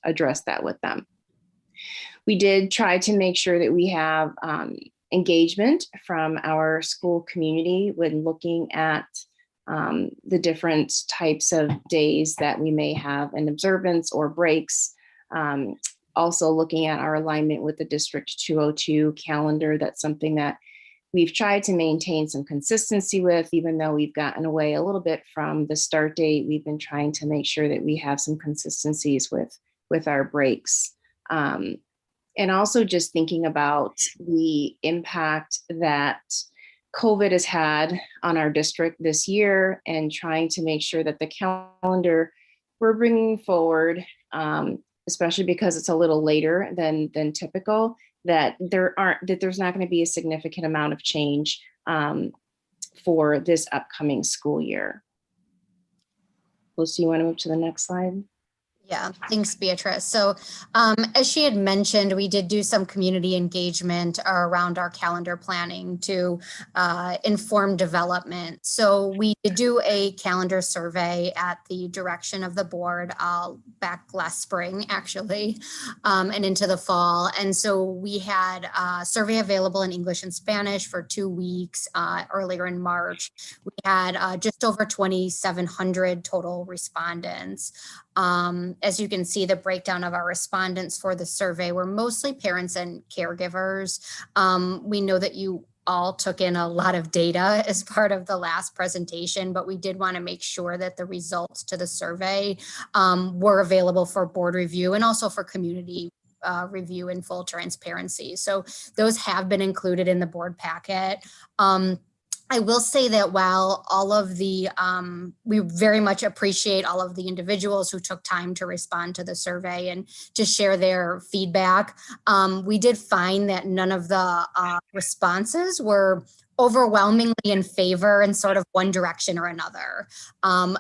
address that with them. We did try to make sure that we have engagement from our school community when looking at the different types of days that we may have an observance or breaks. Also looking at our alignment with the District 202 calendar. That's something that we've tried to maintain some consistency with, even though we've gotten away a little bit from the start date. We've been trying to make sure that we have some consistencies with our breaks. And also just thinking about the impact that COVID has had on our district this year and trying to make sure that the calendar we're bringing forward, especially because it's a little later than typical, that there's not going to be a significant amount of change for this upcoming school year. Lucy, you want to move to the next slide? Yeah, thanks, Beatrice. So as she had mentioned, we did do some community engagement around our calendar planning to inform development. So we did do a calendar survey at the direction of the board back last spring, actually, and into the fall. And so we had a survey available in English and Spanish for 2 weeks earlier in March. We had just over 2,700 total respondents. As you can see, the breakdown of our respondents for the survey were mostly parents and caregivers. We know that you all took in a lot of data as part of the last presentation, but we did want to make sure that the results to the survey were available for board review and also for community review in full transparency. So those have been included in the board packet. I will say that while all of the, we very much appreciate all of the individuals who took time to respond to the survey and to share their feedback, we did find that none of the responses were overwhelmingly in favor in sort of one direction or another,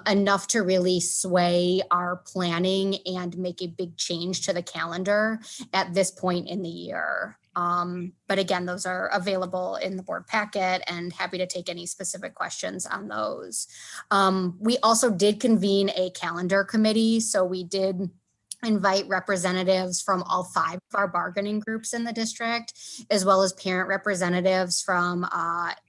enough to really sway our planning and make a big change to the calendar at this point in the year. But again, those are available in the board packet and happy to take any specific questions on those. We also did convene a calendar committee. So we did invite representatives from all 5 of our bargaining groups in the district, as well as parent representatives from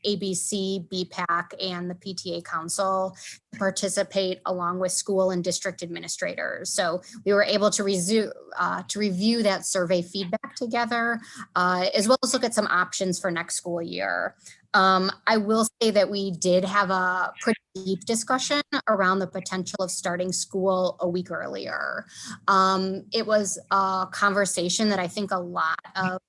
ABC, BPAC, and the PTA Council to participate along with school and district administrators. So we were able to review that survey feedback together, as well as look at some options for next school year. I will say that we did have a pretty deep discussion around the potential of starting school a week earlier. It was a conversation that I think a lot of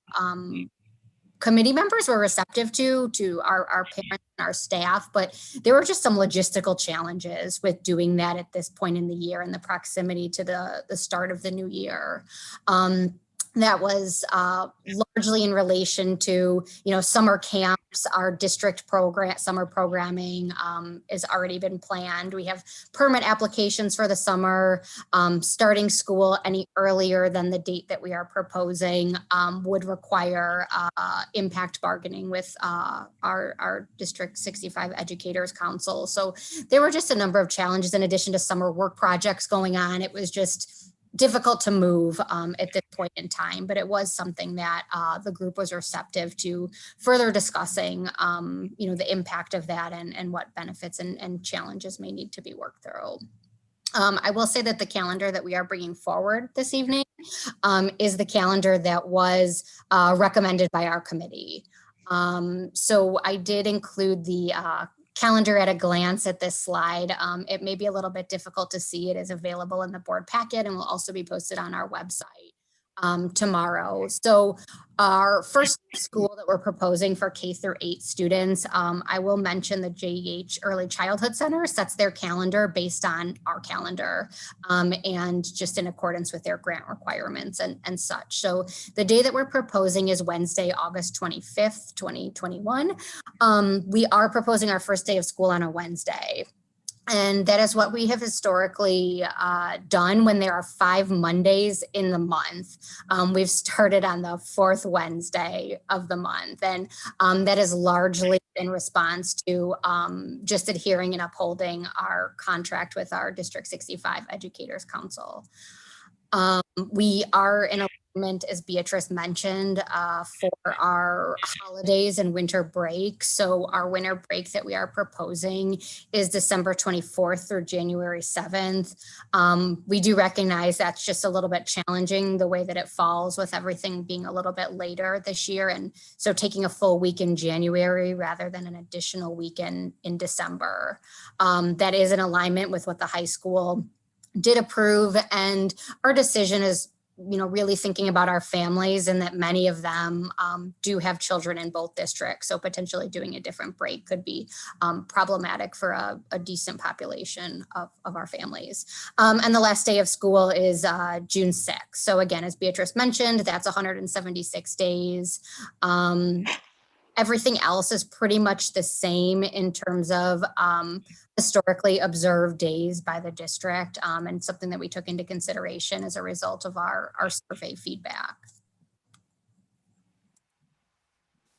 committee members were receptive to our parents and our staff, but there were just some logistical challenges with doing that at this point in the year and the proximity to the start of the new year. That was largely in relation to, summer camps, our district program, summer programming has already been planned. We have permit applications for the summer. Starting school any earlier than the date that we are proposing would require impact bargaining with our District 65 Educators Council. So there were just a number of challenges in addition to summer work projects going on. It was just difficult to move at this point in time, but it was something that the group was receptive to further discussing, the impact of that and what benefits and challenges may need to be worked through. I will say that the calendar that we are bringing forward this evening is the calendar that was recommended by our committee. So I did include the calendar at a glance at this slide. It may be a little bit difficult to see. It is available in the board packet and will also be posted on our website tomorrow. So our first school that we're proposing for K-8 students, I will mention the JEH Early Childhood Center sets their calendar based on our calendar and just in accordance with their grant requirements and such. So the day that we're proposing is Wednesday, August 25th, 2021. We are proposing our first day of school on a Wednesday. And that is what we have historically done when there are 5 Mondays in the month. We've started on the 4th Wednesday of the month. And that is largely in response to just adhering and upholding our contract with our District 65 Educators Council. We are in alignment, as Beatrice mentioned, for our holidays and winter break. So our winter break that we are proposing is December 24th through January 7th. We do recognize that's just a little bit challenging the way that it falls with everything being a little bit later this year. And so taking a full week in January rather than an additional weekend in December. That is in alignment with what the high school did approve, and our decision is, really thinking about our families and that many of them do have children in both districts. So potentially doing a different break could be problematic for a decent population of our families. And the last day of school is June 6th. So again, as Beatrice mentioned, that's 176 days. Everything else is pretty much the same in terms of historically observed days by the district and something that we took into consideration as a result of our survey feedback.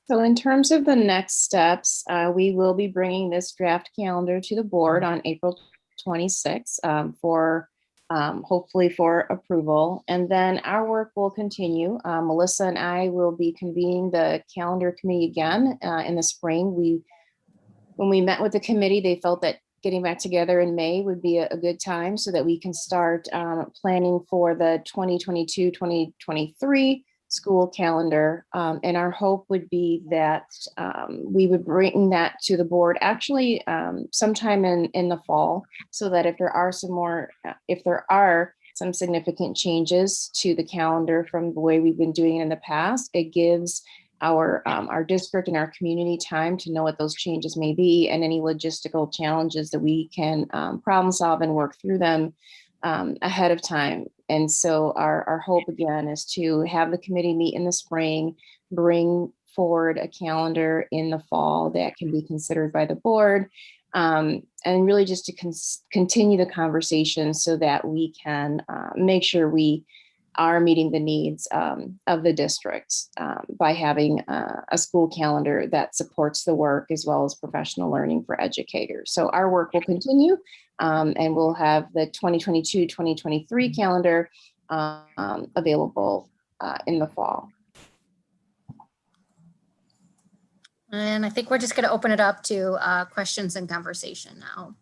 So in terms of the next steps, we will be bringing this draft calendar to the board on April 26th for hopefully for approval. And then our work will continue. Melissa and I will be convening the calendar committee again in the spring. When we met with the committee, they felt that getting back together in May would be a good time so that we can start planning for the 2022-2023 school calendar. And our hope would be that we would bring that to the board actually sometime in the fall, so that if there are some significant changes to the calendar from the way we've been doing it in the past, it gives our district and our community time to know what those changes may be and any logistical challenges that we can problem solve and work through them ahead of time. And so our hope again is to have the committee meet in the spring, bring forward a calendar in the fall that can be considered by the board, and really just to continue the conversation so that we can make sure we are meeting the needs of the district by having a school calendar that supports the work as well as professional learning for educators. So our work will continue, and we'll have the 2022-2023 calendar available in the fall. And I think we're just going to open it up to questions and conversation now.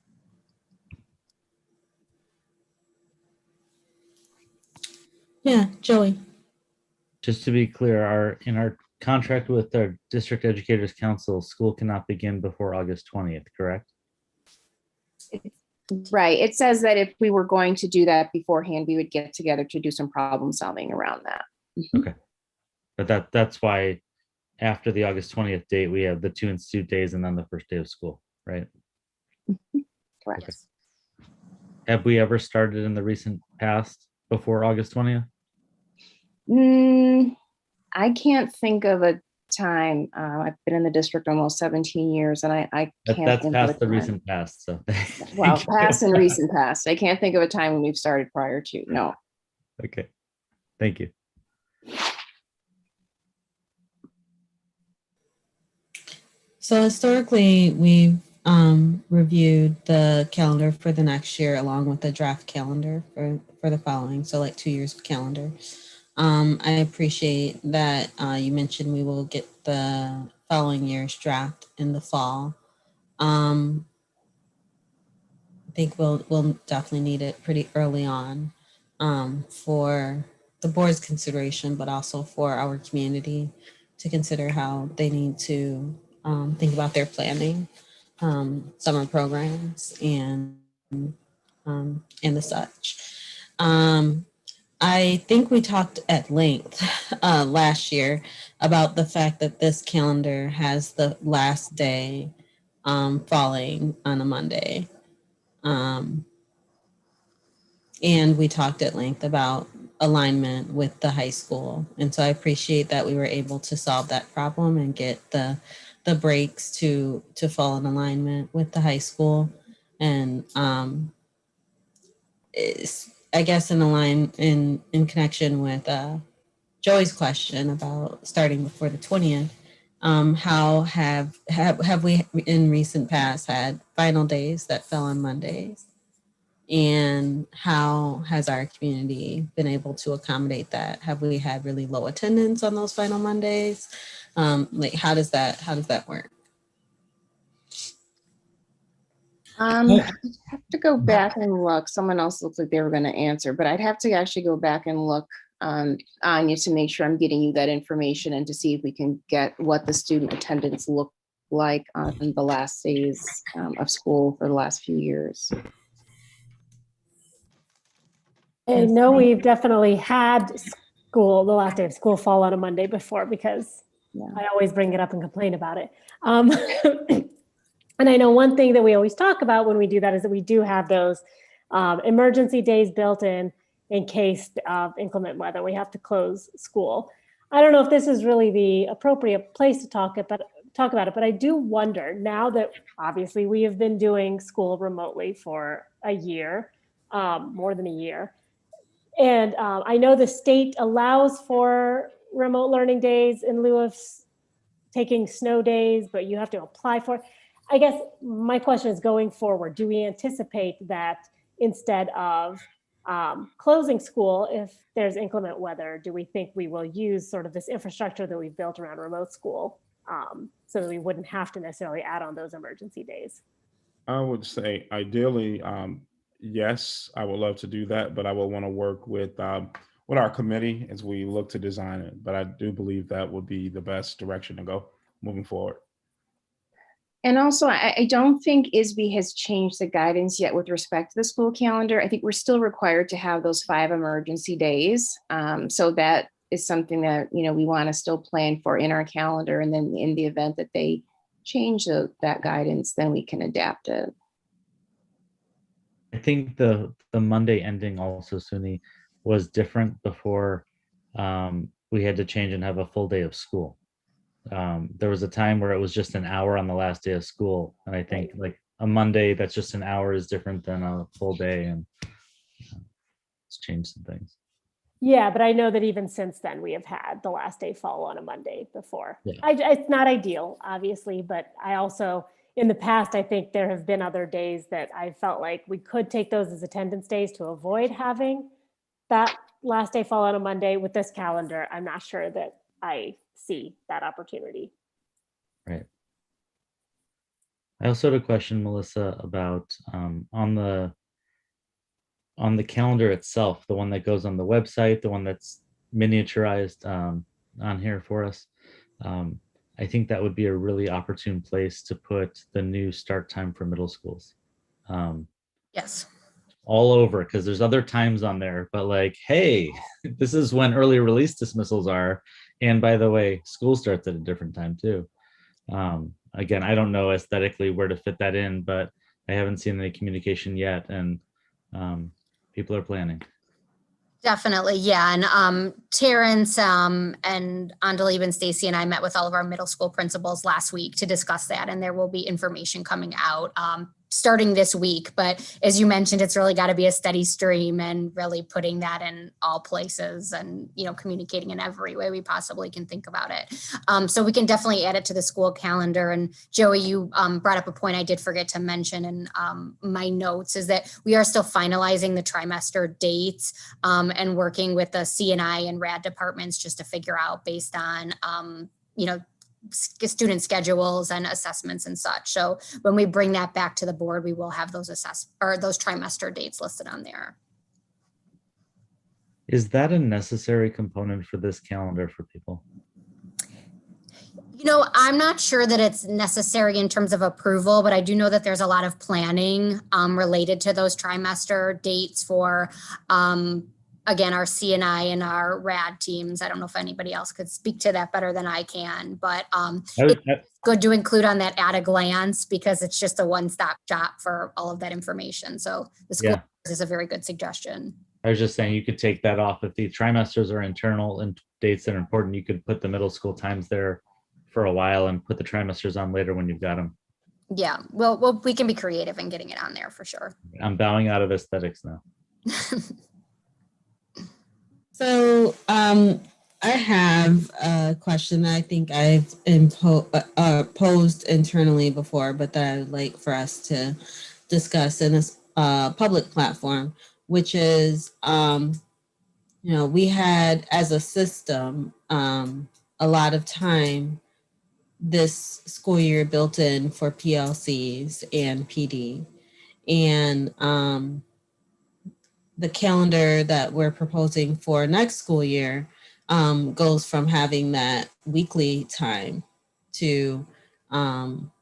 Yeah, Joey. Just to be clear, in our contract with our District Educators Council, school cannot begin before August 20th, correct? Right. It says that if we were going to do that beforehand, we would get together to do some problem solving around that. Okay. But that's why after the August 20th date, we have the 2 institute days and then the first day of school, right? Correct. Okay. Have we ever started in the recent past before August 20th? I can't think of a time. I've been in the district almost 17 years, and I can't. That's think past of a the time. recent past. So Well, past and recent past. I can't think of a time when we've started prior to. No. Okay. Thank you. So historically, we've reviewed the calendar for the next year along with the draft calendar for the following. So like 2 years of calendar. I appreciate that you mentioned we will get the following year's draft in the fall. I think we'll definitely need it pretty early on for the board's consideration, but also for our community to consider how they need to think about their planning, summer programs, and the such. I think we talked at length last year about the fact that this calendar has the last day falling on a Monday. And we talked at length about alignment with the high school. And so I appreciate that we were able to solve that problem and get the breaks to fall in alignment with the high school. And I guess in connection with Joey's question about starting before the 20th, how have we in recent past had final days that fell on Mondays? And how has our community been able to accommodate that? Have we had really low attendance on those final Mondays? Like how does that work? I'd have to go back and look. Someone else looked like they were going to answer, but I'd have to actually go back and look Anya, to make sure I'm getting you that information and to see if we can get what the student attendance looked like on the last days of school for the last few years. I know we've definitely had school, the last day of school fall on a Monday before, because I always bring it up and complain about it. And I know one thing that we always talk about when we do that is that we do have those emergency days built in case of inclement weather. We have to close school. I don't know if this is really the appropriate place to talk about it, but I do wonder now that obviously we have been doing school remotely for a year, more than a year. And I know the state allows for remote learning days in lieu of taking snow days, but you have to apply for it. I guess my question is going forward, do we anticipate that instead of closing school, if there's inclement weather, do we think we will use sort of this infrastructure that we've built around remote school so that we wouldn't have to necessarily add on those emergency days? I would say ideally, yes, I would love to do that, but I will want to work with our committee as we look to design it. But I do believe that would be the best direction to go moving forward. And also, I don't think ISB has changed the guidance yet with respect to the school calendar. I think we're still required to have those 5 emergency days so that is something that, we want to still plan for in our calendar. And then in the event that they change that guidance, then we can adapt it. I think the Monday ending also, Suni, was different before we had to change and have a full day of school. There was a time where it was just an hour on the last day of school. And I think like a Monday that's just an hour is different than a full day, and it's changed some things. Yeah, but I know that even since then, we have had the last day fall on a Monday before. Yeah. It's not ideal, obviously, but I also, in the past, I think there have been other days that I felt like we could take those as attendance days to avoid having that last day fall on a Monday. With this calendar, I'm not sure that I see that opportunity. Right. I also had a question, Melissa, about on the calendar itself, the one that goes on the website, the one that's miniaturized on here for us. I think that would be a really opportune place to put the new start time for middle schools. Yes. All over, because there's other times on there, but like, hey, this is when early release dismissals are. And by the way, school starts at a different time too. Again, I don't know aesthetically where to fit that in, but I haven't seen any communication yet. And people are planning. Definitely, yeah. And Terrence and Andalib and Stacy and I met with all of our middle school principals last week to discuss that. And there will be information coming out starting this week. But as you mentioned, it's really got to be a steady stream and really putting that in all places and, communicating in every way we possibly can think about it. So we can definitely add it to the school calendar. And Joey, you brought up a point I did forget to mention in my notes is that we are still finalizing the trimester dates and working with the CNI and RAD departments just to figure out based on, student schedules and assessments and such. So when we bring that back to the board, we will have those those trimester dates listed on there. Is that a necessary component for this calendar for people? I'm not sure that it's necessary in terms of approval, but I do know that there's a lot of planning related to those trimester dates for again, our CNI and our RAD teams. I don't know if anybody else could speak to that better than I can, but it's good to include on that at a glance because it's just a one-stop shop for all of that information. So the school is a very good suggestion. I was just saying you could take that off. If the trimesters are internal and dates that are important, you could put the middle school times there for a while and put the trimesters on later when you've got them. Yeah, well, we can be creative in getting it on there for sure. I'm bowing out of aesthetics now. So I have a question that I think I've posed internally before, but that I would like for us to discuss in this public platform, which is, we had as a system a lot of time this school year built in for PLCs and PD. And the calendar that we're proposing for next school year goes from having that weekly time to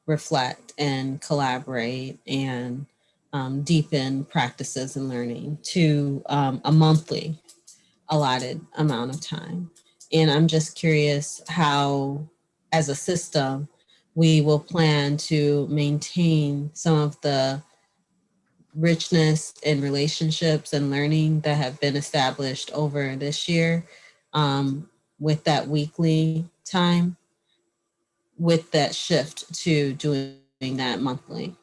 reflect and collaborate and deepen practices and learning to a monthly allotted amount of time. And I'm just curious how, as a system, we will plan to maintain some of the richness in relationships and learning that have been established over this year with that weekly time, with that shift to doing that monthly.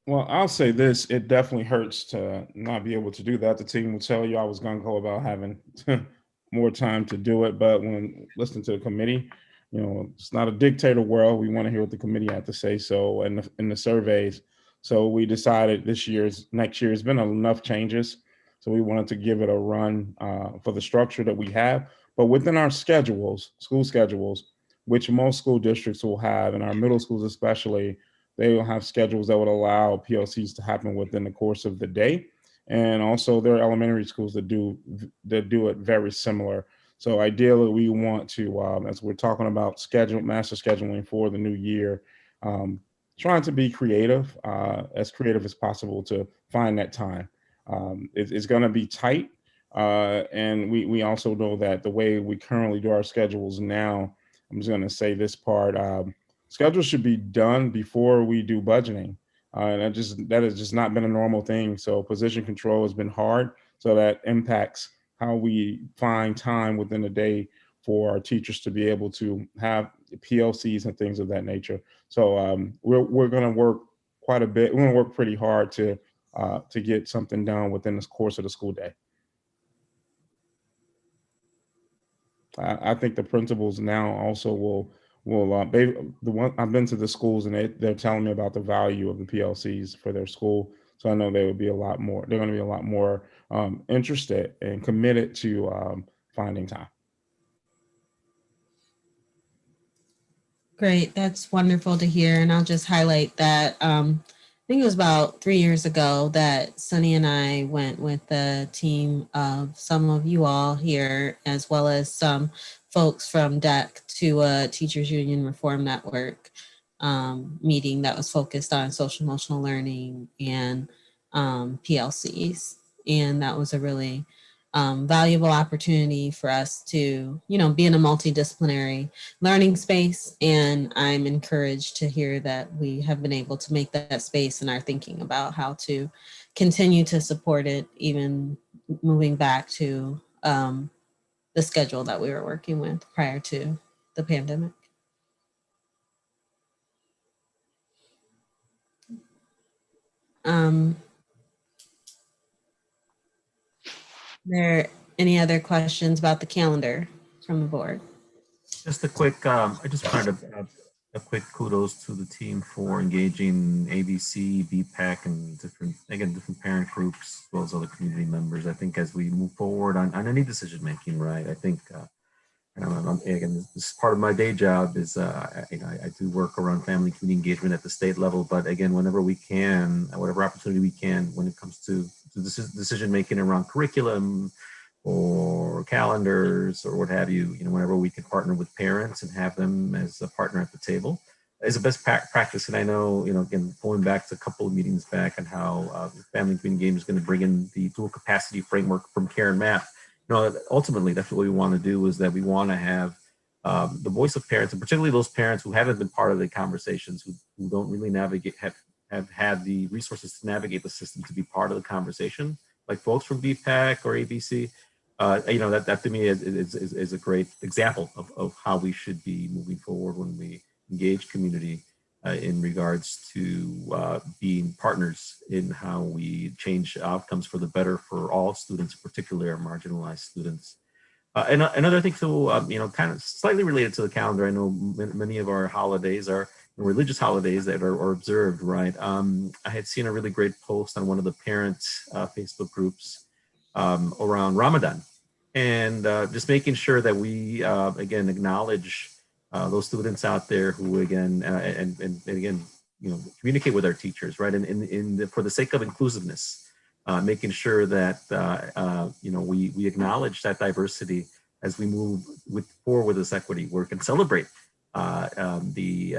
Well, I'll say this, it definitely hurts to not be able to do that. The team will tell you I was gung-ho about having more time to do it, but when listening to the committee, it's not a dictator world. We want to hear what the committee had to say. So in the surveys, so we decided next year has been enough changes. So we wanted to give it a run for the structure that we have, but within our schedules, school schedules, which most school districts will have, and our middle schools especially, they will have schedules that would allow PLCs to happen within the course of the day. And also there are elementary schools that do it very similar. So ideally we want to, as we're talking about master scheduling for the new year, trying to be creative as possible to find that time. It's going to be tight, And we also know that the way we currently do our schedules now, I'm just going to say this part, schedules should be done before we do budgeting. And that has just not been a normal thing. So position control has been hard. So that impacts how we find time within the day for our teachers to be able to have PLCs and things of that nature. So we're going to work quite a bit. We're going to work pretty hard to get something done within the course of the school day. I think the principals now also will I've been to the schools and they're telling me about the value of the PLCs for their school. So I know they would be a lot more. They're going to be a lot more interested and committed to finding time. Great, that's wonderful to hear. And I'll just highlight that I think it was about 3 years ago that Sunny and I went with a team of some of you all here, as well as some folks from DEC, to a Teachers Union Reform Network meeting that was focused on social emotional learning and PLCs. And that was a really valuable opportunity for us to, be in a multidisciplinary learning space. And I'm encouraged to hear that we have been able to make that space and are thinking about how to continue to support it, even moving back to the schedule that we were working with prior to the pandemic. There any other questions about the calendar from the board? Just a quick, I just wanted to a quick kudos to the team for engaging ABC, BPAC, and different parent groups, as well as other community members. I think as we move forward on any decision making, right? I think, again, this is part of my day job is I do work around family community engagement at the state level, but again, whenever we can, whatever opportunity we can, when it comes to decision making around curriculum or calendars or what have you, whenever we can partner with parents and have them as a partner at the table is a best practice. And I know, again, going back to a couple of meetings back and how family community engagement is going to bring in the dual capacity framework from care and math. Ultimately, that's what we want to do, is that we want to have the voice of parents, and particularly those parents who haven't been part of the conversations, who don't really have had the resources to navigate the system to be part of the conversation, like folks from BPAC or ABC. That to me is a great example of how we should be moving forward when we engage community in regards to being partners in how we change outcomes for the better for all students, particularly our marginalized students. And another thing too, kind of slightly related to the calendar, I know many of our holidays are religious holidays that are observed, right? I had seen a really great post on one of the parents' Facebook groups around Ramadan, and just making sure that we again acknowledge those students out there who again and again communicate with our teachers, right? And for the sake of inclusiveness, making sure that we acknowledge that diversity as we move forward with this equity work and celebrate the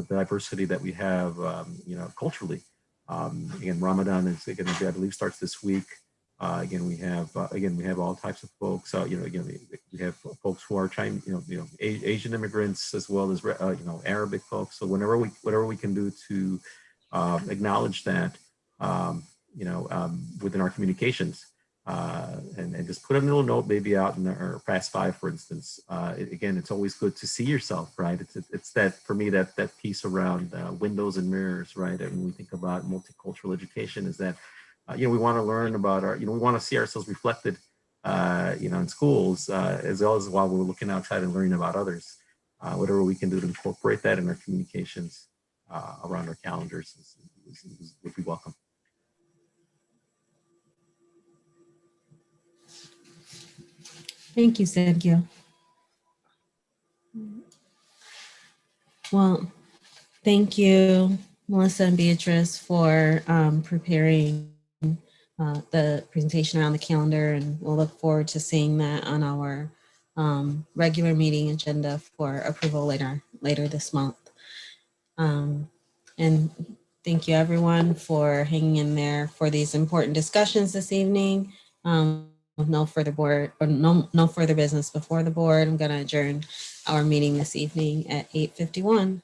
diversity that we have culturally. Again, Ramadan is going to be, I believe, starts this week. Again, we have all types of folks. Again, we have folks who are Chinese, Asian immigrants, as well as Arabic folks. So whatever we can do to acknowledge that, within our communications, and just put a little note maybe out in our Fast Five, for instance. Again, it's always good to see yourself, right? It's that, for me, that piece around windows and mirrors, right? And when we think about multicultural education, is that we want to learn about we want to see ourselves reflected, in schools, as well as while we're looking outside and learning about others. Whatever we can do to incorporate that in our communications around our calendars would be welcome. Thank you, Sergio. Well, thank you, Melissa and Beatrice, for preparing the presentation around the calendar, and we'll look forward to seeing that on our regular meeting agenda for approval later this month. And Thank you everyone for hanging in there for these important discussions this evening. With no further board or no further business before the board, I'm going to adjourn our meeting this evening at 8:51.